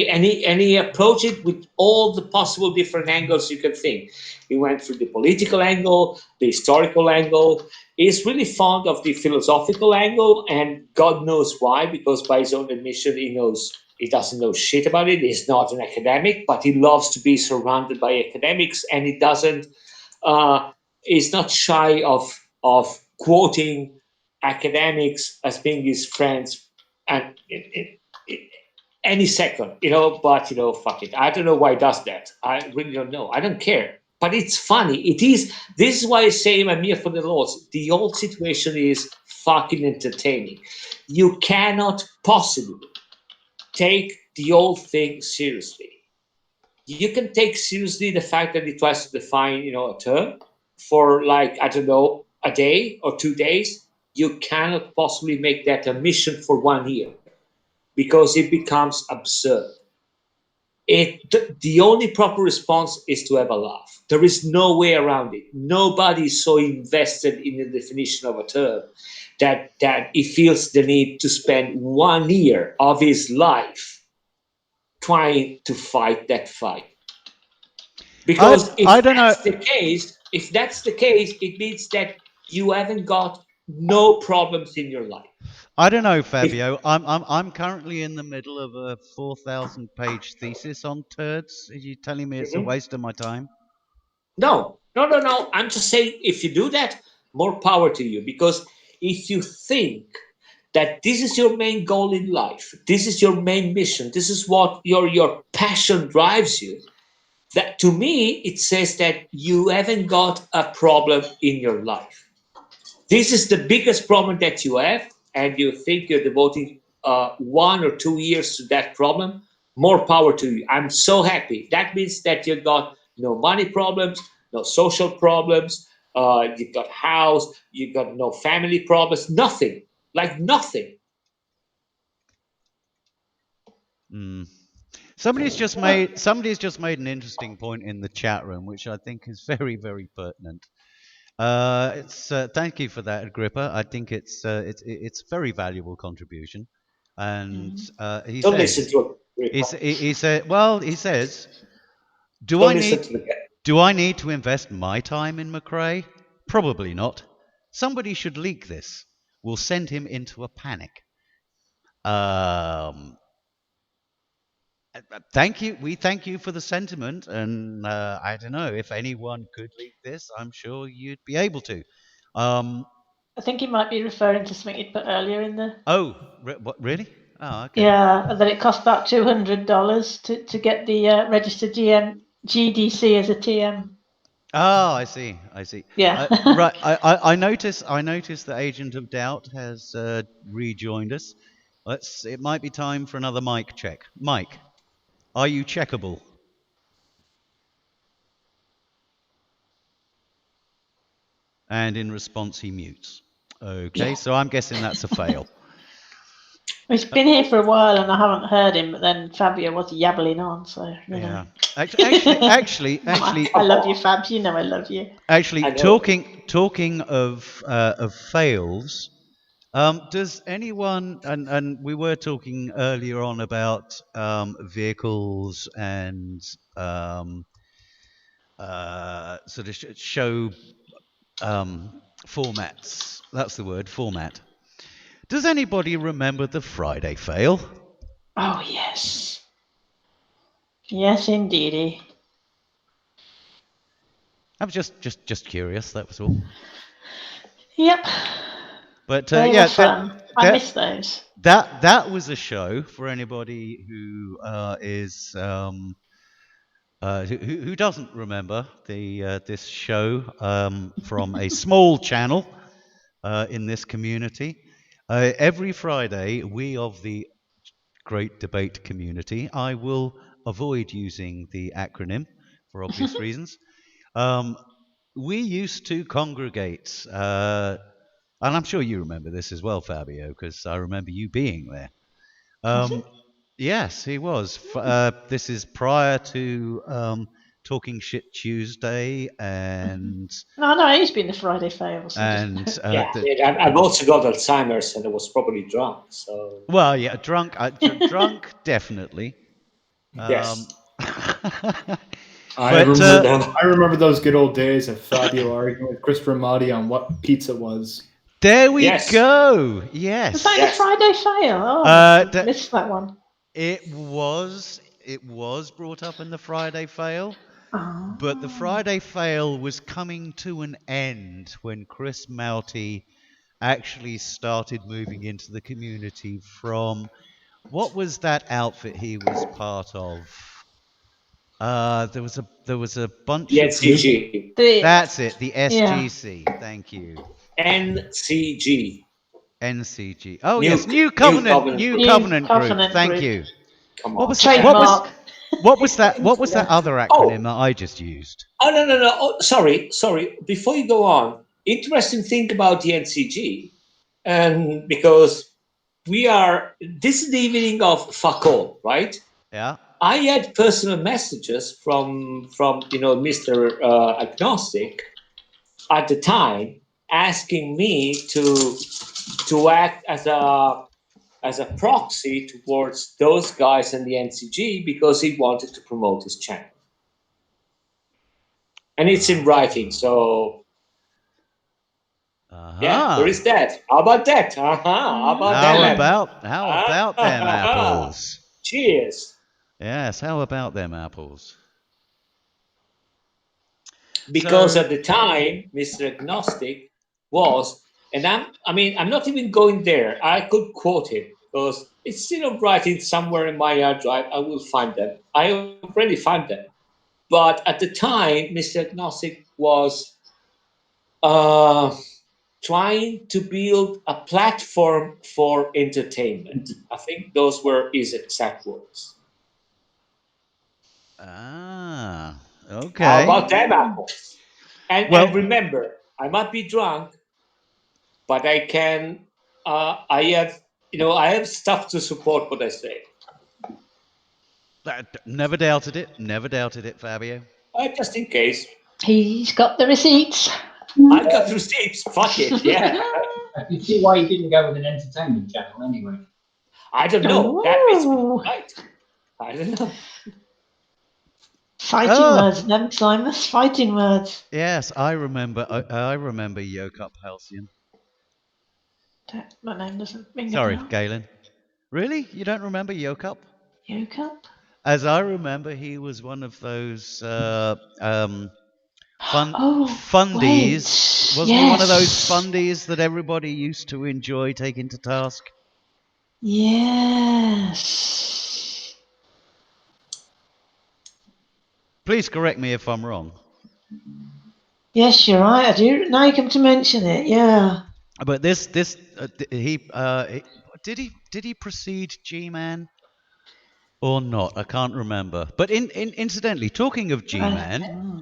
he approached it with all the possible different angles you can think. He went through the political angle, the historical angle. He's really fond of the philosophical angle, and God knows why, because by his own admission, he doesn't know shit about it. He's not an academic, but he loves to be surrounded by academics, and he doesn't. He's not shy of quoting academics as being his friends, and any second, but fuck it. I don't know why he does that. I really don't know. I don't care. But it's funny. This is why I say I'm here for the laws. The whole situation is fucking entertaining. You cannot possibly take the whole thing seriously. You can take seriously the fact that he tries to define, a term for, like, I don't know, a day or 2 days. You cannot possibly make that a mission for 1 year, because it becomes absurd. The only proper response is to have a laugh. There is no way around it. Nobody is so invested in the definition of a term that he feels the need to spend 1 year of his life trying to fight that fight. Because if that's the case, it means that you haven't got no problems in your life. I don't know, Fabio. I'm currently in the middle of a 4,000-page thesis on turds. Are you telling me it's a waste of my time? No. I'm just saying, if you do that, more power to you. Because if you think that this is your main goal in life, this is your main mission, this is what your passion drives you, that, to me, it says that you haven't got a problem in your life. This is the biggest problem that you have, and you think you're devoting 1 or 2 years to that problem. More power to you. I'm so happy. That means that you got no money problems, no social problems, you got house, you got no family problems, nothing. Like nothing. Somebody's just made an interesting point in the chat room, which I think is very, very pertinent. Thank you for that, Agrippa. I think it's a very valuable contribution. And he Don't says, listen to it. he says, Don't listen to the guy. do I need to invest my time in McRae? Probably not. Somebody should leak this. We'll send him into a panic. Thank you. We thank you for the sentiment, and I don't know if anyone could leak this. I'm sure you'd be able to. I think he might be referring to something he'd put earlier in the. Oh, what? Really? Oh, okay. Yeah, that it cost about $200 to get the registered GDC as a TM. Oh, I see. Yeah. Right. I notice the Agent of Doubt has rejoined us. It might be time for another mic check. Mike, are you checkable? and in response he mutes. Okay, so I'm guessing that's a fail. He's been here for a while and I haven't heard him, but then Fabio was yabbling on, so you know. Actually, I love you, Fab. You know I love you. Actually, talking of fails, does anyone, and we were talking earlier on about vehicles and sort of show formats. That's the word, format. Does anybody remember the Friday fail? Oh yes. Yes, indeedy. I was just curious. That was all. Yep. But They yeah, were fun. I miss those. That was a show for anybody who is who doesn't remember this show from a small channel in this community. Every Friday, we of the Great Debate community, I will avoid using the acronym for obvious reasons. We used to congregate, and I'm sure you remember this as well, Fabio, because I remember you being there. Yes, he was. This is prior to Talking Shit Tuesday and. No, it has been the Friday fails. And I've also got Alzheimer's, and I was probably drunk. So. Well, yeah, drunk, definitely. Yes. I remember those good old days of Fabio arguing with Christopher Motti on what pizza was. There we go. Yes. Was that the Friday fail? Oh, I missed that one. It was brought up in the Friday fail, but the Friday fail was coming to an end when Chris Motti actually started moving into the community from what was that outfit he was part of? There was a bunch the of NCG. That's it, the SGC. Yeah. Thank you. NCG. NCG. Oh yes, New Covenant Group. Thank you. Come on. What was that? What was that other acronym that I just used? Oh no. Oh, sorry. Before you go on, interesting thing about the NCG, and because this is the evening of fuck all, right? Yeah. I had personal messages from Mr. Agnostic at the time asking me to act as a proxy towards those guys in the NCG because he wanted to promote his channel. And it's in writing, so yeah, there is that. How about that? How about them apples? Cheers. Yes, how about them apples? Because at the time, Mr. Agnostic was, and I'm not even going there. I could quote him because it's still writing somewhere in my hard drive. I will find them. I already found them. But at the time, Mr. Agnostic was trying to build a platform for entertainment. I think those were his exact words. Okay. How about them apples? And remember, I might be drunk, but I can. I have stuff to support what I say. Never doubted it, Fabio. Just in case. He's got the receipts. I've got receipts. Fuck it, yeah. You see why you didn't go with an entertainment channel anyway? I don't know. That is right. I don't know. Fighting words, then Simus. Fighting words. Yes, I remember. I remember Yoke Up Halcyon. My name doesn't ring. Sorry, Galen. Really? You don't remember Yoke Up? Yoke Up? As I remember, he was one of those fundies. Wait. Wasn't he one of those fundies that everybody used to enjoy taking to task? Yes. Please correct me if I'm wrong. Yes, you're right. I do. Now you come to mention it. Yeah. But did he precede G-Man or not? I can't remember. But incidentally, talking of G-Man,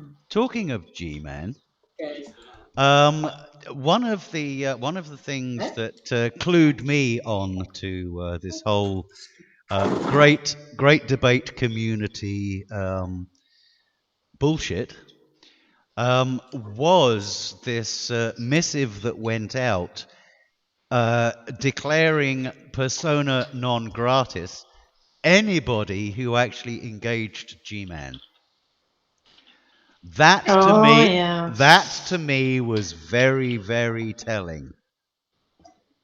One of the things that clued me on to this whole great debate community bullshit was this missive that went out declaring persona non gratis anybody who actually engaged G-Man. That to me was very, very telling.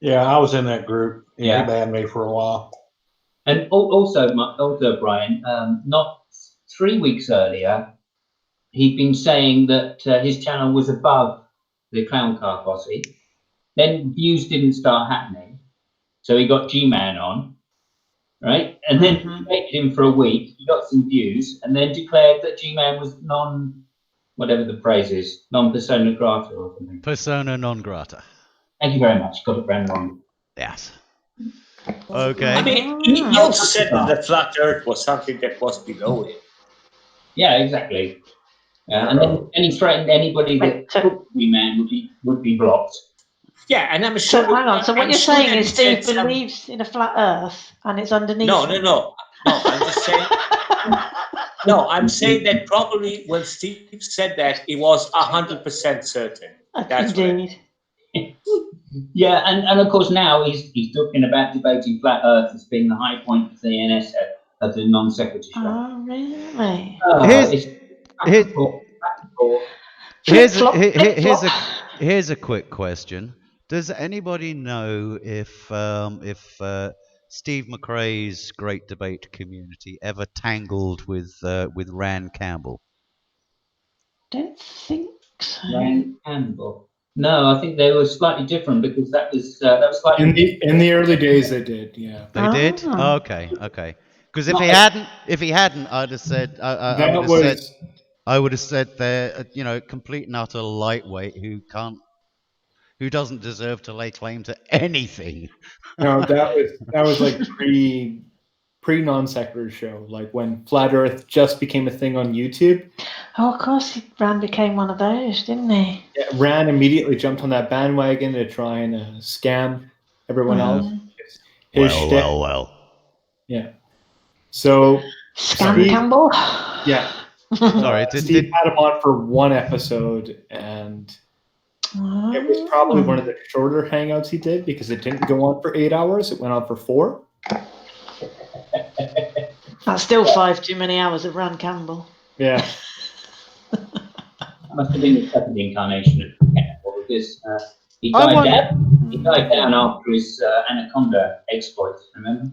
Yeah, I was in that group. Yeah. He banned me for a while. And also, Brian, not 3 weeks earlier, he'd been saying that his channel was above the Clown Car Posse. Then views didn't start happening, so he got G-Man on, right? And then he debated him for a week. He got some views, and then declared that G-Man was whatever the phrase is, non-persona grata or something. Persona non grata. Thank you very much. Got it brand wrong. Yes. Okay. I mean, he also said that the flat Earth was something that was below it. Yeah, exactly. And then he threatened anybody that took G-Man would be blocked. Yeah, and I'm sure. So hang on. So what I'm you're sure saying that is he Steve said some- believes in a flat Earth and it's underneath. No. I'm just saying. No, I'm saying that probably when Steve said that, he was 100% certain. That's Indeed. Yeah, and of course now he's talking about debating flat Earth as being the high point of the NS of the non-sequitur show. Oh, really? Here's a quick question. Does anybody know if Steve McRae's Great Debate Community ever tangled with Rand Campbell? Don't think so. Rand Campbell. No, I think they were slightly different because that was slightly in the early days they did, yeah. They did? Oh, okay. Because if he hadn't, I'd have said I would have said they're complete and utter lightweight who doesn't deserve to lay claim to anything. No, that was like pre non-sequitur show, like when Flat Earth just became a thing on YouTube. Oh, of course, Rand became one of those, didn't he? Yeah, Rand immediately jumped on that bandwagon to try and scam everyone else. Well. Yeah. So Scam Campbell. Yeah. Sorry, Steve had him on for one episode, and it was probably one of the shorter hangouts he did because it didn't go on for 8 hours. It went on for 4. That's still 5 too many hours of Rand Campbell. Yeah. Must have been the second incarnation of Campbell because he died down after his Anaconda exploits, remember?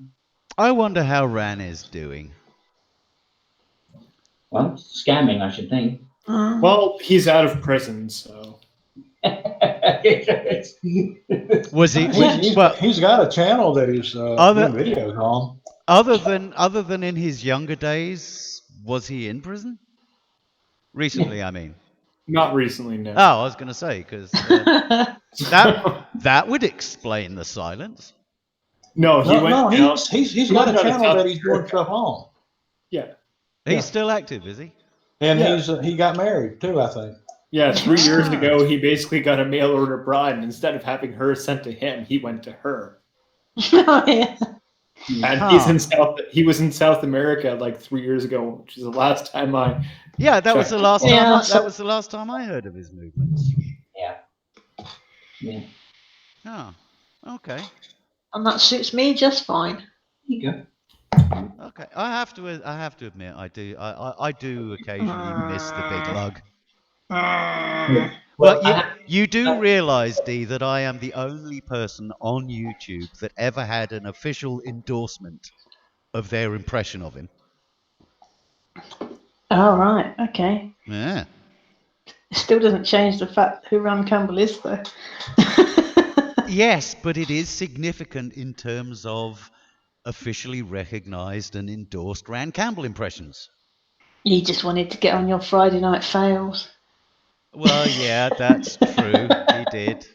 I wonder how Ran is doing. Well, scamming, I should think. Well, he's out of prison, so. Was he? He's got a channel that he's doing videos on. Other than in his younger days, was he in prison? Recently, I mean. Not recently, no. Oh, I was going to say because that would explain the silence. No, he's got a channel that he's doing stuff on. Yeah. He's still active, is he? And he got married too, I think. Yeah, 3 years ago, he basically got a mail order bride, and instead of having her sent to him, he went to her. Oh, yeah. And he was in South America like 3 years ago, which is the last time I. Yeah, that was the last time. Yeah, that was the last time I heard of his movements. Yeah. Oh, okay. And that suits me just fine. There you go. Okay, I have to admit, I do occasionally miss the big lug. But you do realise, Dee, that I am the only person on YouTube that ever had an official endorsement of their impression of him. Oh, right. Okay. Yeah. It still doesn't change the fact who Rand Campbell is, though. Yes, but it is significant in terms of officially recognised and endorsed Rand Campbell impressions. You just wanted to get on your Friday night fails. Well, yeah, that's true. He did.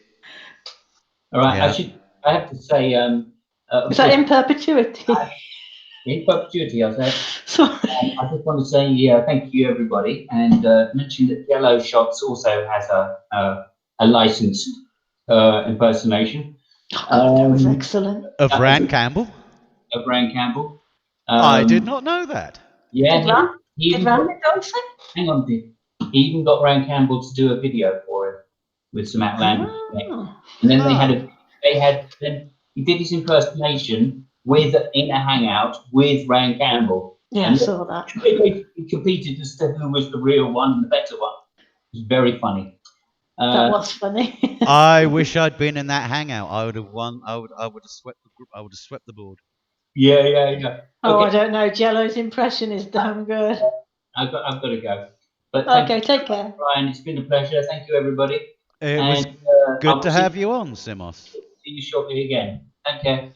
All right. Yeah. I have to say. Is that in perpetuity? In perpetuity, I say. Sorry. I just want to say thank you, everybody, and mention that Yellow Shots also has a licensed impersonation. That was excellent. Of That Rand was- Campbell? Of Rand Campbell. I did not know that. Yeah, Did Rand endorse it? hang on, he even got Rand Campbell to do a video for him with some outlandish effects. And then then he did his impersonation in a hangout with Rand Campbell. Yeah, I saw that. He competed as to who was the real one, the better one. It was very funny. That was funny. I wish I'd been in that hangout. I would have won. I would have swept the group. I would have swept the board. Yeah. Oh, Okay. I don't know. Jello's impression is damn good. I've got to go. But Okay, take care. Brian, it's been a pleasure. Thank you, everybody. It was good to have you on, Simos. See you shortly again. Take care.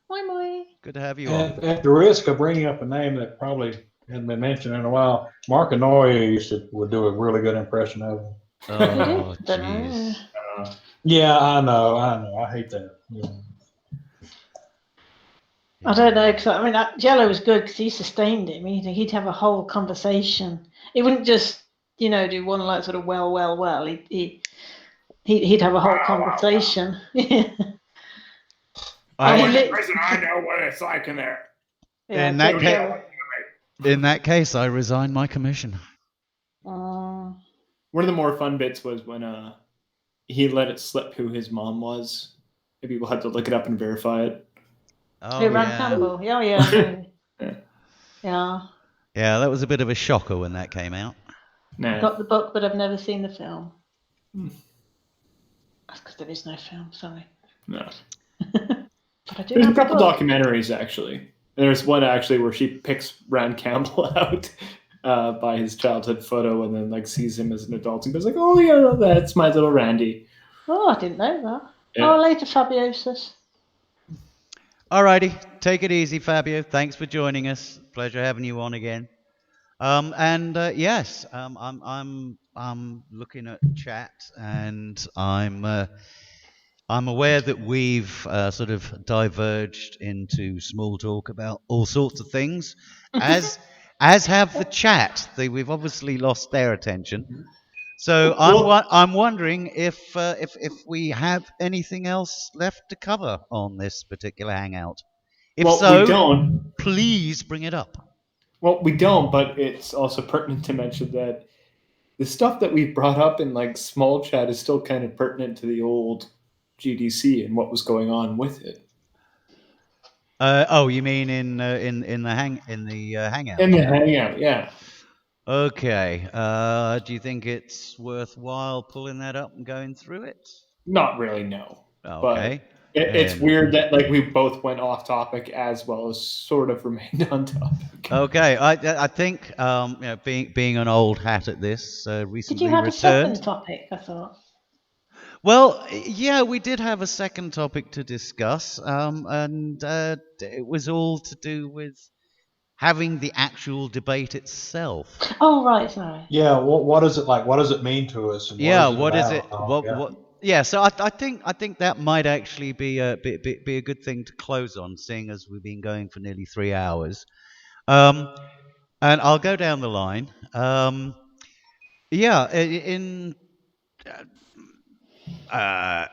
Bye. Good to have you on. At the risk of bringing up a name that probably hasn't been mentioned in a while, Mark Anoia would do a really good impression of him. Oh, jeez. Yeah, I know. I hate that. Yeah. I don't know, because I mean, Jello was good because he sustained him. He'd have a whole conversation. He wouldn't just, do one like sort of well. He'd have a whole conversation. I know what it's like in there. Yeah, in that case, I resign my commission. One of the more fun bits was when he let it slip who his mom was. And people had to look it up and verify it. Oh, Rand Campbell. Oh, yeah. Yeah. Yeah, that was a bit of a shocker when that came out. I've got the book, but I've never seen the film. That's because there is no film, sorry. No. But I do There's have a couple the book. documentaries, actually. There's one, actually, where she picks Rand Campbell out by his childhood photo and then, sees him as an adult and goes oh, yeah, that's my little Randy. Oh, I didn't know that. Yeah. Oh, later, Fabiosus. Alrighty, take it easy, Fabio. Thanks for joining us. Pleasure having you on again. Yes, I'm looking at chat, and I'm aware that we've sort of diverged into small talk about all sorts of things, as have the chat. We've obviously lost their attention. So I'm wondering if we have anything else left to cover on this particular hangout. If so, we don't. Please bring it up. Well, we don't, but it's also pertinent to mention that the stuff that we've brought up in small chat is still kind of pertinent to the old GDC and what was going on with it. You mean in the hangout? In the hangout, yeah. Okay. Do you think it's worthwhile pulling that up and going through it? Not really, no. Okay. But it's weird that we both went off topic as well as sort of remained on topic. Okay. I think being an old hat at this, recently Did you have returned. a second topic? I thought. Well, yeah, we did have a second topic to discuss, and it was all to do with having the actual debate itself. Oh, right, sorry. Yeah, what is it like? What does it mean to us? And What is it? Yeah, so I think that might actually be a good thing to close on, seeing as we've been going for nearly 3 hours. And I'll go down the line. In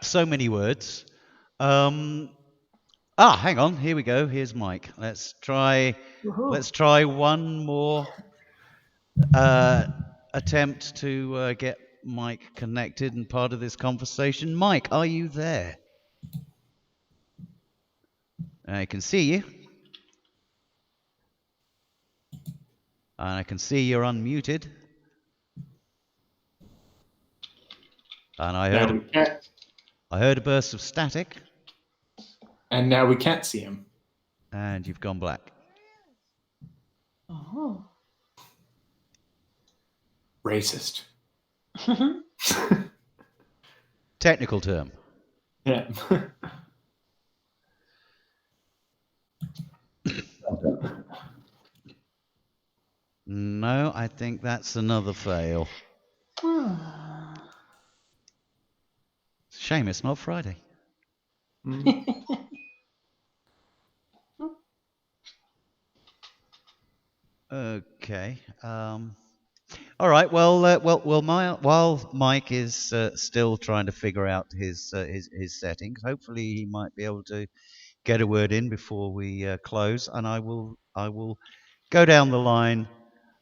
so many words. Hang on. Here we go. Here's Mike. Let's try one more attempt to get Mike connected and part of this conversation. Mike, are you there? I can see you. And I can see you're unmuted. And I heard a burst of static. And now we can't see him. And you've gone black. Oh. Racist. Technical term. Yeah. No, I think that's another fail. Shame it's not Friday. Okay. All right. Well, while Mike is still trying to figure out his settings, hopefully he might be able to get a word in before we close, and I will go down the line,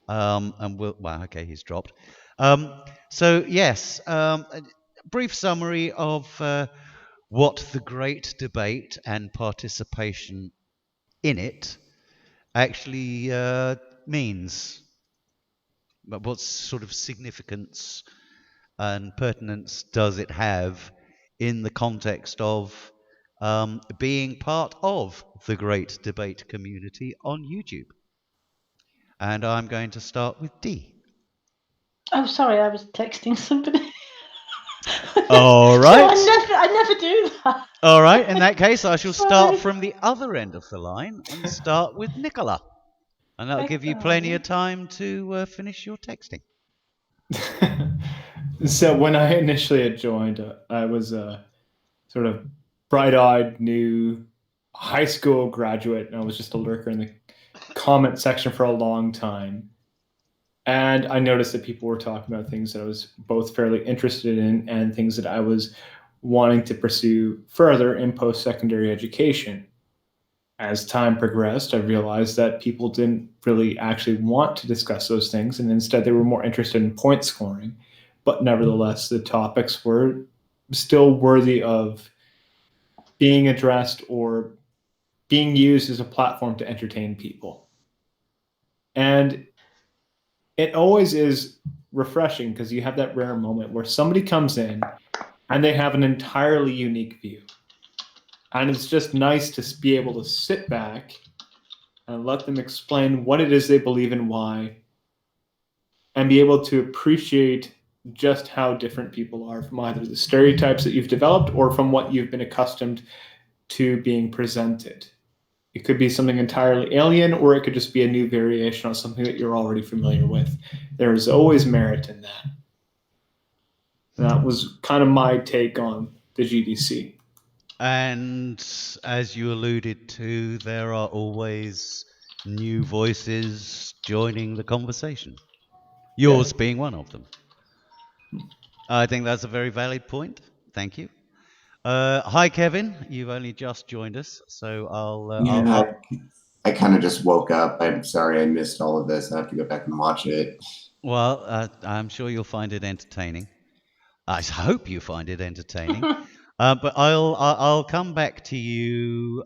and well, okay, he's dropped. So yes, a brief summary of what the great debate and participation in it actually means. But what sort of significance and pertinence does it have in the context of being part of the great debate community on YouTube? And I'm going to start with D. Oh, sorry, I was texting somebody. All right. So I never do that. All right. In that case, I shall start Sorry. from the other end of the line and start with Nicola. And that'll give you plenty of time to finish your texting. So when I initially had joined, I was a sort of bright-eyed new high school graduate, and I was just a lurker in the comment section for a long time. And I noticed that people were talking about things that I was both fairly interested in and things that I was wanting to pursue further in post-secondary education. As time progressed, I realized that people didn't really actually want to discuss those things, and instead they were more interested in point scoring. But nevertheless, the topics were still worthy of being addressed or being used as a platform to entertain people. And it always is refreshing because you have that rare moment where somebody comes in and they have an entirely unique view. And it's just nice to be able to sit back and let them explain what it is they believe and why, and be able to appreciate just how different people are from either the stereotypes that you've developed or from what you've been accustomed to being presented. It could be something entirely alien, or it could just be a new variation on something that you're already familiar with. There is always merit in that. And that was kind of my take on the GDC. And as you alluded to, there are always new voices joining the conversation. Yours being one of them. I think that's a very valid point. Thank you. Hi, Kevin. You've only just joined us, so I kind of just woke up. I'm sorry I missed all of this. I have to go back and watch it. Well, I'm sure you'll find it entertaining. I hope you find it entertaining. But I'll come back to you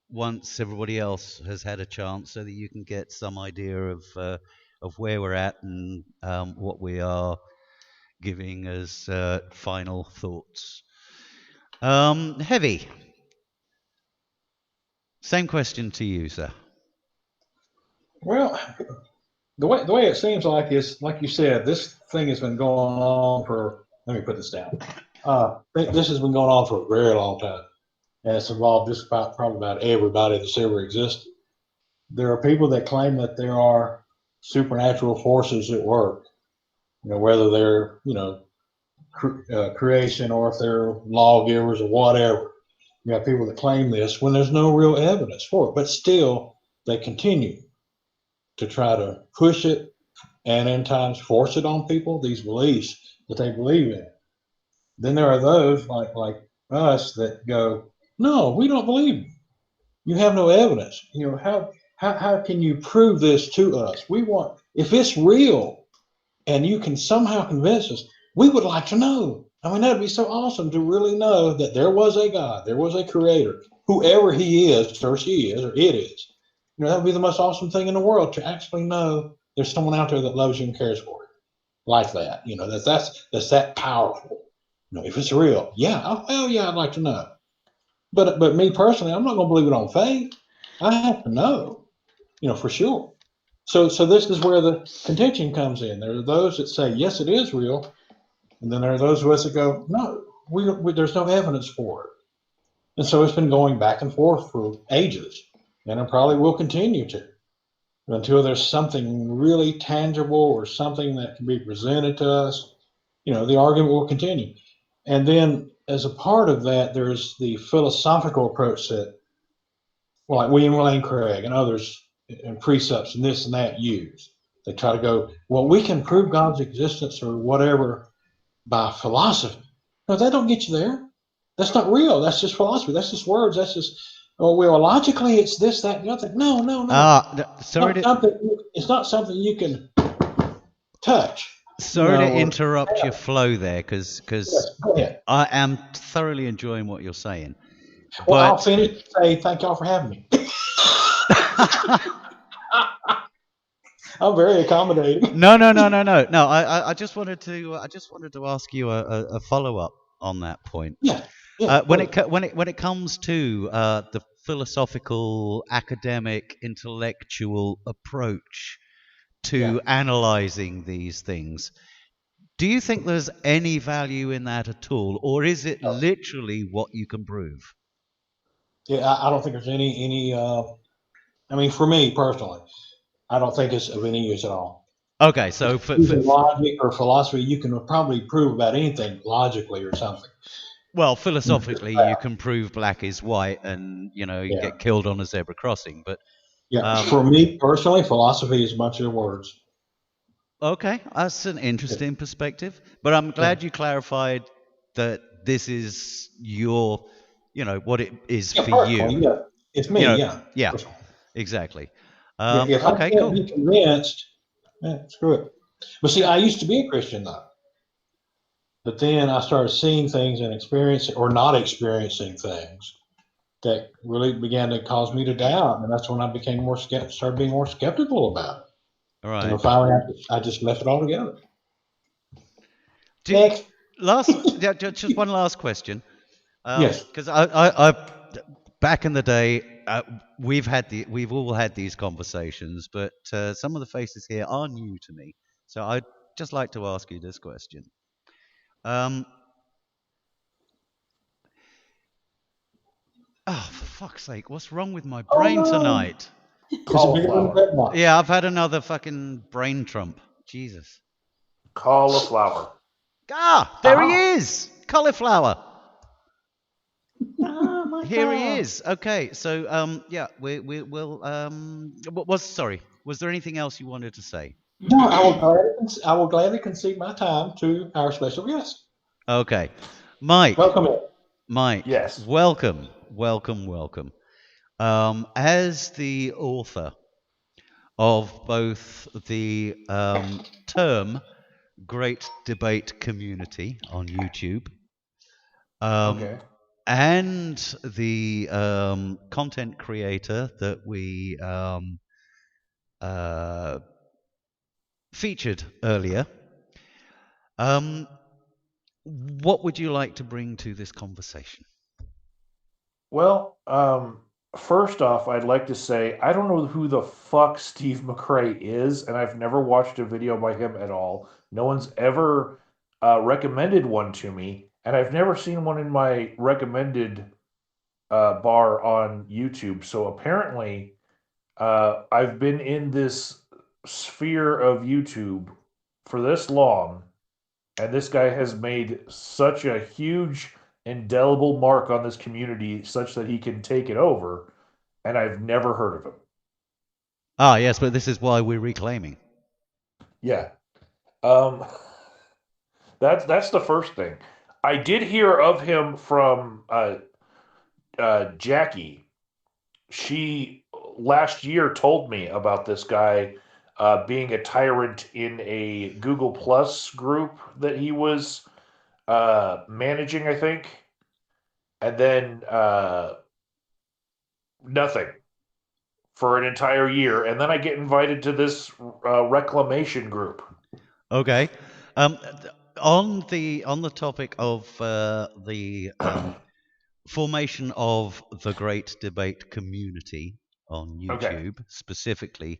once everybody else has had a chance, so that you can get some idea of where we're at and what we are giving as final thoughts. Heavy. Same question to you, sir. Well, the way it seems like is, like you said, this thing has been going on for, let me put this down. This has been going on for a very long time, and it's involved just probably about everybody that's ever existed. There are people that claim that there are supernatural forces at work, whether they're, creation or if they're lawgivers or whatever. You have people that claim this when there's no real evidence for it, but still they continue to try to push it and in times force it on people, these beliefs that they believe in. Then there are those like us that go, no, we don't believe you. You have no evidence. How can you prove this to us? If it's real and you can somehow convince us, we would like to know. I mean, that'd be so awesome to really know that there was a God, there was a creator, whoever he is or she is or it is. That would be the most awesome thing in the world, to actually know there's someone out there that loves you and cares for you like that. That's that powerful. If it's real, yeah, oh, hell yeah, I'd like to know. But me personally, I'm not going to believe it on faith. I have to know, for sure. So this is where the contention comes in. There are those that say, yes, it is real. And then there are those of us that go, no, there's no evidence for it. And so it's been going back and forth for ages. And it probably will continue to, until there's something really tangible or something that can be presented to us. The argument will continue. And then as a part of that, there's the philosophical approach that, like William Lane Craig and others and precepts and this and that use. They try to go, well, we can prove God's existence or whatever by philosophy. No, that don't get you there. That's not real. That's just philosophy. That's just words. That's just, oh, well, logically it's this, that, and the other. No. It's not something you can touch. Sorry to interrupt your flow there, because I am thoroughly enjoying what you're saying. Well, I'll finish and say thank y'all for having me. I'm very accommodating. No. I just wanted to ask you a follow up on that point. Yeah. When it comes to the philosophical, academic, intellectual approach to analyzing these things, do you think there's any value in that at all, or is it literally what you can prove? Yeah, I don't think there's any. I mean, for me personally, I don't think it's of any use at all. Okay, so for logic or philosophy, you can probably prove about anything logically or something. Well, philosophically, you can prove black is white, and you get killed on a zebra crossing. But for me personally, philosophy is a bunch of words. Okay, that's an interesting perspective. But I'm glad you clarified that this is your, what it is for you. Yeah, it's me. Yeah, exactly. If I can't be convinced, screw it. But see, I used to be a Christian though. But then I started seeing things and experiencing or not experiencing things that really began to cause me to doubt, and that's when I became started being more skeptical about it. All right. And finally, I just left it all together. Just one last question. Yes. Because I back in the day, we've all had these conversations, but some of the faces here are new to me. So I'd just like to ask you this question. Oh, for fuck's sake, what's wrong with my brain tonight? Cauliflower. Yeah, I've had another fucking brain trump. Jesus. Cauliflower. There he is! Cauliflower. Oh my Here God. he is. Okay, so we'll was there anything else you wanted to say? No, I will gladly concede my time to our special guest. Okay. Mike. Welcome in. Mike. Yes. Welcome. As the author of both the term Great Debate Community on YouTube, and the content creator that we featured earlier, what would you like to bring to this conversation? Well, first off, I'd like to say I don't know who the fuck Steve McRae is, and I've never watched a video by him at all. No one's ever recommended one to me, and I've never seen one in my recommended bar on YouTube. So apparently, I've been in this sphere of YouTube for this long, and this guy has made such a huge indelible mark on this community such that he can take it over, and I've never heard of him. Ah, yes, but this is why we're reclaiming. Yeah. That's the first thing. I did hear of him from Jackie. She last year told me about this guy being a tyrant in a Google Plus group that he was managing, I think, and then nothing for an entire year, and then I get invited to this reclamation group. Okay, on the topic of the formation of the Great Debate Community on YouTube specifically,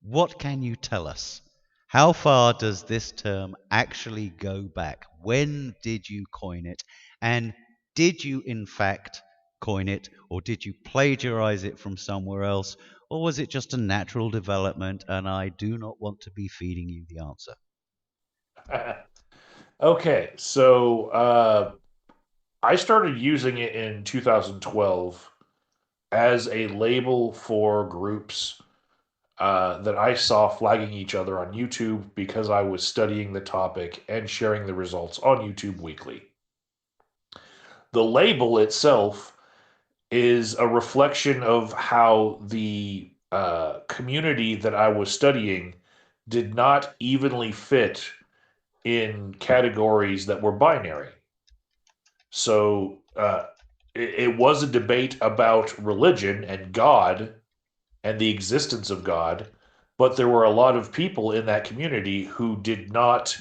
what can you tell us? How far does this term actually go back? When did you coin it? And did you in fact coin it, or did you plagiarize it from somewhere else, or was it just a natural development? And I do not want to be feeding you the answer. Okay, so I started using it in 2012 as a label for groups that I saw flagging each other on YouTube because I was studying the topic and sharing the results on YouTube weekly. The label itself is a reflection of how the community that I was studying did not evenly fit in categories that were binary. So it was a debate about religion and God and the existence of God, but there were a lot of people in that community who did not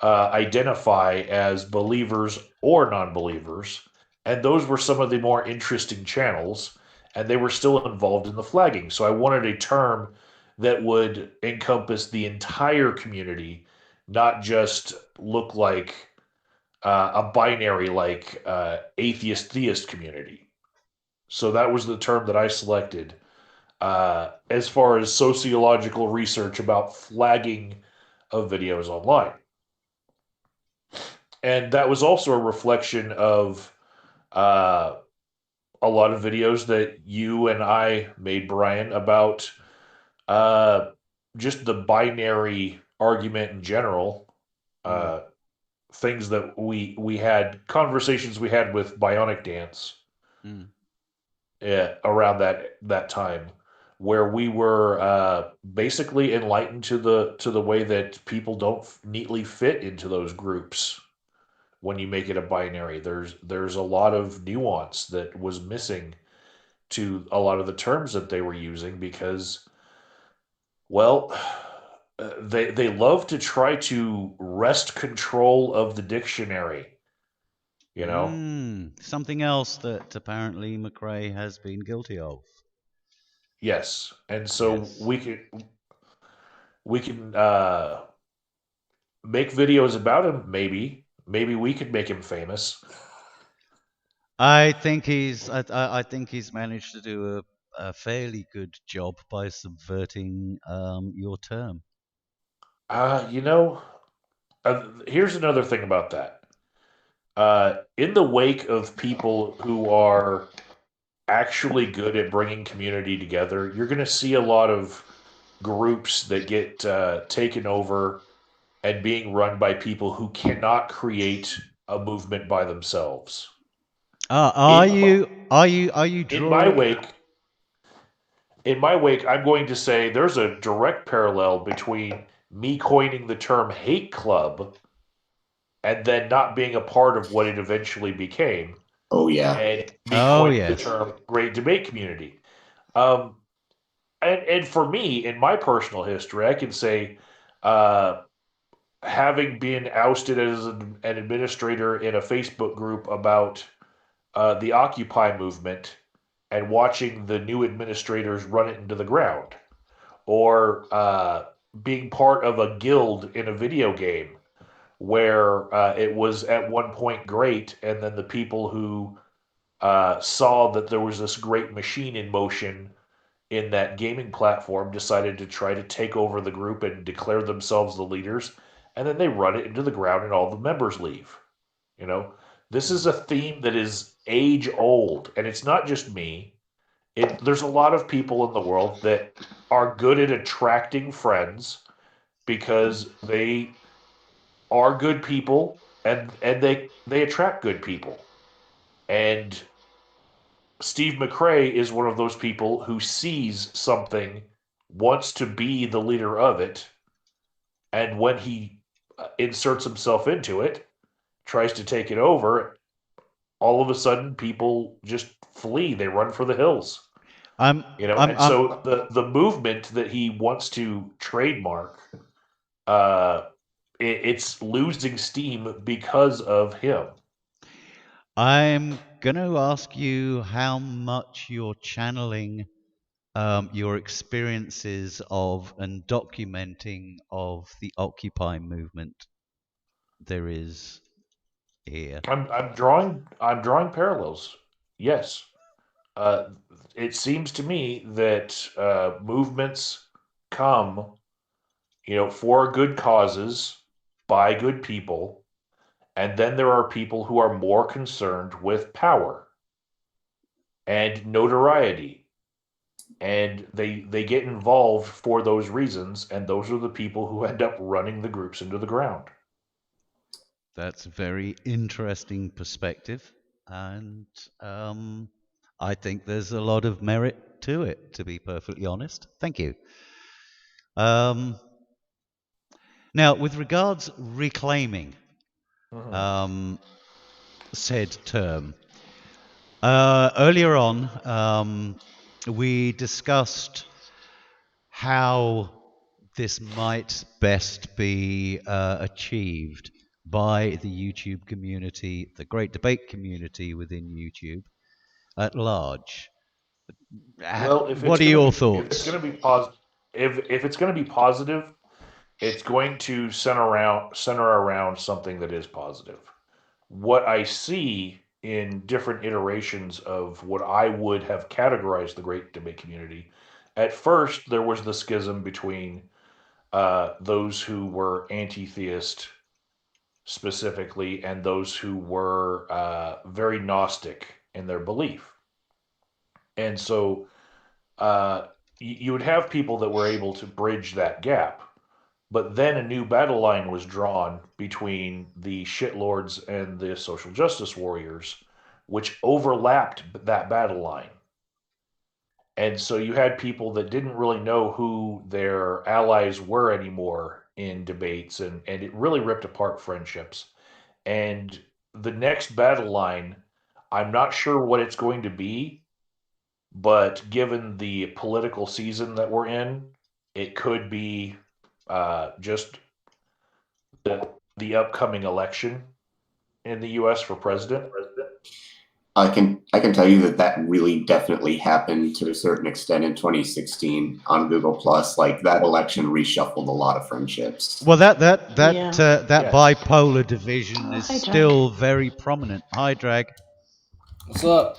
identify as believers or non-believers, and those were some of the more interesting channels, and they were still involved in the flagging. So I wanted a term that would encompass the entire community, not just look like a binary like atheist theist community. So that was the term that I selected as far as sociological research about flagging of videos online. And that was also a reflection of a lot of videos that you and I made, Brian, about just the binary argument in general. Things that we had, conversations we had with Bionic Dance around that time, where we were basically enlightened to the way that people don't neatly fit into those groups. When you make it a binary, there's a lot of nuance that was missing to a lot of the terms that they were using because, well, they love to try to wrest control of the dictionary. You know, something else that apparently McRae has been guilty of. Yes, and so Yes. we can make videos about him. Maybe we could make him famous. I think he's managed to do a fairly good job by subverting your term. Here's another thing about that. In the wake of people who are actually good at bringing community together, you're going to see a lot of groups that get taken over and being run by people who cannot create a movement by themselves. Are you in my drawing? wake, I'm going to say there's a direct parallel between me coining the term hate club and then not being a part of what it eventually became. Oh yeah. And me coining the term great debate community. And for me, in my personal history, I can say, having been ousted as an administrator in a Facebook group about the Occupy movement and watching the new administrators run it into the ground, or being part of a guild in a video game where it was at one point great, and then the people who saw that there was this great machine in motion in that gaming platform decided to try to take over the group and declare themselves the leaders, and then they run it into the ground and all the members leave. This is a theme that is age old, and it's not just me. There's a lot of people in the world that are good at attracting friends because they are good people, and they attract good people. And Steve McRae is one of those people who sees something, wants to be the leader of it, and when he inserts himself into it, tries to take it over, all of a sudden people just flee. They run for the hills. So the movement that he wants to trademark, it's losing steam because of him. I'm going to ask you how much you're channeling your experiences of and documenting of the Occupy movement there is here. I'm drawing parallels. Yes. It seems to me that movements come, for good causes by good people, and then there are people who are more concerned with power and notoriety and they get involved for those reasons, and those are the people who end up running the groups into the ground. That's a very interesting perspective, and I think there's a lot of merit to it, to be perfectly honest. Thank you. Now, with regards reclaiming said term, earlier on we discussed how this might best be achieved by the YouTube community, the great debate community within YouTube at large. Well, What are your thoughts? If it's going to be if it's going to be positive, it's going to center around something that is positive. What I see in different iterations of what I would have categorized the great debate community, at first there was the schism between those who were anti-theist specifically and those who were very Gnostic in their belief. And so you would have people that were able to bridge that gap. But then a new battle line was drawn between the shitlords and the social justice warriors, which overlapped that battle line. And so you had people that didn't really know who their allies were anymore in debates, and it really ripped apart friendships. And the next battle line, I'm not sure what it's going to be, but given the political season that we're in, it could be just the upcoming election in the U.S. for president. I can tell you that really definitely happened to a certain extent in 2016 on Google Plus. Like that election reshuffled a lot of friendships. Well, that Yeah. bipolar division is Hi, Drag. still very prominent. Hi, Drag. What's up?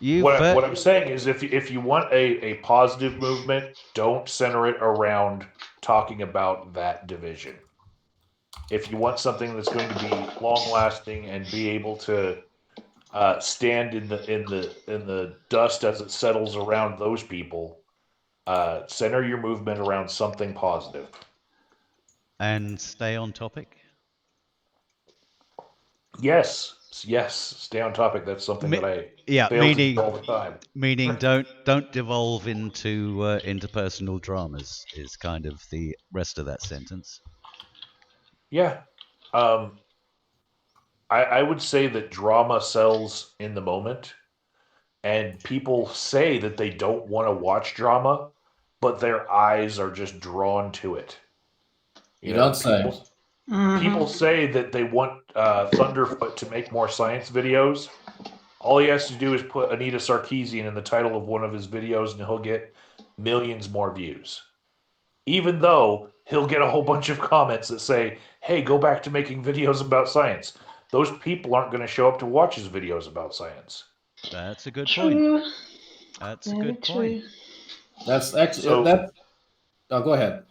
What I'm saying is, if you want a positive movement, don't center it around talking about that division. If you want something that's going to be long lasting and be able to stand in the dust as it settles around those people, center your movement around something positive. And stay on topic. Yes, stay on topic. That's something that I fail to do all the time. Meaning, don't devolve into personal dramas. Is kind of the rest of that sentence. Yeah, I would say that drama sells in the moment, and people say that they don't want to watch drama, but their eyes are just drawn to it. You don't say. People say that they want Thunderfoot to make more science videos. All he has to do is put Anita Sarkeesian in the title of one of his videos, and he'll get millions more views. Even though he'll get a whole bunch of comments that say, hey, go back to making videos about science. Those people aren't going to show up to watch his videos about science. That's a good True. point. That's a Very good true. point. That's actually Oh, go ahead.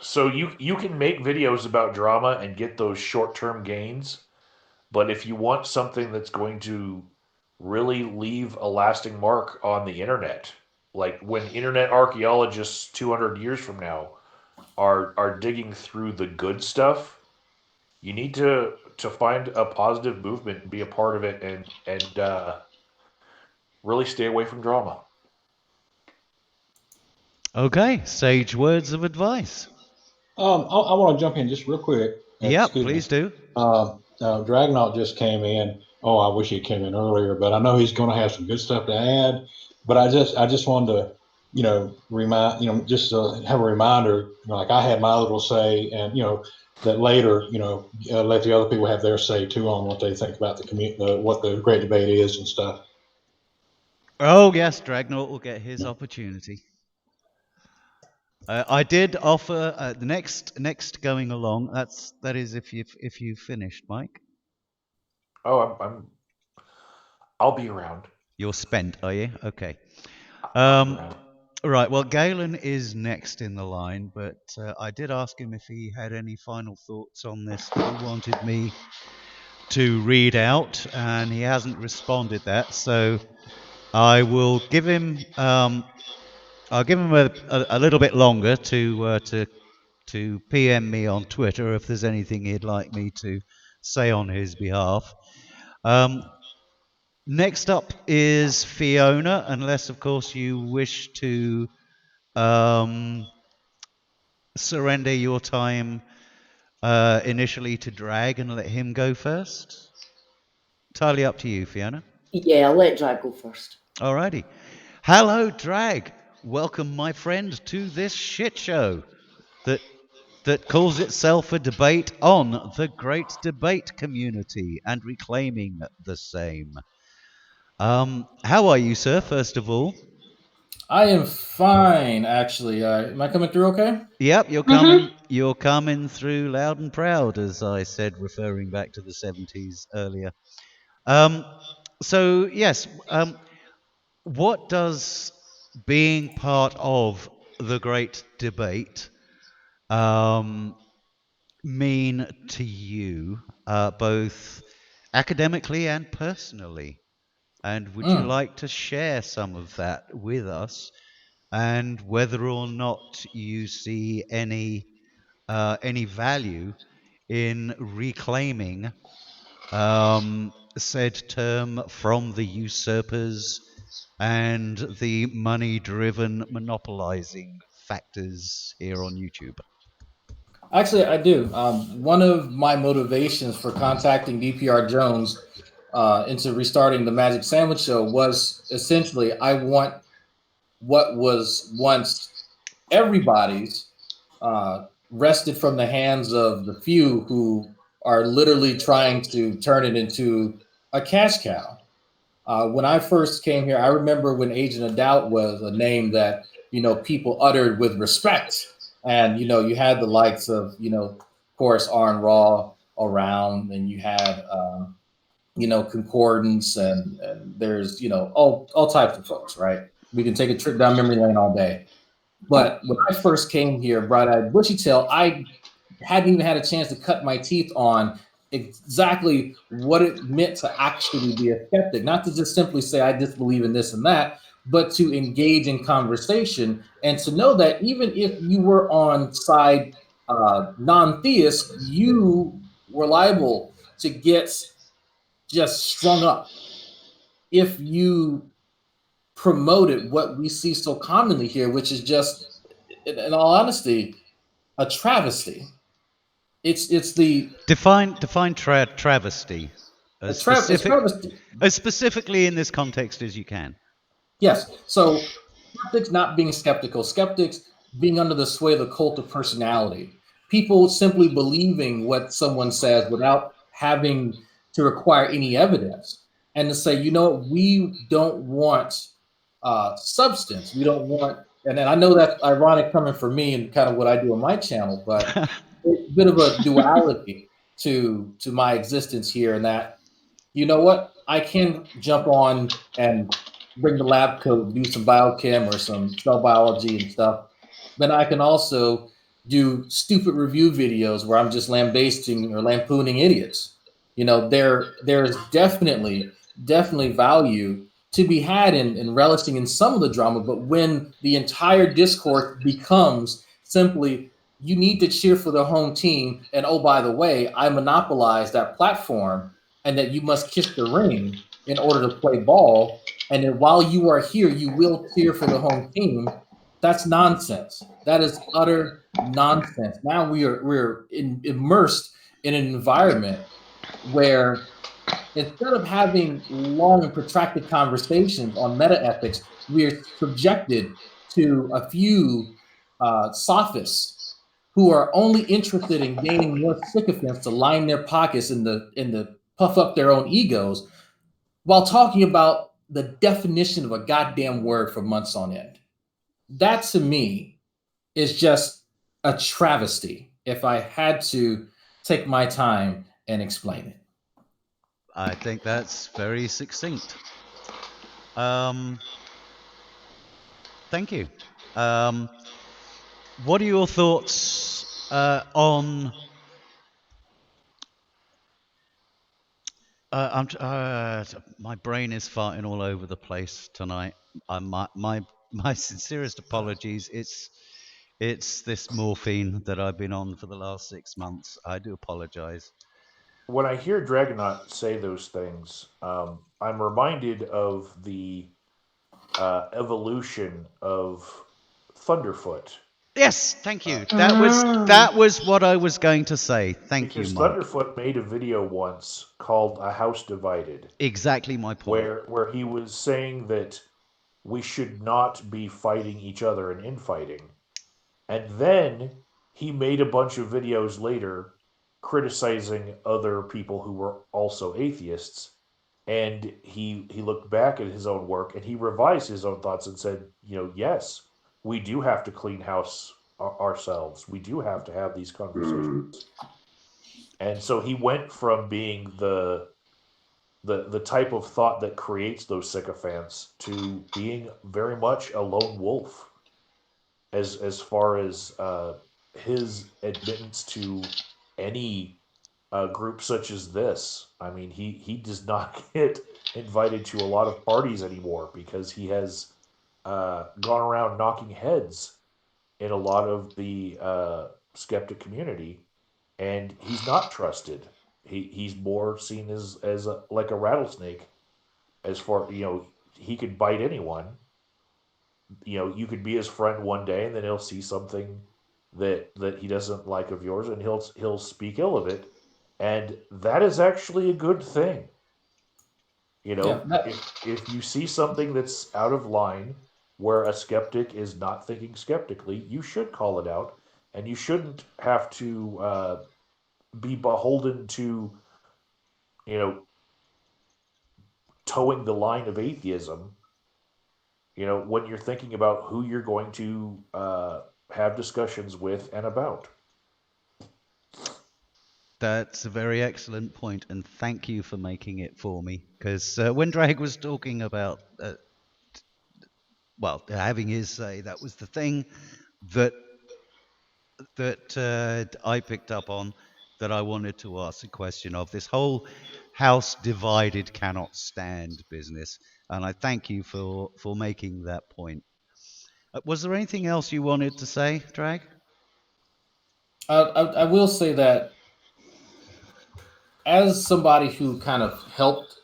So you can make videos about drama and get those short-term gains, but if you want something that's going to really leave a lasting mark on the internet, like when internet archaeologists 200 years from now are digging through the good stuff, you need to find a positive movement and be a part of it, and really stay away from drama. Okay, sage words of advice. I want to jump in just real quick. Yeah, please do. Dragnaut just came in. Oh, I wish he came in earlier, but I know he's going to have some good stuff to add. But I just wanted to, remind, just have a reminder, like I had my little say, and that later, let the other people have their say too on what they think about what the great debate is and stuff. Oh yes, Dragnaut will get his opportunity. I did offer the next going along. That is if you finished, Mike. Oh, I'll be around. You're spent, are you? Okay. Right. Well, Galen is next in the line, but I did ask him if he had any final thoughts on this that he wanted me to read out, and he hasn't responded that. So I will give him. I'll give him a little bit longer to PM me on Twitter if there's anything he'd like me to say on his behalf. Next up is Fiona, unless of course you wish to surrender your time initially to Drag and let him go first. Entirely up to you, Fiona. Yeah, I'll let Drag go first. Alrighty. Hello, Drag. Welcome, my friend, to this shit show that calls itself a debate on the great debate community and reclaiming the same. How are you, sir, first of all? I am fine, actually. Am I coming through okay? Yep, you're coming through loud and proud, as I said, referring back to the 70s earlier. So yes, what does being part of the great debate mean to you, both academically and personally? And would you like to share some of that with us? And whether or not you see any value in reclaiming said term from the usurpers and the money-driven monopolizing factors here on YouTube? Actually, I do. One of my motivations for contacting DPR Jones into restarting the Magic Sandwich Show was essentially I want what was once everybody's wrested from the hands of the few who are literally trying to turn it into a cash cow. When I first came here, I remember when Agent of Doubt was a name that people uttered with respect, and you had the likes of of course Arn Raw around, and you had Concordance, and there's all types of folks, right? We can take a trip down memory lane all day. But when I first came here, bright-eyed, bushy-tailed, I hadn't even had a chance to cut my teeth on exactly what it meant to actually be a skeptic. Not to just simply say, I disbelieve in this and that, but to engage in conversation and to know that even if you were on side non-theist, you were liable to get just strung up if you promoted what we see so commonly here, which is just, in all honesty, a travesty. It's the define travesty as travesty. As specifically in this context as you can. Yes. So skeptics not being skeptical, skeptics being under the sway of the cult of personality, people simply believing what someone says without having to require any evidence, and to say, we don't want substance. We don't want, and then I know that's ironic coming from me and kind of what I do on my channel, but it's a bit of a duality to my existence here, in that, I can jump on and bring the lab coat, do some biochem or some cell biology and stuff. Then I can also do stupid review videos where I'm just lambasting or lampooning idiots. There's definitely value to be had in relishing in some of the drama, but when the entire discourse becomes simply, you need to cheer for the home team, and oh, by the way, I monopolize that platform, and that you must kiss the ring in order to play ball, and then while you are here, you will cheer for the home team. That's nonsense. That is utter nonsense. Now we're immersed in an environment where, instead of having long and protracted conversations on meta ethics, we are subjected to a few sophists who are only interested in gaining more sycophants to line their pockets and to puff up their own egos, while talking about the definition of a goddamn word for months on end. That, to me, is just a travesty, if I had to take my time and explain it. I think that's very succinct. Thank you. What are your thoughts on My brain is farting all over the place tonight. My sincerest apologies. It's this morphine that I've been on for the last 6 months. I do apologize. When I hear Dragonaut say those things, I'm reminded of the evolution of Thunderfoot. Yes, thank you. That was what I was going to say. Thank you, Because Mike. Thunderfoot made a video once called "A House Divided," Exactly my point. where he was saying that we should not be fighting each other and infighting. And then he made a bunch of videos later criticizing other people who were also atheists. And he looked back at his own work and he revised his own thoughts and said, yes, we do have to clean house ourselves. We do have to have these conversations. And so he went from being the type of thought that creates those sycophants to being very much a lone wolf as far as his admittance to any group such as this. I mean, he does not get invited to a lot of parties anymore because he has gone around knocking heads in a lot of the skeptic community, and he's not trusted. He's more seen as like a rattlesnake. As far he could bite anyone. You could be his friend one day, and then he'll see something that he doesn't like of yours, and he'll speak ill of it, and that is actually a good thing. If you see something that's out of line, where a skeptic is not thinking skeptically, you should call it out, and you shouldn't have to be beholden to, towing the line of atheism. When you're thinking about who you're going to have discussions with and about. That's a very excellent point, and thank you for making it for me. Because when Drag was talking about, having his say, that was the thing that I picked up on, that I wanted to ask a question of. This whole house divided cannot stand business, and I thank you for making that point. Was there anything else you wanted to say, Drag? I will say that as somebody who kind of helped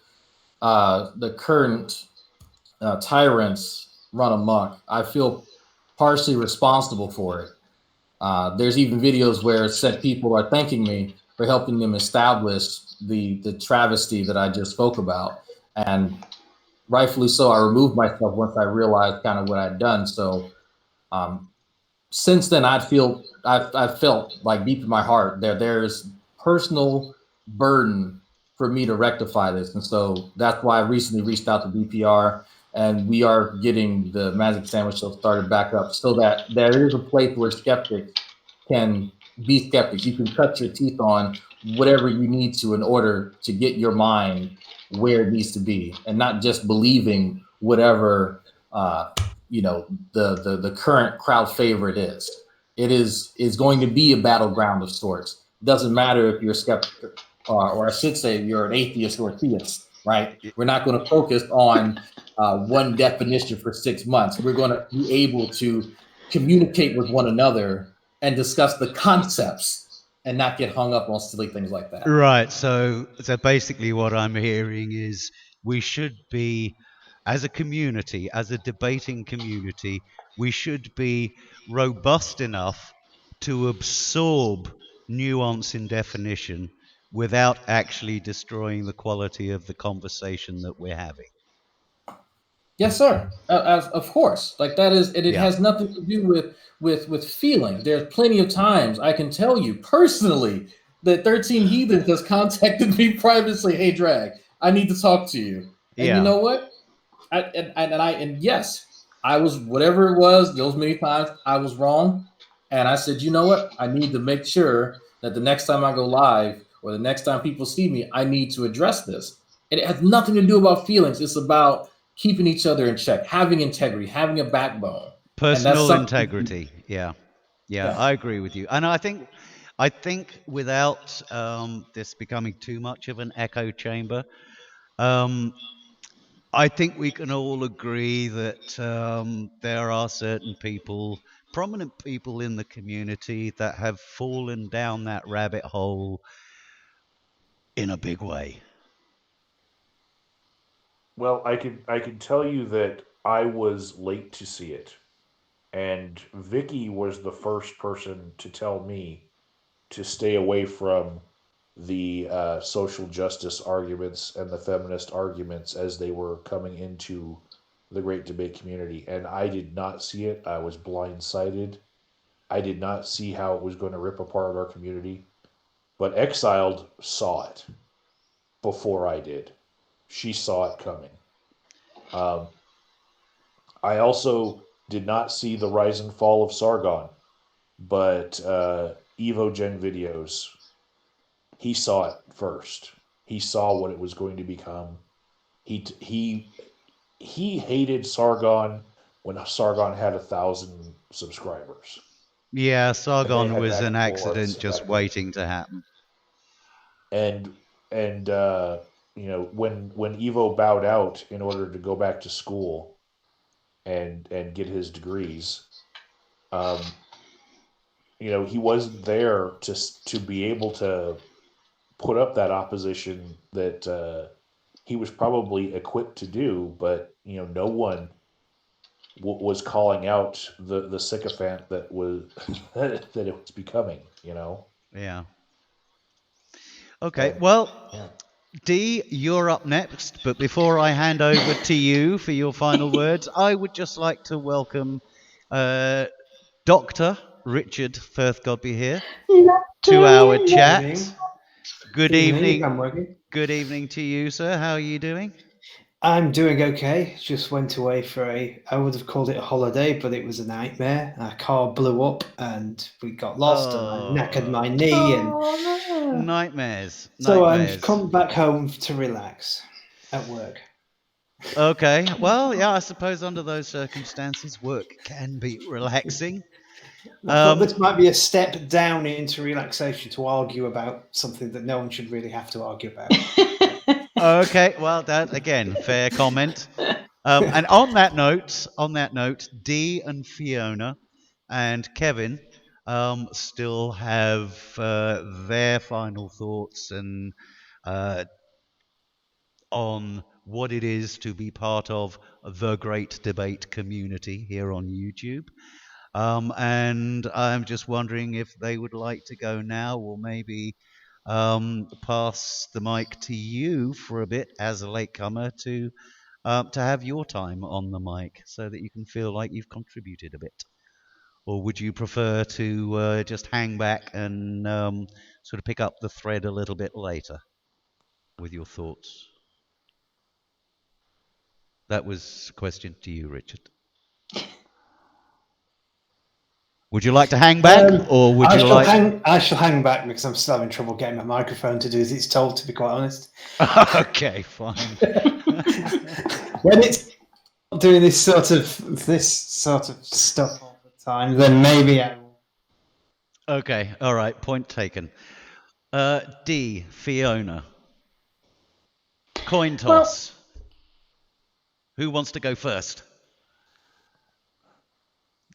the current tyrants run amok, I feel partially responsible for it. There's even videos where said people are thanking me for helping them establish the travesty that I just spoke about. And rightfully so, I removed myself once I realized kind of what I'd done. So since then, I felt like deep in my heart there's personal burden for me to rectify this. And so that's why I recently reached out to BPR, and we are getting the Magic Sandwich Show started back up so that there is a place where skeptics can be skeptics. You can cut your teeth on whatever you need to in order to get your mind where it needs to be, and not just believing whatever the current crowd favorite is. It is going to be a battleground of sorts. It doesn't matter if you're a skeptic or I should say you're an atheist or a theist, right? We're not going to focus on one definition for 6 months. We're going to be able to communicate with one another and discuss the concepts and not get hung up on silly things like that. Right. So basically what I'm hearing is we should be, as a community, as a debating community, we should be robust enough to absorb nuance in definition without actually destroying the quality of the conversation that we're having. Yes, sir. Of course. Like that is, and it has nothing to do with feeling. There's plenty of times I can tell you personally that 13 Heathens has contacted me privately. Hey, Drag, I need to talk to you. And you know what? And yes, I was, whatever it was, those many times I was wrong. And I said, you know what? I need to make sure that the next time I go live or the next time people see me, I need to address this. And it has nothing to do about feelings. It's about keeping each other in check, having integrity, having a backbone. Personal integrity. Yeah, I agree with you. And I think I think without this becoming too much of an echo chamber, I think we can all agree that there are certain people, prominent people in the community, that have fallen down that rabbit hole in a big way. Well, I can tell you that I was late to see it, and Vicky was the first person to tell me to stay away from the social justice arguments and the feminist arguments as they were coming into the great debate community. And I did not see it. I was blindsided. I did not see how it was going to rip apart our community. But Exiled saw it before I did. She saw it coming. I also did not see the rise and fall of Sargon, but EvoGen videos, he saw it first. He saw what it was going to become. He hated Sargon when Sargon had 1,000 subscribers. Yeah, Sargon was an accident just waiting to happen. And you know, when Evo bowed out in order to go back to school and get his degrees, you know, he wasn't there to be able to put up that opposition that he was probably equipped to do, but you know, no one was calling out the sycophant that was that it was becoming. You know. Yeah. Okay. Well, Dee, you're up next, but before I hand over to you for your final words, I would just like to welcome Dr. Richard Firth-Godby here to our chat. Good evening. Good evening to you, sir. How are you doing? I'm doing okay. Just went away for I would have called it a holiday, but it was a nightmare. Our car blew up and we got lost and I knackered my knee and nightmares. So I've come back home to relax at work. Okay. Well, yeah, I suppose under those circumstances, work can be relaxing. I thought this might be a step down into relaxation to argue about something that no one should really have to argue about. Okay, well, that again, fair comment. And on that note, Dee and Fiona and Kevin still have their final thoughts and on what it is to be part of the great debate community here on YouTube. And I'm just wondering if they would like to go now, or maybe pass the mic to you for a bit as a latecomer to have your time on the mic so that you can feel like you've contributed a bit. Or would you prefer to just hang back and sort of pick up the thread a little bit later with your thoughts? That was a question to you, Richard. Would you like to hang back, or would you like? I shall hang back because I'm still having trouble getting my microphone to do as it's told. To be quite honest. Okay, fine. When it's doing this sort of stuff all the time, then maybe I will. Okay, all right. Point taken. D, Fiona. Coin toss. Who wants to go first?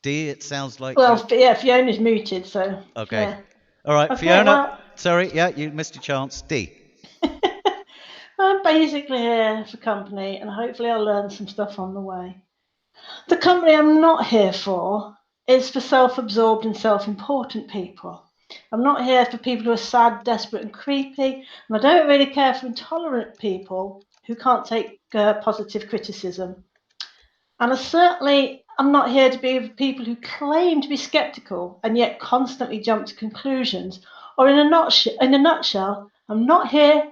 D, it sounds like. Well, yeah, Fiona's muted, so. Okay. Yeah. All right, Okay, Fiona. well, sorry, yeah, you missed your chance. D. I'm basically here for company, and hopefully I'll learn some stuff on the way. The company I'm not here for is for self-absorbed and self-important people. I'm not here for people who are sad, desperate, and creepy, and I don't really care for intolerant people who can't take positive criticism. And I'm not here to be with people who claim to be skeptical and yet constantly jump to conclusions. Or in a nutshell, I'm not here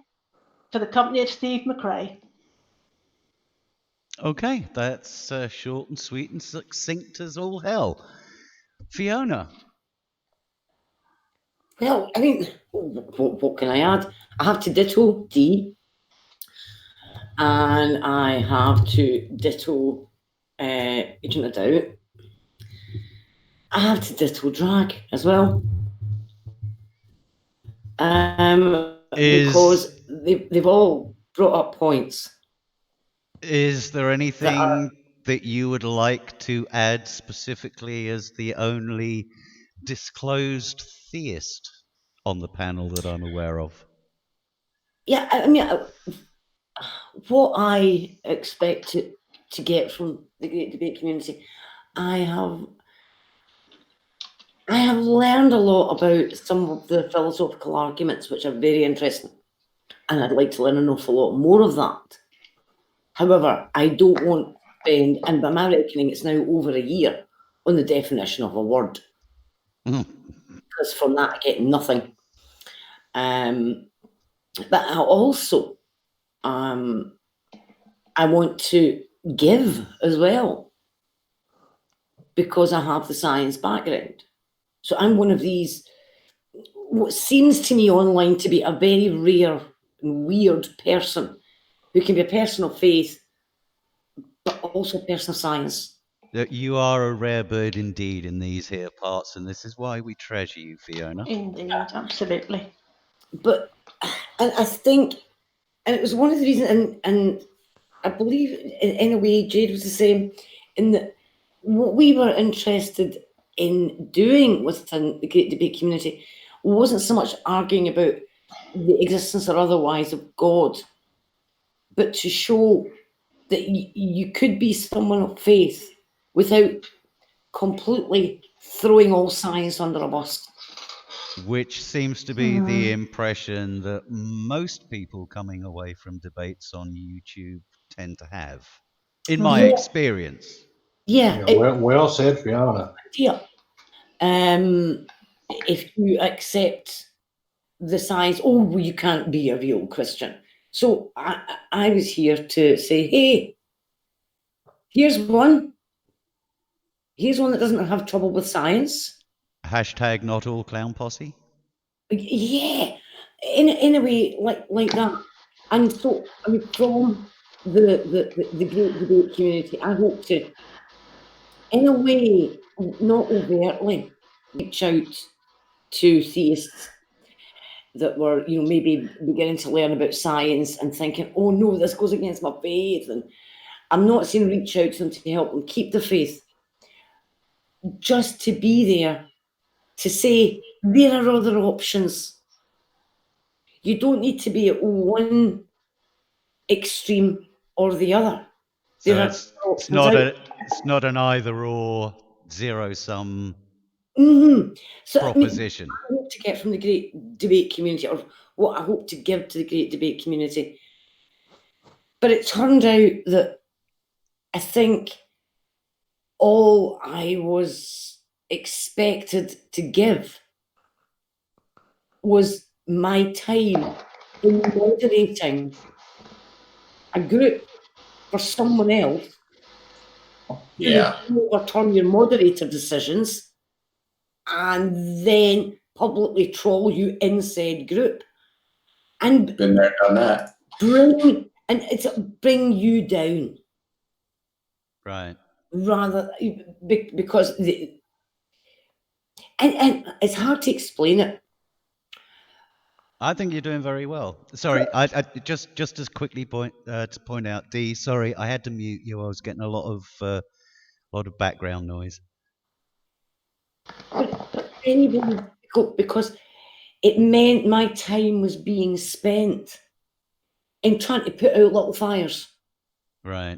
for the company of Steve McRae. Okay, that's short and sweet and succinct as all hell. Fiona. Well, I mean, what can I add? I have to ditto D, and I have to ditto Agent of Doubt. I have to ditto Drag as well. Because they've all brought up points. Is there anything that you would like to add specifically as the only disclosed theist on the panel that I'm aware of? Yeah, I mean, what I expect to get from the Great Debate community, I have learned a lot about some of the philosophical arguments, which are very interesting, and I'd like to learn an awful lot more of that. However, I don't want to spend, and by my reckoning, it's now over a year on the definition of a word, because from that I get nothing. But I also, I want to give as well, because I have the science background. So I'm one of these, what seems to me online to be a very rare and weird person who can be a person of faith, but also a person of science. You are a rare bird indeed in these here parts, and this is why we treasure you, Fiona. Indeed, absolutely. But, and I think, and it was one of the reasons, and I believe in a way Jade was the same, in that what we were interested in doing within the Great Debate community wasn't so much arguing about the existence or otherwise of God, but to show that you could be someone of faith without completely throwing all science under a bus. Which seems to be the impression that most people coming away from debates on YouTube tend to have, in my experience. Yeah. Well said, Fiona. Yeah. If you accept the science, well, you can't be a real Christian. So I was here to say, hey, here's one. Here's one that doesn't have trouble with science. Hashtag not all clown posse. Yeah, in a way like that. And so, I mean, from the Great Debate community, I hope to, in a way, not overtly, reach out to theists that were, maybe beginning to learn about science and thinking, oh no, this goes against my faith. And I'm not saying reach out to them to help them keep the faith, just to be there to say there are other options. You don't need to be at one extreme or the other. So it's not an either or zero sum proposition. I hope to get from the Great Debate community, or what I hope to give to the Great Debate community. But it turned out that I think all I was expected to give was my time in moderating a group for someone else. Yeah. To overturn your moderator decisions and then publicly troll you in said group. And been there, done that. Bring you down. Right. Rather, because and it's hard to explain it. I think you're doing very well. Sorry, I just as quickly to point out, Dee. Sorry, I had to mute you. I was getting a lot of background noise. But anybody, because it meant my time was being spent in trying to put out little fires, right?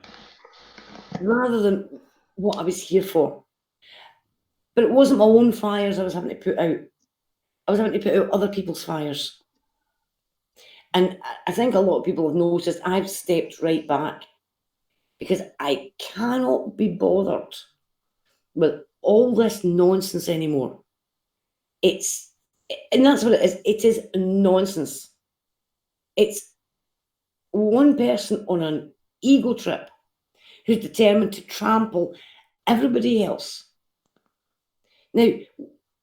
Rather than what I was here for. But it wasn't my own fires I was having to put out. I was having to put out other people's fires. And I think a lot of people have noticed I've stepped right back because I cannot be bothered with all this nonsense anymore. And that's what it is. It is nonsense. It's one person on an ego trip who's determined to trample everybody else. Now,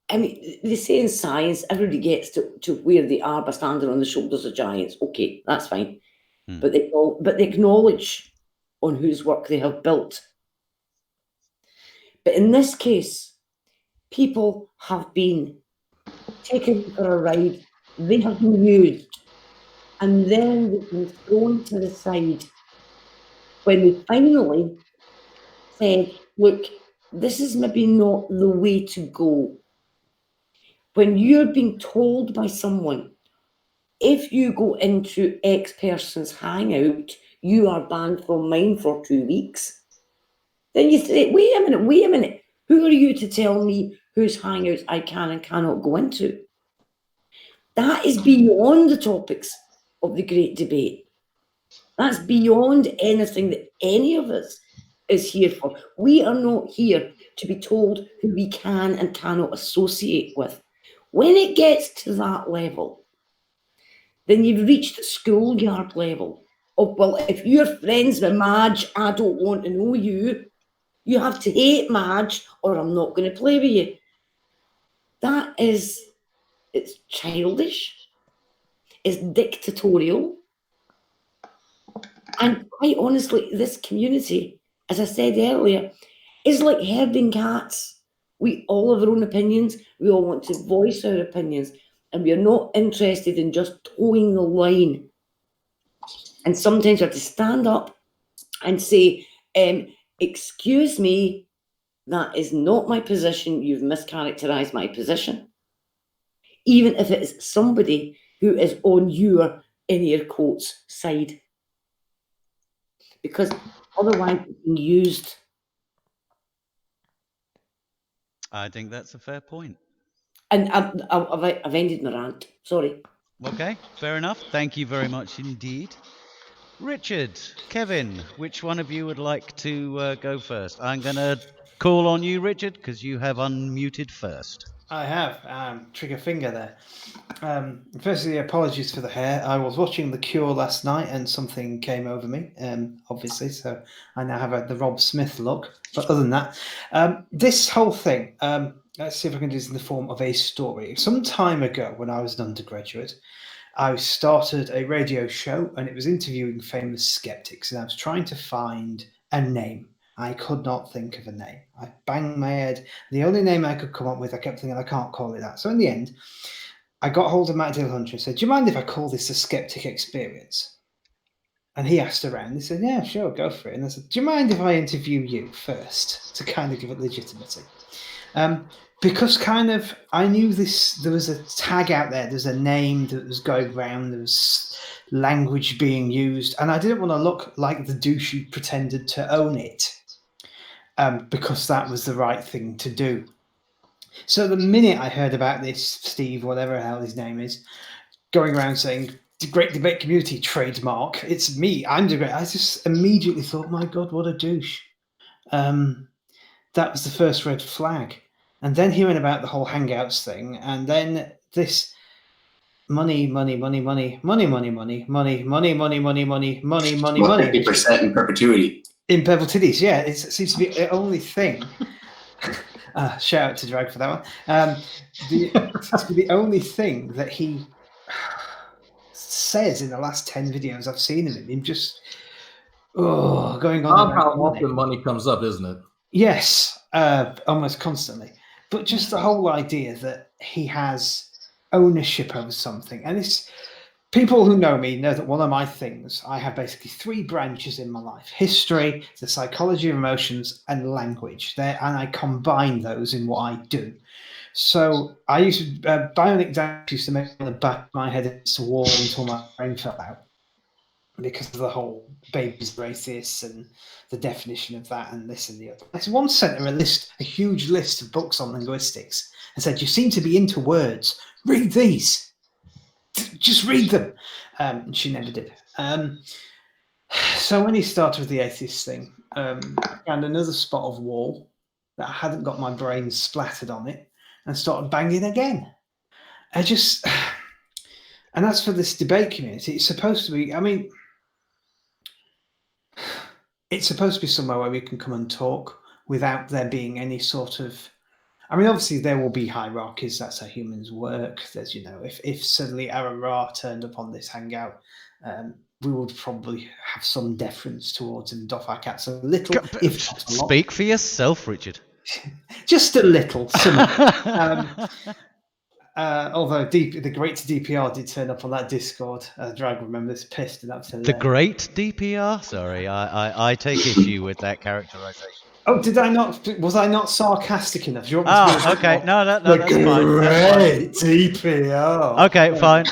I mean, they say in science, everybody gets to where they are by standing on the shoulders of giants. Okay, that's fine. But they acknowledge on whose work they have built. But in this case, people have been taken for a ride They have been used, and then they've been thrown to the side when we finally said, look, this is maybe not the way to go. When you're being told by someone, if you go into X person's hangout, you are banned from mine for 2 weeks, then you say, wait a minute, who are you to tell me whose hangouts I can and cannot go into? That is beyond the topics of the great debate. That's beyond anything that any of us is here for. We are not here to be told who we can and cannot associate with. When it gets to that level, then you've reached the schoolyard level of, well, if you're friends with Madge, I don't want to know you. You have to hate Madge or I'm not going to play with you. It's childish. It's dictatorial. And quite honestly, this community, as I said earlier, is like herding cats. We all have our own opinions. We all want to voice our opinions. And we are not interested in just towing the line. And sometimes we have to stand up and say, excuse me, that is not my position. You've mischaracterized my position. Even if it is somebody who is on your, in air quotes, side. Because otherwise it's being used. I think that's a fair point. And I've ended my rant. Sorry. Okay, fair enough. Thank you very much indeed. Richard, Kevin, which one of you would like to go first? I'm going to call on you, Richard, because you have unmuted first. I have. Trigger finger there. Firstly, apologies for the hair. I was watching The Cure last night and something came over me, obviously, so I now have the Rob Smith look. But other than that, this whole thing, let's see if I can do this in the form of a story. Some time ago, when I was an undergraduate, I started a radio show and it was interviewing famous skeptics, and I was trying to find a name. I could not think of a name. I banged my head. The only name I could come up with, I kept thinking, I can't call it that. So in the end, I got hold of Matt Dillhunter and said, do you mind if I call this a skeptic experience? And he asked around. He said, yeah, sure, go for it. And I said, do you mind if I interview you first to kind of give it legitimacy? Because kind of, I knew there was a tag out there's a name that was going around, there was language being used, and I didn't want to look like the douche who pretended to own it, because that was the right thing to do. So the minute I heard about this, Steve, whatever the hell his name is, going around saying, the Great Debate Community trademark, it's me, I'm the great, I just immediately thought, my God, what a douche. That was the first red flag. And then hearing about the whole Hangouts thing, and then this money, 50% in perpetuity. In perpetuities, yeah, it seems to be the only thing. Shout out to Drag for that one. It seems to be the only thing that he says in the last 10 videos I've seen of him just going on. How often money comes up, isn't it? Yes, almost constantly. But just the whole idea that he has ownership over something. And it's people who know me know that one of my things, I have basically 3 branches in my life: history, the psychology of emotions, and language. And I combine those in what I do. So I used to, bionic dance used to make on the back of my head against the wall until my brain fell out, because of the whole baby's racist and the definition of that and this and the other. I once sent her a huge list of books on linguistics and said, you seem to be into words. Read these. Just read them. And she never did. So when he started with the atheist thing, I found another spot of wall that hadn't got my brain splattered on it and started banging again. And that's for this debate community. It's supposed to be, it's supposed to be somewhere where we can come and talk without there being any sort of, obviously there will be hierarchies. That's how humans work. There's, if suddenly Aaron Ra turned up on this hangout, we would probably have some deference towards him, doff our cats a little. If not a lot. Speak for yourself, Richard. Just a little. although the great DPR did turn up on that Discord. Drag remembers pissed, and that's hilarious. The great DPR? Sorry, I take issue with that characterization. Oh, did I not? Was I not sarcastic enough? Do you want me to be okay. No, the that's fine. great DPR. Okay, fine.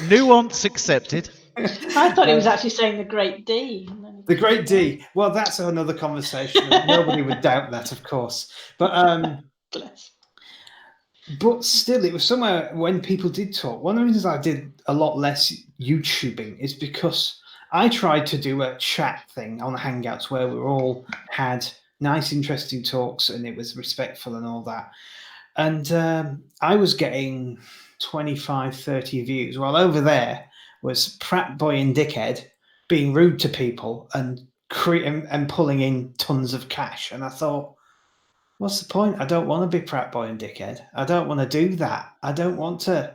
Nuance accepted. I thought he was actually saying the great D. The great D. Well, that's another conversation. Nobody would doubt that, of course. But still, it was somewhere when people did talk. One of the reasons I did a lot less YouTubing is because I tried to do a chat thing on Hangouts where we all had nice, interesting talks and it was respectful and all that. And I was getting 25, 30 views, while over there was Prat Boy and Dickhead being rude to people and pulling in tons of cash. And I thought, what's the point? I don't want to be Prat Boy and Dickhead. I don't want to do that. I don't want to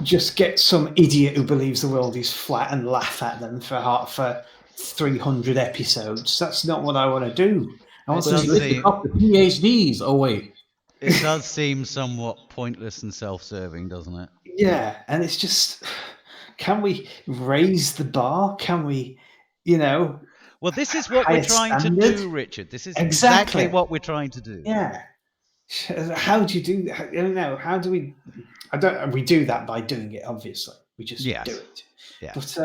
just get some idiot who believes the world is flat and laugh at them for 300 episodes. That's not what I want to do. I want to lift up the PhDs. Oh, wait. It does seem somewhat pointless and self-serving, doesn't it? Yeah, and it's just, can we raise the bar? Can we, Well, this is what we're trying to do, Richard. This is exactly what we're trying to do. Yeah. How do you do that? How do we... we do that by doing it, obviously. We just do it. Yeah. But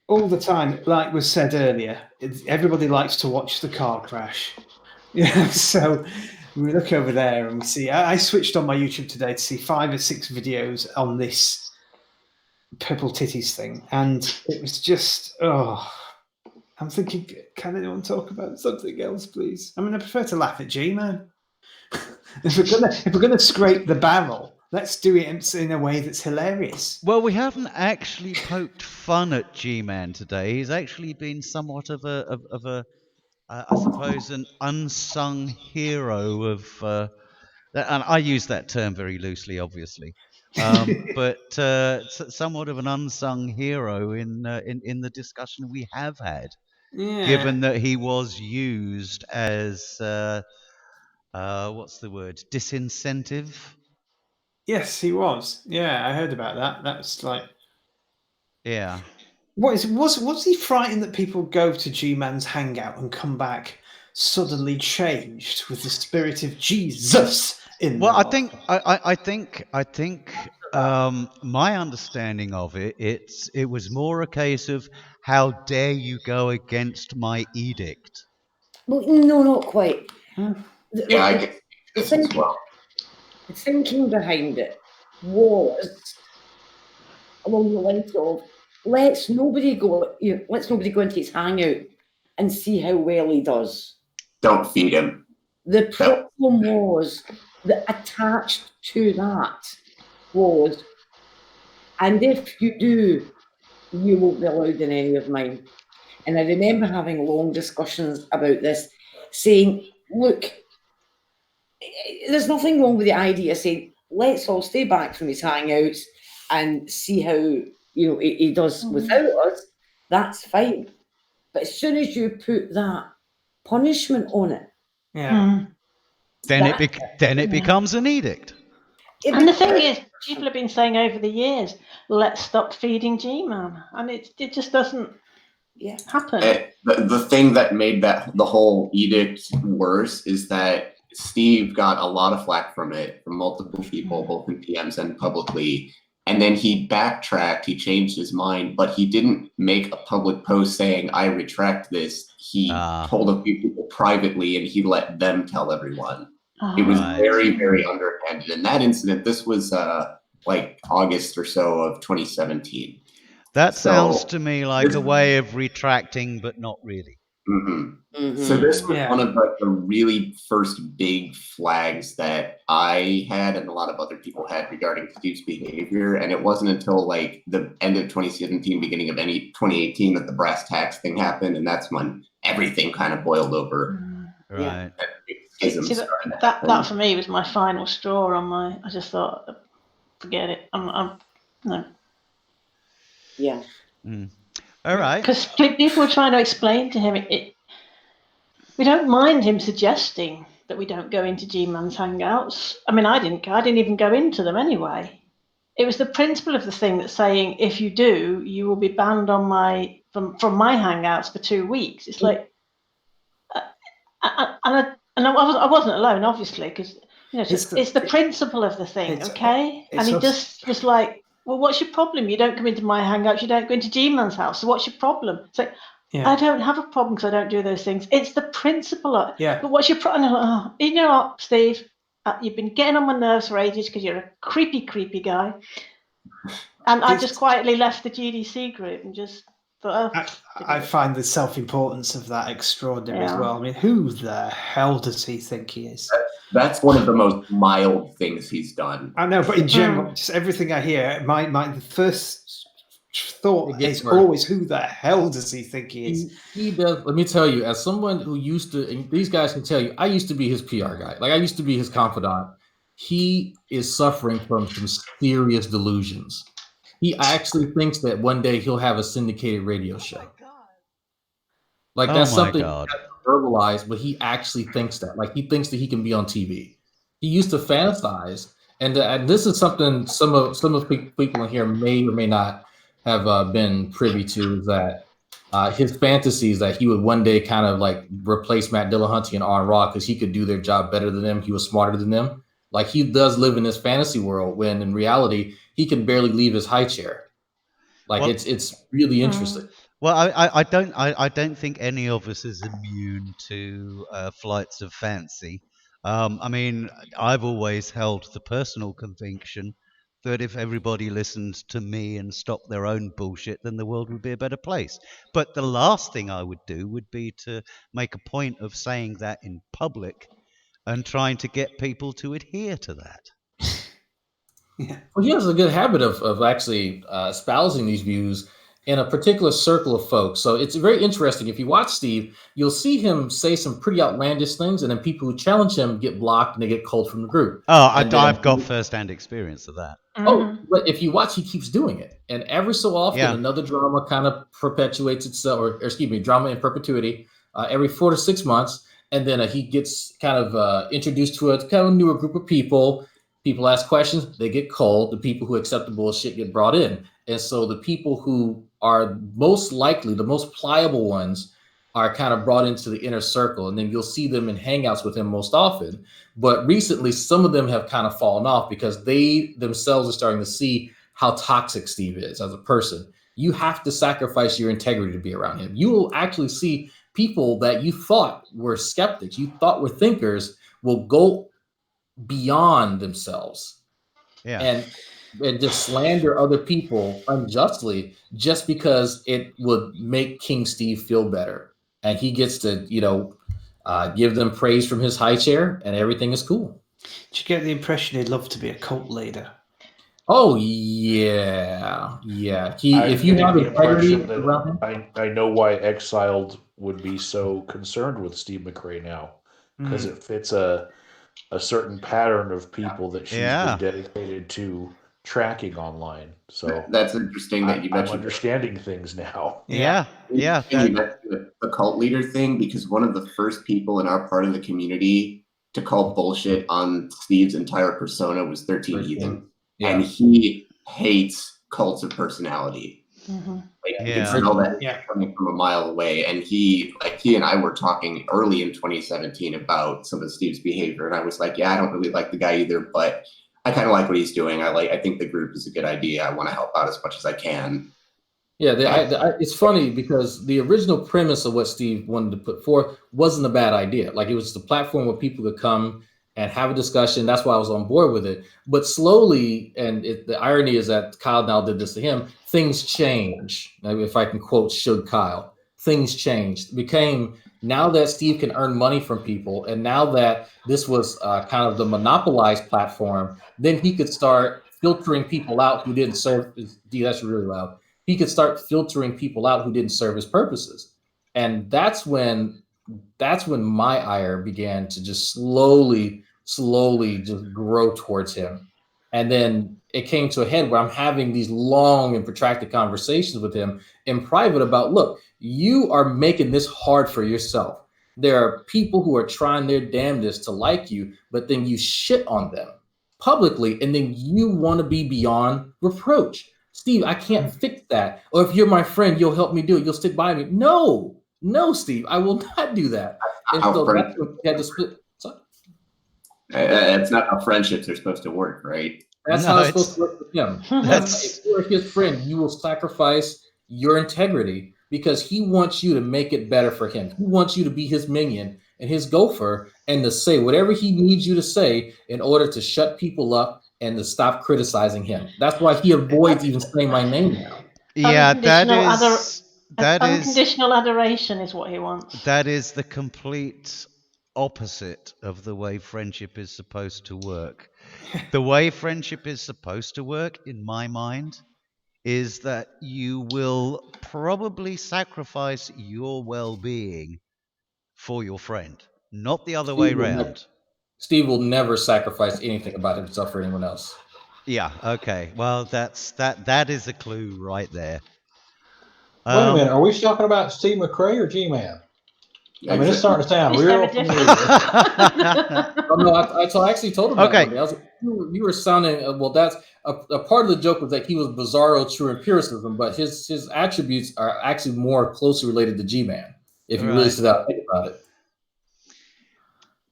all the time, like was said earlier, everybody likes to watch the car crash. So we look over there and we see... I switched on my YouTube today to see 5 or 6 videos on this purple titties thing. And it was just... I'm thinking, can anyone talk about something else, please? I mean, I prefer to laugh at G-Man. If we're gonna scrape the barrel, let's do it in a way that's hilarious. Well, we haven't actually poked fun at G-Man today. He's actually been somewhat of a I suppose, an unsung hero of, and I use that term very loosely, obviously, but somewhat of an unsung hero in the discussion we have had, given that he was used as what's the word? Disincentive. Yes, he was. Yeah, I heard about that. That's like, yeah. Was he frightened that people go to G-Man's hangout and come back suddenly changed with the spirit of Jesus in? Well, I think my understanding of it was more a case of how dare you go against my edict. Well, no, not quite. Yeah, I get this as well. The thinking behind it was along the lines of let's nobody go into his hangout and see how well he does. Don't feed him. The problem was that attached to that was, and if you do, you won't be allowed in any of mine. And I remember having long discussions about this, saying, look, there's nothing wrong with the idea of saying, let's all stay back from his hangouts and see how he does without us. That's fine. But as soon as you put that punishment on it, then it becomes an edict. And the thing is, people have been saying over the years, let's stop feeding G-Man, and it just doesn't happen. The thing that made the whole edict worse is that Steve got a lot of flack from it from multiple people, both in PMs and publicly. And then he backtracked, he changed his mind, but he didn't make a public post saying, I retract this. He told a few people privately and he let them tell everyone. It was very, very underhanded. And that incident, this was like August or so of 2017. That sounds to me like a way of retracting, but not really. So this was one of the really first big flags that I had and a lot of other people had regarding Steve's behavior. And it wasn't until like the end of 2017, beginning of 2018 that the brass tacks thing happened. And that's when everything kind of boiled over. Right. See, that for me was my final straw on my, I just thought, forget it. No. Yeah. All right. Because people were trying to explain to him, we don't mind him suggesting that we don't go into G-Man's Hangouts. I mean, I didn't even go into them anyway. It was the principle of the thing that's saying, if you do, you will be banned on from my Hangouts for 2 weeks. It's like, I wasn't alone, obviously, because it's the principle of the thing, okay? And he just was like, well, what's your problem? You don't come into my Hangouts, you don't go into G-Man's house, so what's your problem? It's like, I don't have a problem because I don't do those things. It's the principle of it. But what's your problem? Oh, you know what, Steve? You've been getting on my nerves for ages because you're a creepy, creepy guy. And I just quietly left the GDC group and just thought, I find the self-importance of that extraordinary as well. I mean, who the hell does he think he is? That's one of the most mild things he's done. I know, but in general, just everything I hear, the first thought is always, who the hell does he think he is? He does. Let me tell you, as someone who used to, and these guys can tell you, I used to be his PR guy. Like, I used to be his confidant. He is suffering from some serious delusions. He actually thinks that one day he'll have a syndicated radio show. Like, that's something he hasn't verbalized, but he actually thinks that. Like, he thinks that he can be on TV. He used to fantasize, and this is something some of people in here may or may not have been privy to, that his fantasies that he would one day kind of like replace Matt Dillahunty and On Raw because he could do their job better than them. He was smarter than them. Like, he does live in this fantasy world when in reality he can barely leave his high chair. Like, it's really interesting. Well, I don't think any of us is immune to flights of fancy. I mean, I've always held the personal conviction that if everybody listened to me and stopped their own bullshit, then the world would be a better place. But the last thing I would do would be to make a point of saying that in public and trying to get people to adhere to that. Well, he has a good habit of actually espousing these views in a particular circle of folks. So it's very interesting. If you watch Steve, you'll see him say some pretty outlandish things, and then people who challenge him get blocked and they get culled from the group. Oh, I've got first-hand experience of that. Oh, but if you watch, he keeps doing it. And every so often, another drama kind of perpetuates itself, or excuse me, drama in perpetuity, every 4 to 6 months. And then he gets kind of introduced to a kind of newer group of people. People ask questions, they get culled. The people who accept the bullshit get brought in. And so the people who are most likely, the most pliable ones, are kind of brought into the inner circle. And then you'll see them in hangouts with him most often. But recently, some of them have kind of fallen off because they themselves are starting to see how toxic Steve is as a person. You have to sacrifice your integrity to be around him. You will actually see people that you thought were skeptics, you thought were thinkers, will go beyond themselves and just slander other people unjustly just because it would make King Steve feel better. And he gets to, give them praise from his high chair and everything is cool. Did you get the impression he'd love to be a cult leader? Oh, yeah. If you have integrity around him. I know why Exiled would be so concerned with Steve McRae now, because it fits a certain pattern of people that she's been dedicated to tracking online. So that's interesting that you mentioned. I'm understanding things now. Yeah. You mentioned the cult leader thing, because one of the first people in our part of the community to call bullshit on Steve's entire persona was 13 Heathen. Yeah. And he hates cults of personality. Like, you can smell that coming from a mile away. And he and I were talking early in 2017 about some of Steve's behavior. And I was like, I don't really like the guy either, but I kind of like what he's doing. I think the group is a good idea. I want to help out as much as I can. Yeah, it's funny because the original premise of what Steve wanted to put forth wasn't a bad idea. Like, it was the platform where people could come and have a discussion. That's why I was on board with it. But slowly, and the irony is that Kyle now did this to him, things change. If I can quote Suge Kyle, things changed. It became, now that Steve can earn money from people, and now that this was kind of the monopolized platform, then he could start filtering people out who didn't serve. That's really loud. He could start filtering people out who didn't serve his purposes. And that's when my ire began to just slowly just grow towards him. And then it came to a head where I'm having these long and protracted conversations with him in private about, look, you are making this hard for yourself. There are people who are trying their damnedest to like you, but then you shit on them publicly, and then you want to be beyond reproach. Steve, I can't fix that. Or if you're my friend, you'll help me do it. You'll stick by me. No, Steve, I will not do that. And so that's what we had to split. It's not how friendships are supposed to work, right? That's how it's supposed to work with him. If you're his friend, you will sacrifice your integrity because he wants you to make it better for him. He wants you to be his minion and his gopher and to say whatever he needs you to say in order to shut people up and to stop criticizing him. That's why he avoids even saying my name now. Yeah, unconditional adoration is what he wants. That is the complete opposite of the way friendship is supposed to work. The way friendship is supposed to work, in my mind, is that you will probably sacrifice your well-being for your friend, not the other way around. Steve will never sacrifice anything about himself for anyone else. Yeah, okay. Well, that is a clue right there. Wait a minute, are we talking about Steve McRae or G-Man? I mean, it's starting to sound Is real there a familiar. So I actually told him that one day. I was like, you were sounding, well, that's a part of the joke was that he was bizarro true empiricism, but his attributes are actually more closely related to G-Man, if you really sit down and think about it.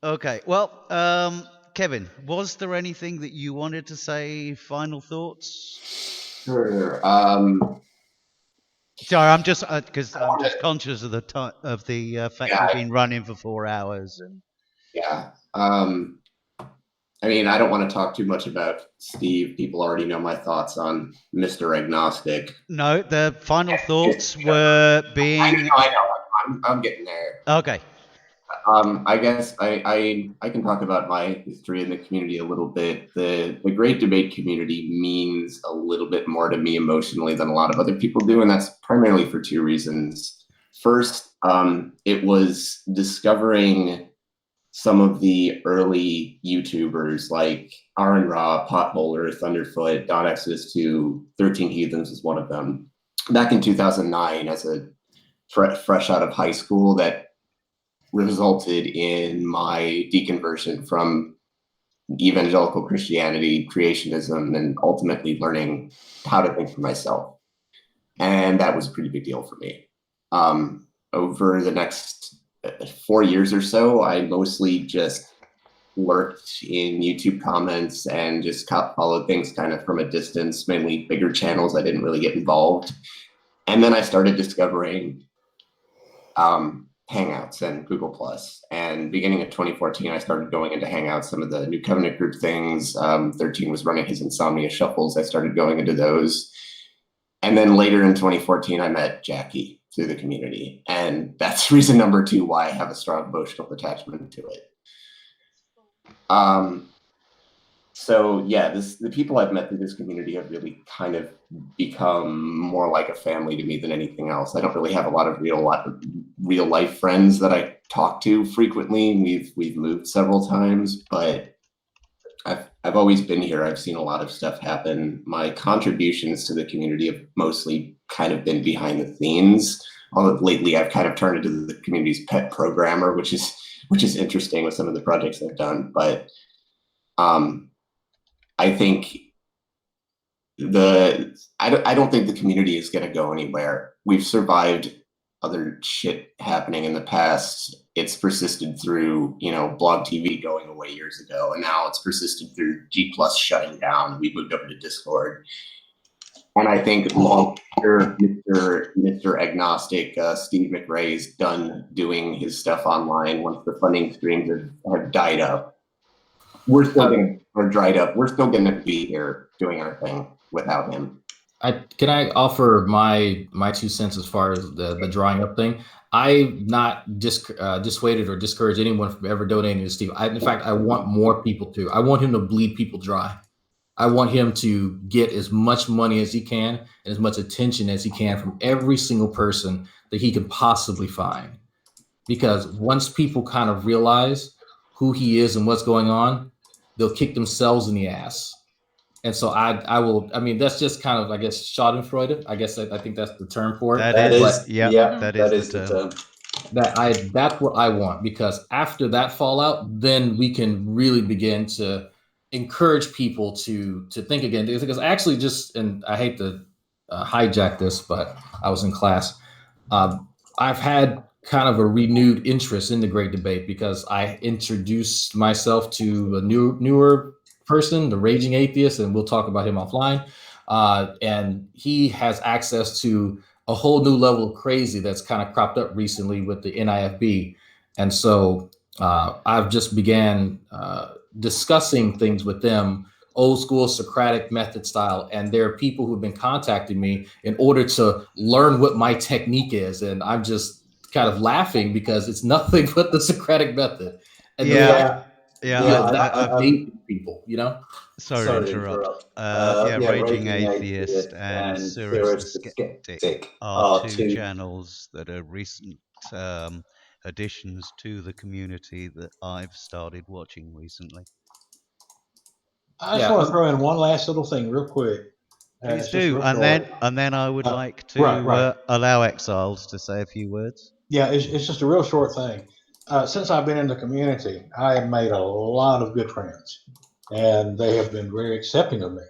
Okay, well, Kevin, was there anything that you wanted to say? Final thoughts? Sure. Sorry, I'm just because I'm just conscious of the time of the fact we've been running for 4 hours. And... Yeah. I mean, I don't want to talk too much about Steve. People already know my thoughts on Mr. Agnostic. No, the final thoughts were being. I know. I'm getting there. Okay. I guess I can talk about my history in the community a little bit. The Great Debate community means a little bit more to me emotionally than a lot of other people do, and that's primarily for two reasons. First, it was discovering some of the early YouTubers like Aaron Ra, Potholer, Thunderfoot, Don Exodus 2, 13 Heathens was one of them. Back in 2009, as a fresh out of high school, that resulted in my deconversion from evangelical Christianity, creationism, and ultimately learning how to think for myself. And that was a pretty big deal for me. Over the next 4 years or so, I mostly just lurked in YouTube comments and just followed things kind of from a distance, mainly bigger channels. I didn't really get involved. And then I started discovering Hangouts and Google Plus. And beginning of 2014, I started going into Hangouts, some of the New Covenant group things. 13 was running his Insomnia Shuffles. I started going into those. And then later in 2014, I met Jackie through the community. And that's reason number 2 why I have a strong emotional attachment to it. So yeah, the people I've met through this community have really kind of become more like a family to me than anything else. I don't really have a lot of real life friends that I talk to frequently. We've moved several times, but I've always been here. I've seen a lot of stuff happen. My contributions to the community have mostly kind of been behind the scenes. Although lately I've kind of turned into the community's pet programmer, which is interesting with some of the projects I've done. But I think I don't think the community is going to go anywhere. We've survived other shit happening in the past. It's persisted through, Blog TV going away years ago, and now it's persisted through G+ shutting down. We moved over to Discord, and I think long after Mr. Agnostic, Steve McRae is done doing his stuff online, once the funding streams have died up, we're still going to be here doing our thing without him. Can I offer my 2 cents as far as the drawing up thing? I'm not dissuaded or discouraged anyone from ever donating to Steve. In fact, I want more people to. I want him to bleed people dry. I want him to get as much money as he can and as much attention as he can from every single person that he can possibly find. Because once people kind of realize who he is and what's going on, they'll kick themselves in the ass. And so I will, that's just kind of, I guess, schadenfreude. I guess I think that's the term for it. That is the term. That's what I want, because after that fallout, then we can really begin to encourage people to think again. Because actually, and I hate to hijack this, but I was in class. I've had kind of a renewed interest in the great debate because I introduced myself to a newer person, the raging atheist, and we'll talk about him offline. And he has access to a whole new level of crazy that's kind of cropped up recently with the NIFB. And so I've just began discussing things with them, old school Socratic method style. And there are people who've been contacting me in order to learn what my technique is. And I'm just kind of laughing because it's nothing but the Socratic method. And people, you know? Sorry to interrupt. Raging Atheist and Cyrus the Skeptic are two channels that are recent additions to the community that I've started watching recently. I just want to throw in one last little thing real quick. Please do, and then I would like to allow Exiles to say a few words. Yeah, it's just a real short thing. Since I've been in the community, I have made a lot of good friends, and they have been very accepting of me.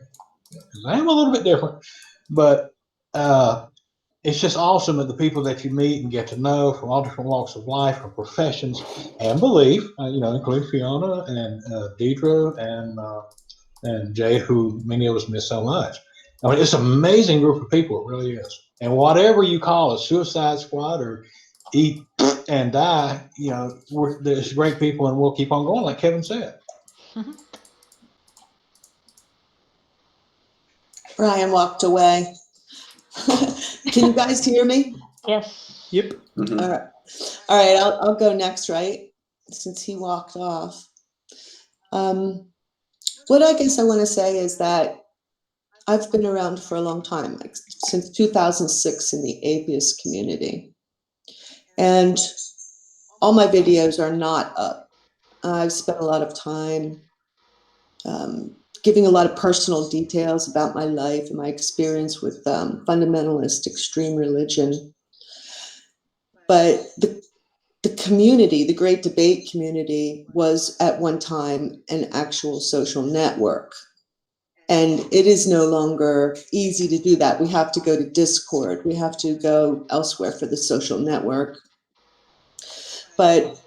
I am a little bit different, but it's just awesome that the people that you meet and get to know from all different walks of life, from professions and belief, including Fiona and Deidre and Jay, who many of us miss so much. I mean, it's an amazing group of people. It really is. And whatever you call a suicide squad or eat and die, there's great people, and we'll keep on going, like Kevin said. Brian walked away. Can you guys hear me? Yes. Yep. Mm-hmm. All right. I'll go next, right? Since he walked off. What I guess I want to say is that I've been around for a long time, like since 2006 in the atheist community. And all my videos are not up. I've spent a lot of time giving a lot of personal details about my life and my experience with fundamentalist extreme religion. But the community, the great debate community, was at one time an actual social network. And it is no longer easy to do that. We have to go to Discord. We have to go elsewhere for the social network. But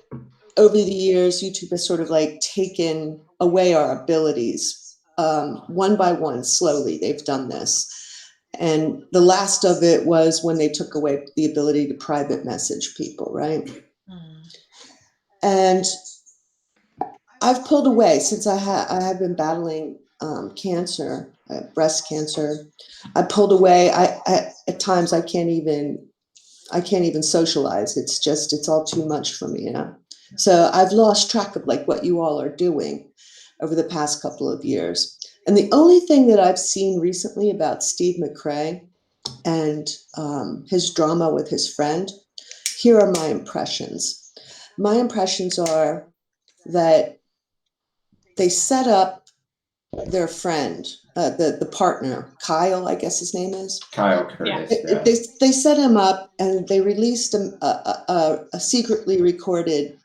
over the years, YouTube has sort of like taken away our abilities. One by one, slowly, they've done this. And the last of it was when they took away the ability to private message people, right? And I've pulled away since I have been battling cancer, breast cancer. I pulled away. At times I can't even socialize. It's all too much for me, So I've lost track of like what you all are doing over the past couple of years. And the only thing that I've seen recently about Steve McCrae and his drama with his friend, here are my impressions. My impressions are that they set up their friend, the partner, Kyle, I guess his name is. Kyle Curtis. Yeah. They set him up and they released a secretly recorded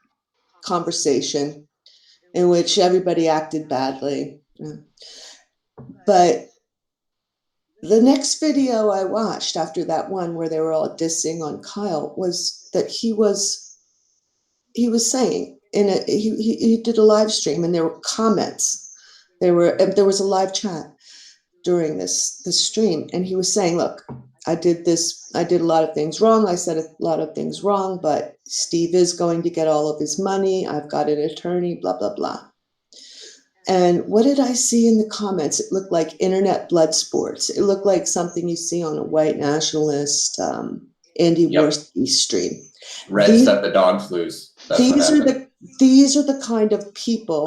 conversation in which everybody acted badly. But the next video I watched after that one where they were all dissing on Kyle was that he was saying he did a live stream and there were comments. There was a live chat during this stream, and he was saying, look, I did a lot of things wrong. I said a lot of things wrong, but Steve is going to get all of his money. I've got an attorney, blah, blah, blah. And what did I see in the comments? It looked like internet blood sports. It looked like something you see on a white nationalist Andy Worski stream. Red set the dogs loose. These are the kind of people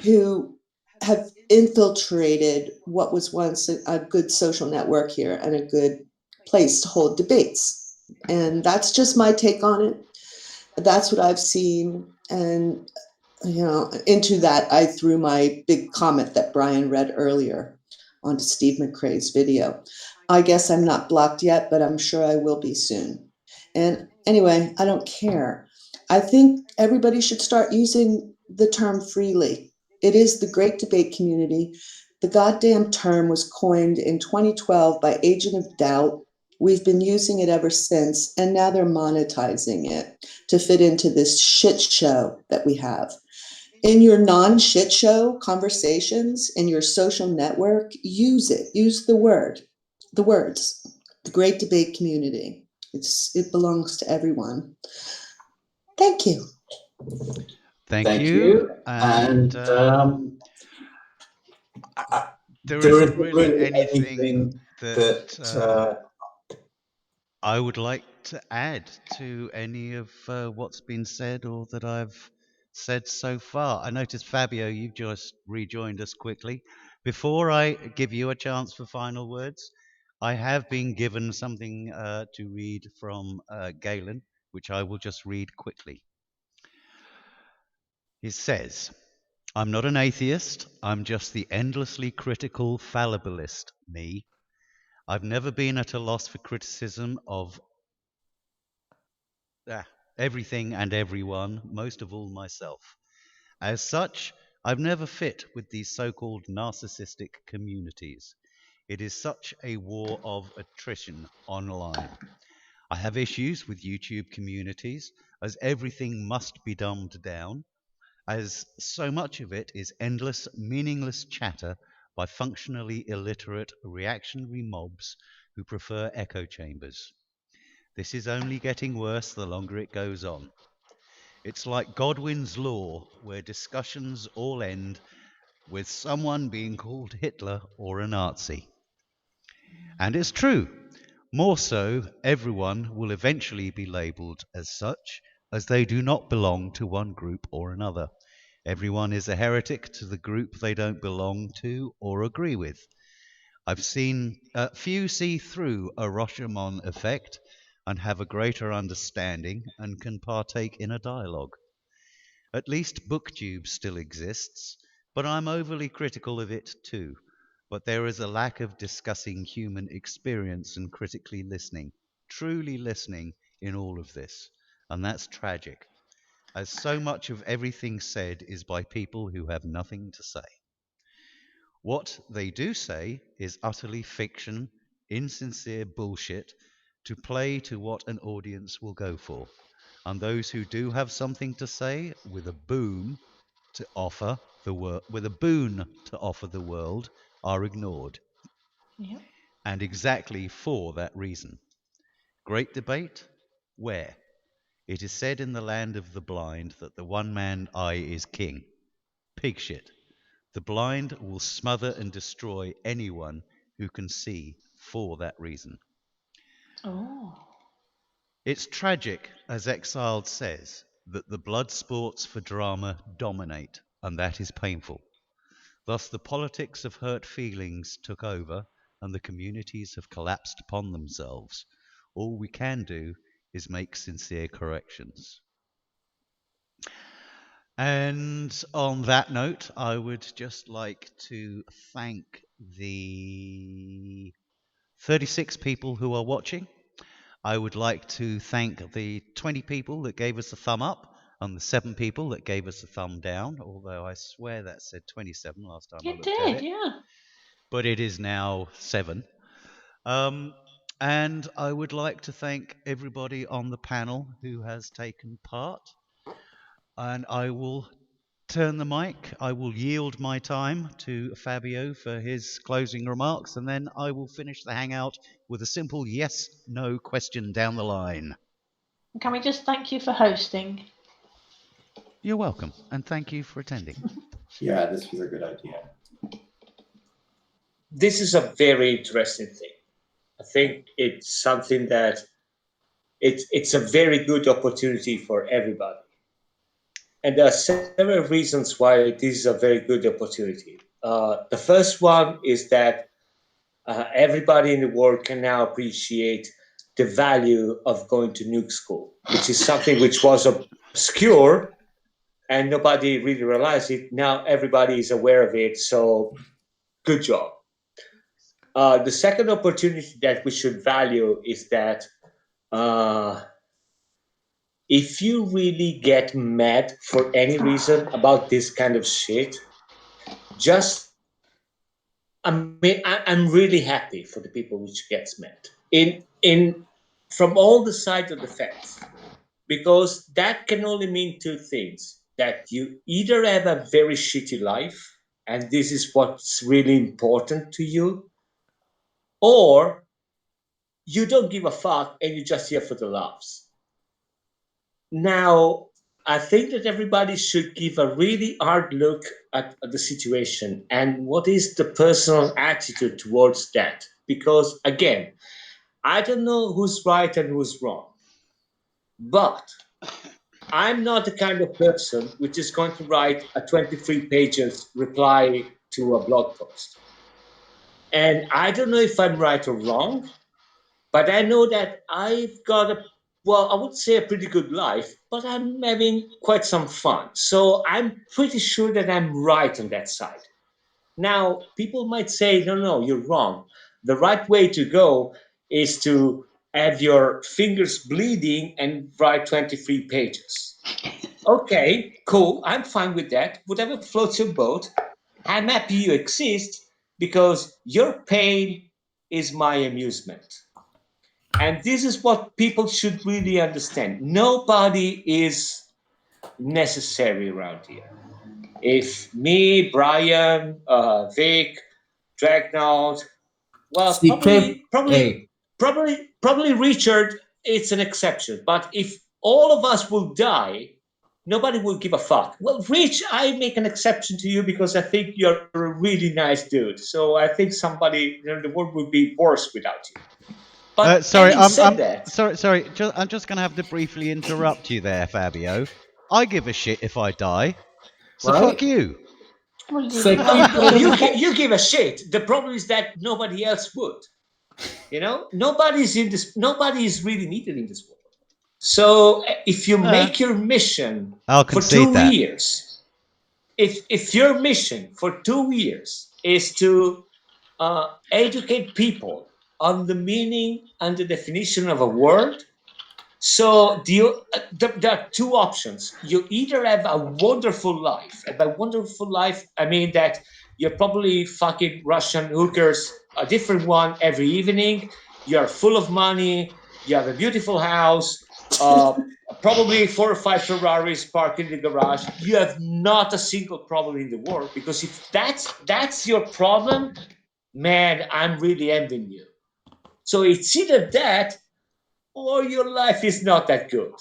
who have infiltrated what was once a good social network here and a good place to hold debates. And that's just my take on it. That's what I've seen. And, into that, I threw my big comment that Brian read earlier onto Steve McCrae's video. I guess I'm not blocked yet, but I'm sure I will be soon. And Anyway, I don't care. I think everybody should start using the term freely. It is the great debate community. The goddamn term was coined in 2012 by Agent of Doubt. We've been using it ever since, and now they're monetizing it to fit into this shit show that we have. In your non-shit show conversations, in your social network, use it. Use the words. The great debate community. It belongs to everyone. Thank you. Thank you. And there isn't really anything that I would like to add to any of what's been said or that I've said so far. I noticed, Fabio, you've just rejoined us quickly. Before I give you a chance for final words, I have been given something to read from Galen, which I will just read quickly. It says, I'm not an atheist, I'm just the endlessly critical fallibilist, me. I've never been at a loss for criticism of everything and everyone, most of all myself. As such, I've never fit with these so-called narcissistic communities. It is such a war of attrition online. I have issues with YouTube communities, as everything must be dumbed down, as so much of it is endless, meaningless chatter by functionally illiterate reactionary mobs who prefer echo chambers. This is only getting worse the longer it goes on. It's like Godwin's law, where discussions all end with someone being called Hitler or a Nazi. And it's true. More so, everyone will eventually be labelled as such, as they do not belong to one group or another. Everyone is a heretic to the group they don't belong to or agree with. I've seen few see through a Rashomon effect and have a greater understanding and can partake in a dialogue. At least BookTube still exists, but I'm overly critical of it too. But there is a lack of discussing human experience and critically listening, truly listening in all of this. And that's tragic, as so much of everything said is by people who have nothing to say. What they do say is utterly fiction, insincere bullshit to play to what an audience will go for. And those who do have something to say with a boon to offer the world are ignored. Yep. And exactly for that reason. Great debate? Where? It is said in the land of the blind that the one-man eye is king. Pig shit. The blind will smother and destroy anyone who can see for that reason. Oh. It's tragic, as Exiled says, that the blood sports for drama dominate, and that is painful. Thus the politics of hurt feelings took over, and the communities have collapsed upon themselves. All we can do is make sincere corrections. And on that note, I would just like to thank the 36 people who are watching. I would like to thank the 20 people that gave us a thumb up and the 7 people that gave us a thumb down, although I swear that said 27 last time I looked at it. Yeah. But it is now 7. And I would like to thank everybody on the panel who has taken part. And I will turn the mic. I will yield my time to Fabio for his closing remarks, and then I will finish the hangout with a simple yes/no question down the line. Can we just thank you for hosting? You're welcome, and thank you for attending. Yeah, this was a good idea. This is a very interesting thing. I think it's something that it's a very good opportunity for everybody. And there are several reasons why this is a very good opportunity. The first one is that everybody in the world can now appreciate the value of going to nuke school, which is something which was obscure and nobody really realized it. Now everybody is aware of it, so good job. The second opportunity that we should value is that if you really get mad for any reason about this kind of shit, just I'm really happy for the people which gets mad in from all the sides of the fence, because that can only mean two things: that you either have a very shitty life, and this is what's really important to you, or you don't give a fuck and you're just here for the laughs. Now, I think that everybody should give a really hard look at the situation and what is the personal attitude towards that. Because again, I don't know who's right and who's wrong, but I'm not the kind of person which is going to write a 23 pages reply to a blog post. And I don't know if I'm right or wrong, but I know that I've got I would say a pretty good life, but I'm having quite some fun. So I'm pretty sure that I'm right on that side. Now, people might say, no, you're wrong. The right way to go is to have your fingers bleeding and write 23 pages. Okay, cool. I'm fine with that. Whatever floats your boat. I'm happy you exist because your pain is my amusement. And this is what people should really understand. Nobody is necessary around here. If me, Brian, Vic, Dragnaut, well, See, probably Richard, it's an exception. But if all of us will die, nobody will give a fuck. Well, Rich, I make an exception to you because I think you're a really nice dude. So I think somebody, the world would be worse without you. But sorry, having said that, sorry. I'm just going to have to briefly interrupt you there, Fabio. I give a shit if I die, so Right? fuck you. You give a shit. The problem is that nobody else would. You know, nobody is really needed in this world. So if you make your mission I'll for concede 2 that. years, if your mission for 2 years is to educate people on the meaning and the definition of a word, so there are two options. You either have a wonderful life, and by wonderful life, I mean that you're probably fucking Russian hookers, a different one every evening. You're full of money. You have a beautiful house, probably 4 or 5 Ferraris parked in the garage. You have not a single problem in the world, because if that's your problem, man, I'm really envying you. So it's either that, or your life is not that good.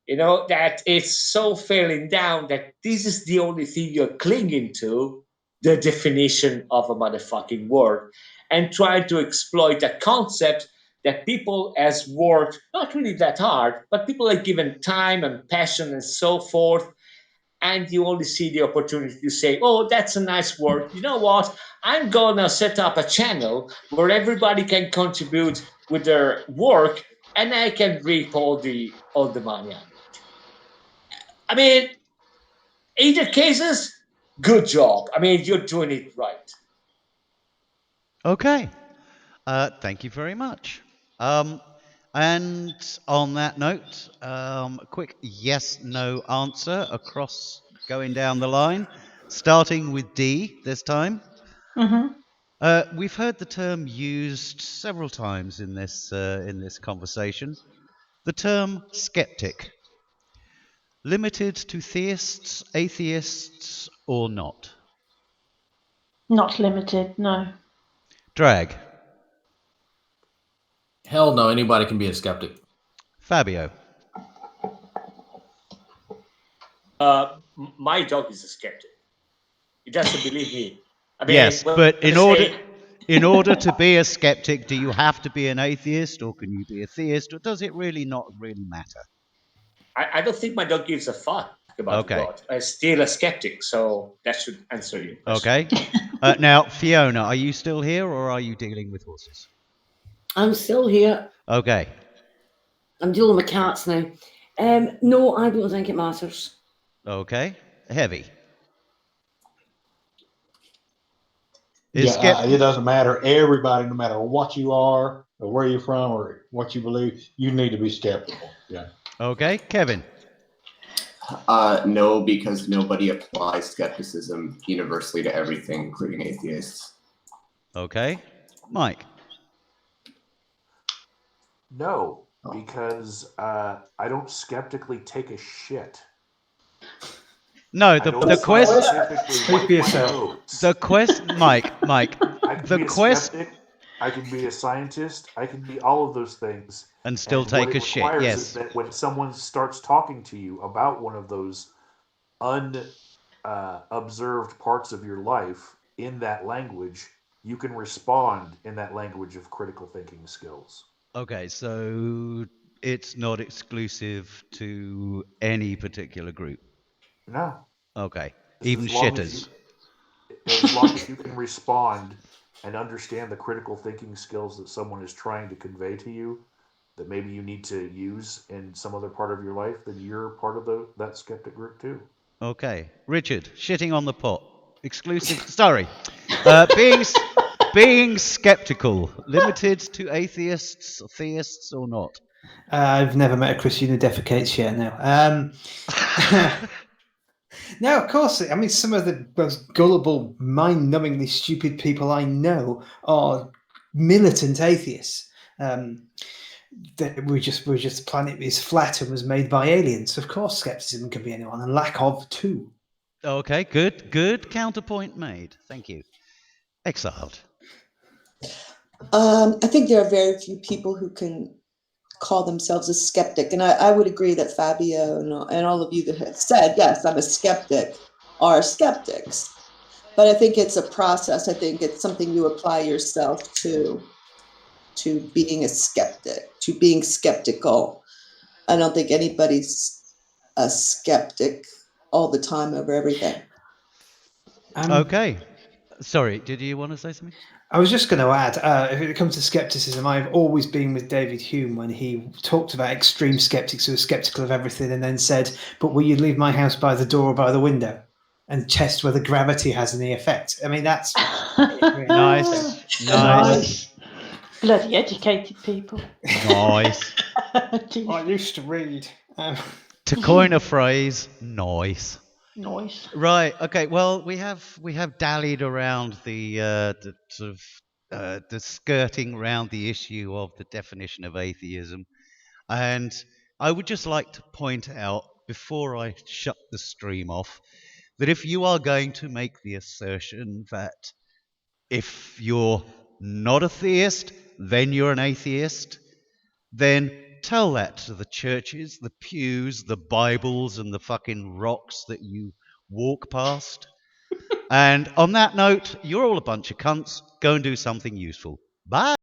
You know, that it's so failing down that this is the only thing you're clinging to, the definition of a motherfucking word, and trying to exploit a concept that people has worked not really that hard, but people are given time and passion and so forth. And you only see the opportunity to say, oh, that's a nice word. You know what? I'm going to set up a channel where everybody can contribute with their work, and I can reap all the money out of it. I mean, either cases, good job. I mean, you're doing it right. Okay. Thank you very much. And on that note, a quick yes/no answer across going down the line, starting with D this time. We've heard the term used several times in this conversation. The term skeptic. Limited to theists, atheists, or not? Not limited, no. Drag. Hell no, anybody can be a skeptic. Fabio. My dog is a skeptic. He doesn't believe me. I mean, Yes, but in order to be a skeptic, do you have to be an atheist, or can you be a theist, or does it really not really matter? I don't think my dog gives a fuck about God. I'm still a skeptic, so that should answer your question. Okay. Now, Fiona, are you still here, or are you dealing with horses? I'm still here. Okay. I'm dealing with cats now. No, I don't think it matters. Okay. Heavy. It doesn't matter. Everybody, no matter what you are or where you're from or what you believe, you need to be skeptical. Yeah. Okay. Kevin. No, because nobody applies skepticism universally to everything, including atheists. Okay. Mike? No, because I don't skeptically take a shit. No, the quest. Speak for yourself. The quest, Mike. I can be a skeptic. I can be a scientist. I can be all of those things. And still take a shit. What it requires Yes. is that when someone starts talking to you about one of those unobserved parts of your life in that language, you can respond in that language of critical thinking skills. Okay, so it's not exclusive to any particular group. No. Okay. Just Even shitters. As long as you can respond and understand the critical thinking skills that someone is trying to convey to you, that maybe you need to use in some other part of your life, then you're part of that skeptic group too. Okay. Richard, shitting on the pot. Exclusive. Sorry. Being skeptical. Limited to atheists, theists, or not? I've never met a Christian who defecates yet. No. No, of course. I mean, some of the most gullible, mind-numbingly stupid people I know are militant atheists. That we're just the planet is flat and was made by aliens. Of course, skepticism can be anyone, and lack of too. Okay, good counterpoint made. Thank you. Exiled. I think there are very few people who can call themselves a skeptic. And I would agree that Fabio and all of you that have said, yes, I'm a skeptic, are skeptics. But I think it's a process. I think it's something you apply yourself to being a skeptic, to being skeptical. I don't think anybody's a skeptic all the time over everything. Okay. Sorry, did you want to say something? I was just going to add, if it comes to skepticism, I've always been with David Hume when he talked about extreme skeptics who are skeptical of everything and then said, but will you leave my house by the door or by the window? And test whether gravity has any effect. I mean, that's... Nice. Bloody educated people. Nice. I used to read. To coin a phrase, nice. Noise. Right. Okay. Well, we have dallied around the sort of the skirting around the issue of the definition of atheism, and I would just like to point out before I shut the stream off that if you are going to make the assertion that if you're not a theist, then you're an atheist, then tell that to the churches, the pews, the Bibles, and the fucking rocks that you walk past. And on that note, you're all a bunch of cunts. Go and do something useful. Bye.